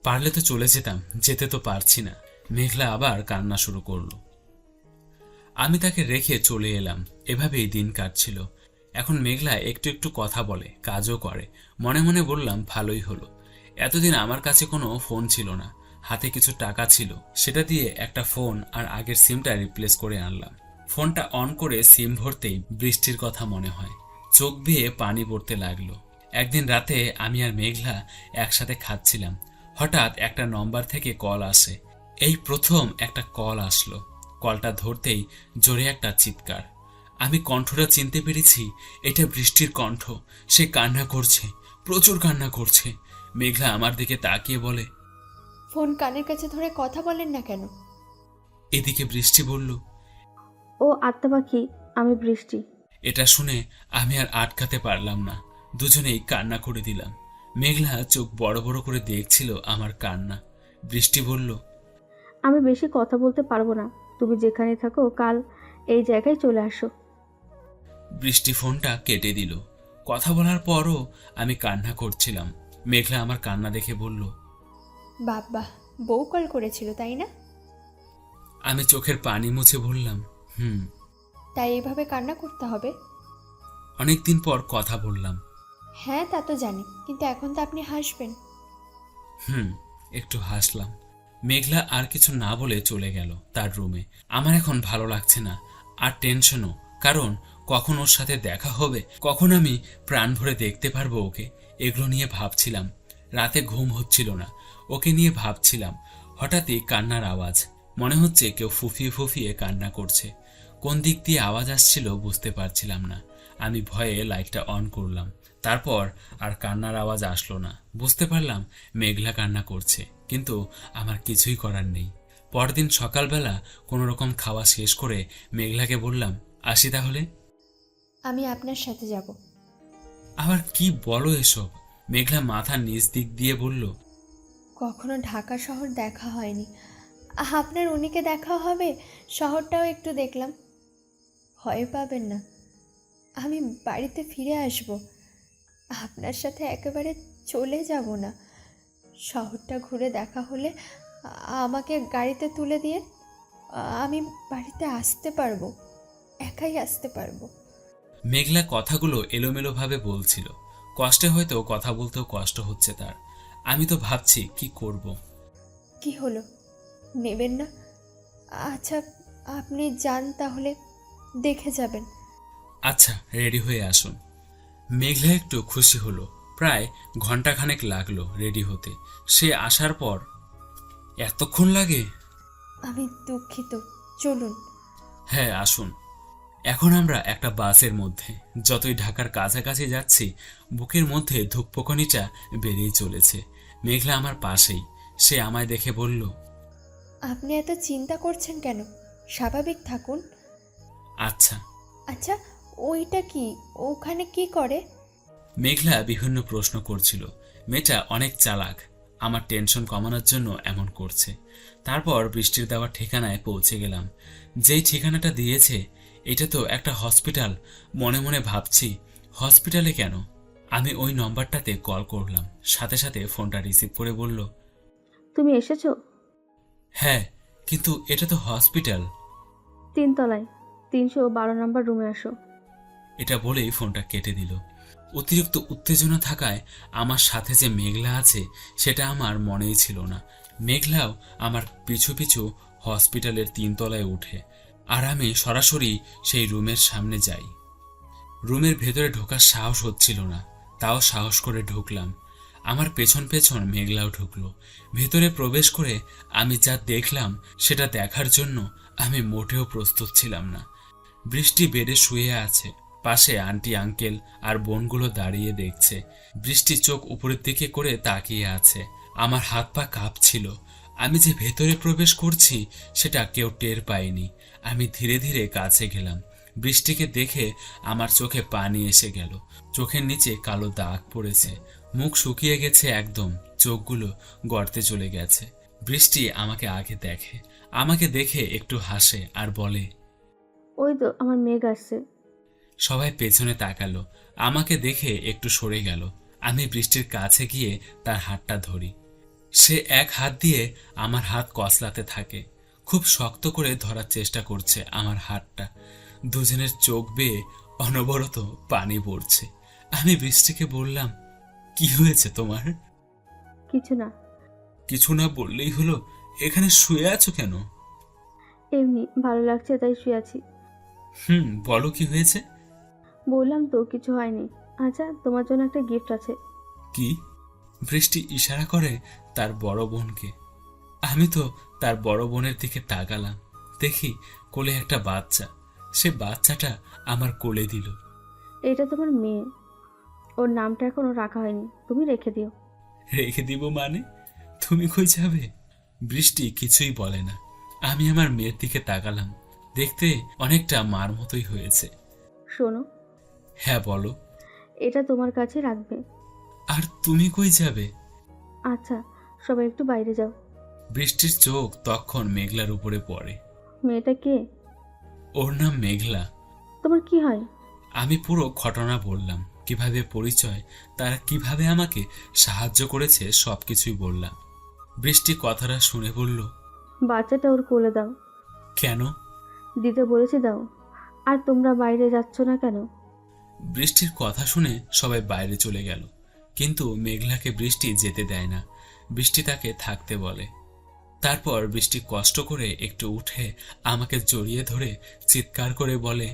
Speaker 1: পারলে তো চলে যেতাম, যেতে তো পারছি না। মেঘলা আবার কান্না শুরু করলো। আমি তাকে রেখে চলে এলাম। এভাবেই দিন কাটছিল। এখন মেঘলা একটু একটু কথা বলে, কাজও করে। মনে মনে বললাম, ভালোই হলো। এতদিন আমার কাছে কোনো ফোন ছিল না। হাতে কিছু টাকা ছিল, সেটা দিয়ে একটা ফোন আর আগের সিমটা রিপ্লেস করে আনলাম। ফোনটা অন করে সিম ভরতেই বৃষ্টির কথা মনে হয়। চোখ বেয়ে পানি পড়তে লাগলো। একদিন রাতে আমি আর মেঘলা একসাথে খাচ্ছিলাম। হঠাৎ একটা নম্বর থেকে কল আসে। এই প্রথম একটা কল আসলো। কলটা ধরতেই জোরে একটা চিৎকার। আমি কণ্ঠটা চিনতে পেরেছি, এটা বৃষ্টির কণ্ঠ। সে কান্না করছে, প্রচুর কান্না করছে। মেঘলা আমার দিকে তাকিয়ে বলে,
Speaker 12: ফোন কানের কাছে ধরে কথা বলেন না কেন?
Speaker 1: এদিকে বৃষ্টি বলল,
Speaker 2: ও আত্মা পাখি, আমি বৃষ্টি।
Speaker 1: এটা শুনে আমি আর আটকাতে পারলাম না। দুজনেই কান্না করে দিলাম। মেঘলা চোখ বড় বড় করে দেখছিল আমার কান্না। বৃষ্টি বলল,
Speaker 2: আমি বেশি কথা বলতে পারবো না। তুমি যেখানে থাকো কাল এই জায়গায় চলে আসো।
Speaker 1: বৃষ্টি ফোনটা কেটে দিল। কথা বলার পরও আমি কান্না করছিলাম। মেঘলা আমার কান্না দেখে বলল,
Speaker 12: বাবা, বউ কল করেছিল তাই না?
Speaker 1: আমি চোখের পানি মুছে বললাম,
Speaker 12: তাই এইভাবে কান্না করতে হবে?
Speaker 1: অনেকদিন পর কথা বললাম।
Speaker 12: হ্যাঁ, তা তো জানি, কিন্তু এখন তো আপনি হাসবেন।
Speaker 1: একটু হাসলাম। মেঘলা আর কিছু না বলে চলে গেল তার রুমে। আমার এখন ভালো লাগছে না, আর টেনশনও। কারণ কখন ওর সাথে দেখা হবে, কখন আমি প্রাণ ভরে দেখতে পারবো ওকে, এগুলো নিয়ে ভাবছিলাম। রাতে ঘুম হচ্ছিল না, ওকে নিয়ে ভাবছিলাম। হঠাৎই কান্নার আওয়াজ। মনে হচ্ছে কেউ ফুফিয়ে ফুফিয়ে কান্না করছে। কোন দিক দিয়ে আওয়াজ আসছিল বুঝতে পারছিলাম না। আমি ভয়ে লাইটটা অন করলাম। তারপর আর কান্নার আওয়াজ আসলো না। বুঝতে পারলাম মেঘলা কান্না করছে, কিন্তু আমার কিছুই করার নেই। পরদিন সকালবেলা কোনো রকম খাওয়া শেষ করে মেঘলাকে বললাম, আসি তাহলে।
Speaker 12: আমি আপনার সাথে যাব।
Speaker 1: আবার কি বলো এসব? মেঘলা মাথা নিচ দিক দিয়ে বলল,
Speaker 12: কখনো ঢাকা শহর দেখা হয়নি, আপনার উনিকে দেখা হবে, শহরটাও একটু দেখলাম। ভয় পাবেন না, আমি বাড়িতে ফিরে আসব। আপনার সাথে একেবারে চলে যাব না। শহরটা ঘুরে দেখা হলে আমাকে গাড়িতে তুলে দিয়ে আমি বাড়িতে আসতে পারবো, একাই আসতে পারবো।
Speaker 1: মেঘলা কথাগুলো এলোমেলোভাবে বলছিল। কষ্টে হয়তো কথা বলতেও কষ্ট হচ্ছে তার। আমি তো ভাবছি কি করব।
Speaker 12: কি হলো, নেবেন না? আচ্ছা, আপনি যান তাহলে, দেখে যাবেন।
Speaker 1: আচ্ছা, রেডি হয়ে আসুন। মেঘলা একটু খুশি হলো। প্রায় ঘন্টাখানেক লাগলো রেডি হতে। সে আসার পর, এতক্ষণ লাগে?
Speaker 12: আমি দুঃখিত, চলুন।
Speaker 1: হ্যাঁ, আসুন। এখন আমরা একটা বাসের মধ্যে। যতই ঢাকার কাছাকাছি যাচ্ছি, বুকের মধ্যে ধুকপুকানিটা বেড়েই চলেছে। মেঘলা আমার পাশেই। সে আমায় দেখে বলল,
Speaker 12: আপনি এত চিন্তা করছেন কেন? স্বাভাবিক থাকুন।
Speaker 1: আচ্ছা।
Speaker 12: আচ্ছা, ওইটা কি? ওখানে কি করে?
Speaker 1: মেঘলা বিভিন্ন প্রশ্ন করছিল। মেয়েটা অনেক চালাক, আমার টেনশন কমানোর জন্য এমন করছে। তারপর বৃষ্টির দেওয়া ঠিকানায় পৌঁছে গেলাম। যেই ঠিকানাটা দিয়েছে এটা তো একটা হসপিটাল। মনে মনে ভাবছি হসপিটালে কেন। আমি ওই নম্বরটাতে কল করলাম, সাথে সাথে ফোনটা রিসিভ করে বলল,
Speaker 2: তুমি এসেছো?
Speaker 1: হ্যাঁ, কিন্তু এটা তো হসপিটাল।
Speaker 2: 3 তলায় 312 নম্বর রুমে আসো।
Speaker 1: এটা বলেই ফোনটা কেটে দিল। অতিরিক্ত উত্তেজনা থাকায় আমার সাথে যে মেঘলা আছে সেটা আমার মনেই ছিল না। মেঘলাও আমার পিছু পিছু হসপিটালের 3 তলায় উঠে, আর আমি সরাসরি সেই রুমের সামনে যাই। রুমের ভেতরে ঢোকার সাহস হচ্ছিল না, তাও সাহস করে ঢুকলাম। আমার পেছন পেছন মেঘলাও ঢুকলো। ভেতরে প্রবেশ করে আমি যা দেখলাম সেটা দেখার জন্য আমি মোটেও প্রস্তুত ছিলাম না। বৃষ্টি বেডে শুয়ে আছে, পাশে আন্টি আঙ্কেল আর বোনগুলো দাঁড়িয়ে দেখছে। বৃষ্টি চোখ উপরের দিকে করে তাকিয়ে আছে। আমার হাত পা কাঁপছিল। আমি যে ভেতরে প্রবেশ করছি সেটা কেউ টের পায়নি। আমি ধীরে ধীরে কাছে গেলাম। বৃষ্টিকে দেখে আমার চোখে পানি এসে গেল। চোখের নিচে কালো দাগ পড়েছে, মুখ শুকিয়ে গেছে একদম, চোখগুলো গর্তে চলে গেছে। বৃষ্টি আমাকে আগে দেখে, আমাকে দেখে একটু হাসে আর বলে,
Speaker 2: ওই তো আমার মেঘ আসছে।
Speaker 1: সবাই পেছনে তাকালো। আমাকে দেখে একটু সরে গেল। আমি বৃষ্টির কাছে গিয়ে তার হাতটা ধরি। সে এক হাত দিয়ে আমার হাত কসলাতে থাকে, খুব শক্ত করে ধরার চেষ্টা করছে আমার হাতটা। দুজনের চোখ বেয়ে অনবরত পানি পড়ছে। আমি বৃষ্টিকে বললাম, কি হয়েছে তোমার?
Speaker 2: কিছু না।
Speaker 1: কিছু না বললেই হলো, এখানে শুয়ে আছো কেন?
Speaker 2: এমনি ভালো লাগছে তাই শুয়ে আছি।
Speaker 1: বলো কি হয়েছে?
Speaker 2: বললাম তো কিছু হয়নি। আচ্ছা, তোমার জন্য একটা গিফট আছে।
Speaker 1: কি? বৃষ্টি ইশারা করে তার বড় বোনকে। আমি তো তার বড় বোনের দিকে তাকালাম, দেখি কোলে একটা বাচ্চা। সে বাচ্চাটা আমার কোলে দিল।
Speaker 2: এটা তোমার মেয়ে, ওর নামটা এখনো রাখা হয়নি, তুমি রেখে দিও।
Speaker 1: রেখে দিব মানে? তুমি কই যাবে? বৃষ্টি কিছুই বলে না। আমি আমার মেয়ের দিকে তাকালাম, দেখতে অনেকটা মার মতোই হয়েছে।
Speaker 2: শোনো।
Speaker 1: হ্যাঁ বলো।
Speaker 2: এটা তোমার কাছে রাখবে।
Speaker 1: আর তুমি কই যাবে?
Speaker 2: আচ্ছা, সবাই একটু বাইরে যাও।
Speaker 1: বৃষ্টির চোখ তখন মেঘলার উপরে পড়ে।
Speaker 2: মেয়েটা কে?
Speaker 1: ওর নাম মেঘলা।
Speaker 2: তোমার কি হয়?
Speaker 1: আমি পুরো ঘটনা বললাম, কিভাবে পরিচয়, তারা কিভাবে আমাকে সাহায্য করেছে সবকিছুই বললাম। বৃষ্টি কথাটা শুনে বলল,
Speaker 2: বাচ্চাটা ওর কোলে দাও।
Speaker 1: কেন?
Speaker 2: দিতে বলেছি, দাও। আর তোমরা বাইরে যাচ্ছ না কেন?
Speaker 1: বৃষ্টির কথা শুনে সবাই বাইরে চলে গেল, কিন্তু মেঘলাকে বৃষ্টি যেতে দেয় না। বৃষ্টি তাকে থাকতে বলে। তারপর বৃষ্টি কষ্ট করে একটু উঠে আমাকে জড়িয়ে ধরে চিৎকার করে বলে,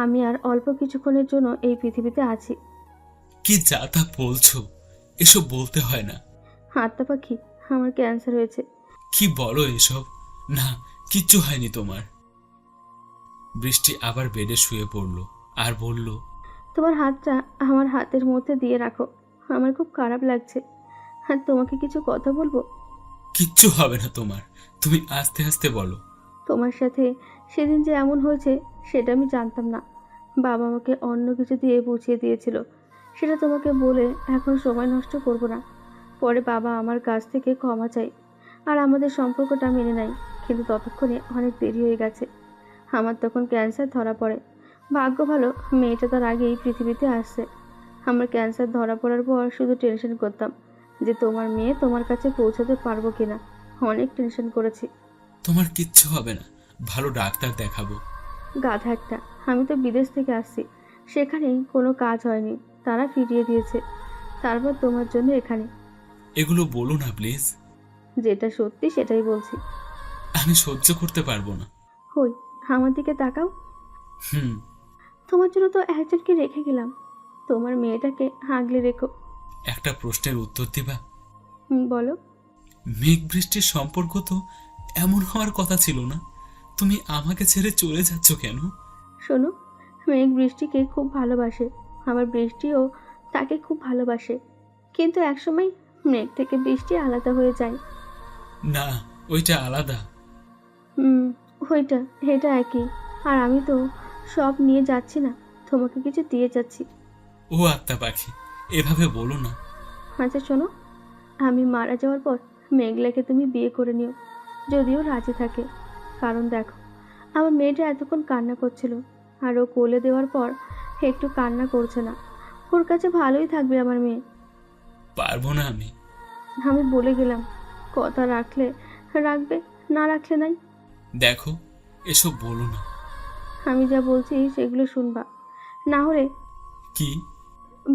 Speaker 2: আমি আর অল্প কিছুক্ষণের জন্য এই পৃথিবীতে আছি।
Speaker 1: কি যা তা বলছো? এসব বলতে হয় না।
Speaker 2: হাতটা পাখি, আমার ক্যান্সার হয়েছে।
Speaker 1: কি বলো এসব? না, কিচ্ছু হয়নি তোমার। বৃষ্টি আবার বেডে শুয়ে পড়ল আর বলল,
Speaker 2: তোমার হাতটা আমার হাতের মধ্যে দিয়ে রাখো, আমার খুব খারাপ লাগছে। আর তোমাকে কিছু কথা বলবো।
Speaker 1: কিচ্ছু হবে না তোমার, তুমি আস্তে আস্তে বলো।
Speaker 2: তোমার সাথে সেদিন যে এমন হয়েছে সেটা আমি জানতাম না। বাবা আমাকে অন্য কিছু দিয়ে বুঝিয়ে দিয়েছিল, সেটা তোমাকে বলে এখন সময় নষ্ট করব না। পরে বাবা আমার কাছ থেকে ক্ষমা চাই আর আমাদের সম্পর্কটা মেনে নেয়, কিন্তু ততক্ষণে অনেক দেরি হয়ে গেছে। আমার তখন ক্যান্সার ধরা পড়ে। ভাগ্য ভালো মেয়েটা তার আগেই পৃথিবীতে আসছে। আমার ক্যান্সার ধরা পড়ার পর শুধু টেনশন করতাম যে তোমার মেয়ে তোমার কাছে পৌঁছাতে পারবো কিনা। অনেক টেনশন করেছি।
Speaker 1: তোমার কিচ্ছু হবে না, ভালো ডাক্তার দেখাবো।
Speaker 2: গাধা একটা, আমি তো বিদেশ থেকে আসছি, সেখানেই কোনো কাজ হয়নি, তারা ফিরিয়ে দিয়েছে। তারপর তোমার জন্য এখানে।
Speaker 1: এগুলো বলো না প্লিজ।
Speaker 2: যেটা সত্যি সেটাই বলছি।
Speaker 1: আমি সহ্য করতে পারবো না।
Speaker 2: হই, আমার দিকে তাকাও। তোমার জন্য তো একজনকে রেখে গেলাম, তোমার মেয়েটাকে আগলে রেখো।
Speaker 1: একটা প্রশ্নের উত্তর দিবা?
Speaker 2: বলো।
Speaker 1: মেঘ বৃষ্টির সম্পর্ক তো এমন হওয়ার কথা ছিল না, তুমি আমাকে ছেড়ে চলে যাচ্ছ কেন?
Speaker 2: শোনো, মেঘ বৃষ্টিকে খুব ভালোবাসে, আমার বৃষ্টিও তাকে খুব ভালোবাসে, কিন্তু একসময় মেঘ থেকে বৃষ্টি আলাদা হয়ে যায়।
Speaker 1: না, ওইটা আলাদা।
Speaker 2: ওইটা এটা একই। আর আমি তো সব নিয়ে যাচ্ছি না, তোমাকে কিছু দিয়ে যাচ্ছি।
Speaker 1: ও আত্মা পাখি, এভাবে বলো না।
Speaker 2: আচ্ছা শোনো, আমি মারা যাওয়ার পর মেঘলাকে তুমি বিয়ে করে নিও, যদিও রাজি থাকে। কারণ দেখো, আমার মেয়েটা এতক্ষণ কান্না করছিল, আর ও কোলে দেওয়ার পর একটু কান্না করছে না। ওর কাছে ভালোই থাকবে আমার মেয়ে।
Speaker 1: পারবো না আমি।
Speaker 2: আমি বলে গেলাম, কথা রাখলে রাখবে, না রাখলে নাই।
Speaker 1: দেখো, এসব বলো না।
Speaker 2: আমি যা বলছি সেগুলো শুনবা, না হলে
Speaker 1: কি?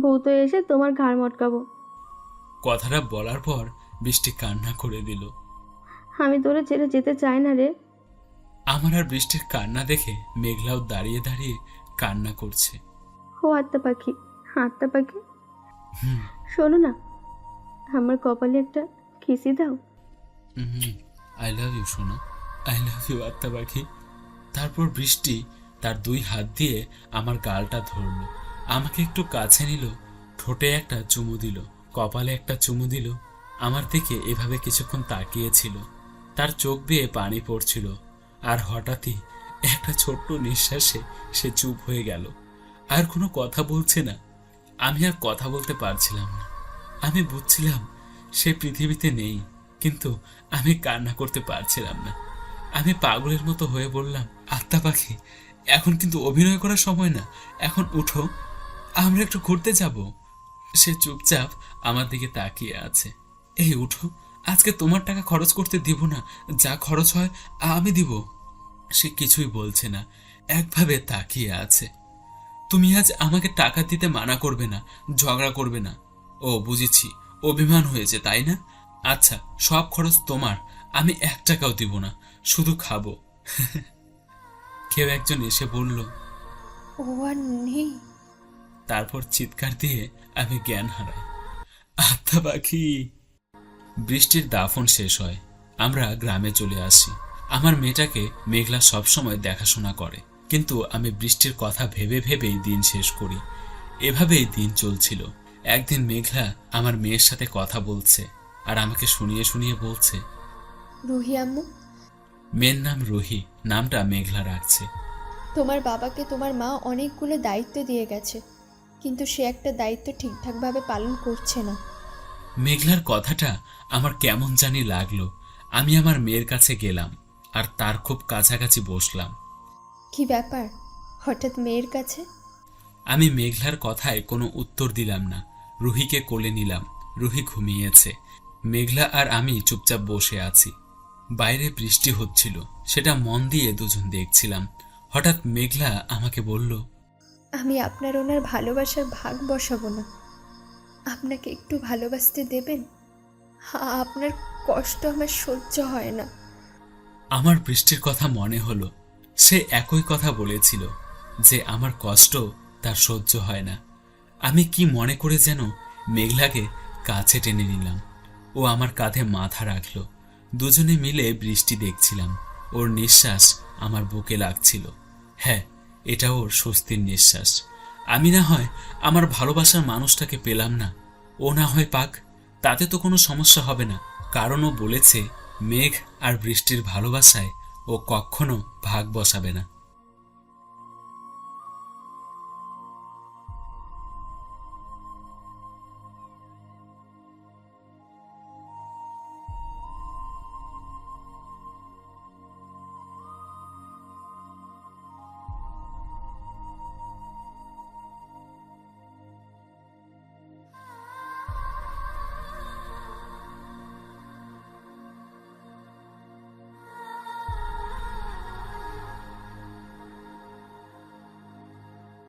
Speaker 2: ভূত এসে তোমার ঘাড় মটকাবো।
Speaker 1: কথাটা বলার পর বৃষ্টি কান্না করে দিল।
Speaker 2: আমি তোরে ছেড়ে যেতে চাই না রে।
Speaker 1: আমার আর বৃষ্টির কান্না দেখে মেঘলাও দাঁড়িয়ে দাঁড়িয়ে কান্না করছে।
Speaker 2: ও আত্মা পাখি, আত্মা পাখি,
Speaker 1: হুম
Speaker 2: শোনো না, আমার কপালে একটা কিসি দাও।
Speaker 1: আই লাভ ইউ সোনা, আই লাভ ইউ আত্মা পাখি। তারপর বৃষ্টি তার 2 হাত দিয়ে আমার গালটা ধরলো, আমাকে একটু কাছে নিল, ঠোঁটে একটা চুমু দিল, কপালে একটা চুমু দিল। আমার দিকে এভাবে কিছুক্ষণ তাকিয়েছিল, তার চোখ বেয়ে পানি পড়ছিল, আর হঠাৎই একটা ছোট্ট নিঃশ্বাসে সে চুপ হয়ে গেল, আর কোনো কথা বলছে না। আমি আর কথা বলতে পারছিলাম না। আমি বুঝছিলাম সে পৃথিবীতে নেই, কিন্তু আমি কান্না করতে পারছিলাম না। আমি পাগলের মতো হয়ে বললাম, আত্মা পাখি, এখন কিন্তু অভিনয় করার সময় না, এখন উঠো, আমরা একটু ঘুরতে যাব। সে চুপচাপ আমার দিকে তাকিয়ে আছে। এই উঠো, আজকে তোমার টাকা খরচ করতে দিব না, যা খরচ হয় আমি দিব। সে কিছুই বলছে না, একভাবে তাকিয়ে আছে। তুমি আজ আমাকে টাকা দিতে মানা করবে না, ঝগড়া করবে না। ও বুঝেছি, অভিমান হয়েছে তাই না? আচ্ছা, সব খরচ তোমার, আমি 1 টাকাও দিব না, শুধু খাবো। কেউ একজন এসে বলল,
Speaker 12: ও আর নেই।
Speaker 1: তারপর চিৎকার দিয়ে আমি জ্ঞান হারাই। আত্মা পাখি। বৃষ্টির দাফন শেষ হয়, আমরা গ্রামে চলে আসি। আমার মেয়েটাকে মেঘলা সবসময় দেখাশোনা করে, কিন্তু আমি বৃষ্টির কথা ভেবে ভেবেই দিন শেষ করি। এভাবেই দিন চলছিল। একদিন মেঘলা আমার মেয়ের সাথে কথা বলছে, আর আমাকে শুনিয়ে শুনিয়ে বলছে,
Speaker 12: রুহি আম্মু,
Speaker 1: মেয়ের নাম রুহি, নামটা মেঘলা রাখছে।
Speaker 12: তোমার বাবাকে তোমার মা অনেকগুলো দায়িত্ব দিয়ে গেছে, কিন্তু সে একটা দায়িত্ব ঠিকঠাকভাবে পালন করছে না।
Speaker 1: মেঘলার কথাটা আমার কেমন জানি লাগলো। আমি আমার মেয়ের কাছে গেলাম, আর তার খুব কাছাকাছি বসলাম।
Speaker 12: কি ব্যাপার, হঠাৎ মেয়ের কাছে?
Speaker 1: আমি মেঘলার কথায় কোনো উত্তর দিলাম না। রুহিকে কোলে নিলাম। রুহি ঘুমিয়েছে। মেঘলা আর আমি চুপচাপ বসে আছি। বাইরে বৃষ্টি হচ্ছিল, সেটা মন দিয়ে দুজন দেখছিলাম। হঠাৎ মেঘলা আমাকে বলল,
Speaker 12: আমি আপনার ওনার ভালোবাসার ভাগ বসাবো না, আপনাকে একটু ভালোবাসতে দেবেন? আপনার কষ্ট আমার সহ্য হয় না।
Speaker 1: আমার বৃষ্টির কথা মনে হলো। সে একই কথা বলেছিল যে আমার কষ্ট তার সহ্য হয় না। আমি কি মনে করে যেন মেঘলাকে কাছে টেনে নিলাম। ও আমার কাঁধে মাথা রাখলো। দুজনে মিলে বৃষ্টি দেখছিলাম। ওর নিঃশ্বাস আমার বুকে লাগছিল। হ্যাঁ, এটা ওর স্বস্তির নিঃশ্বাস। আমি না হয় আমার ভালোবাসার মানুষটাকে পেলাম না, ও না হয় পাক, তাতে তো কোনো সমস্যা হবে না। কারণ ও বলেছে মেঘ আর বৃষ্টির ভালোবাসায় ও কখনো ভাগ বসাবে না।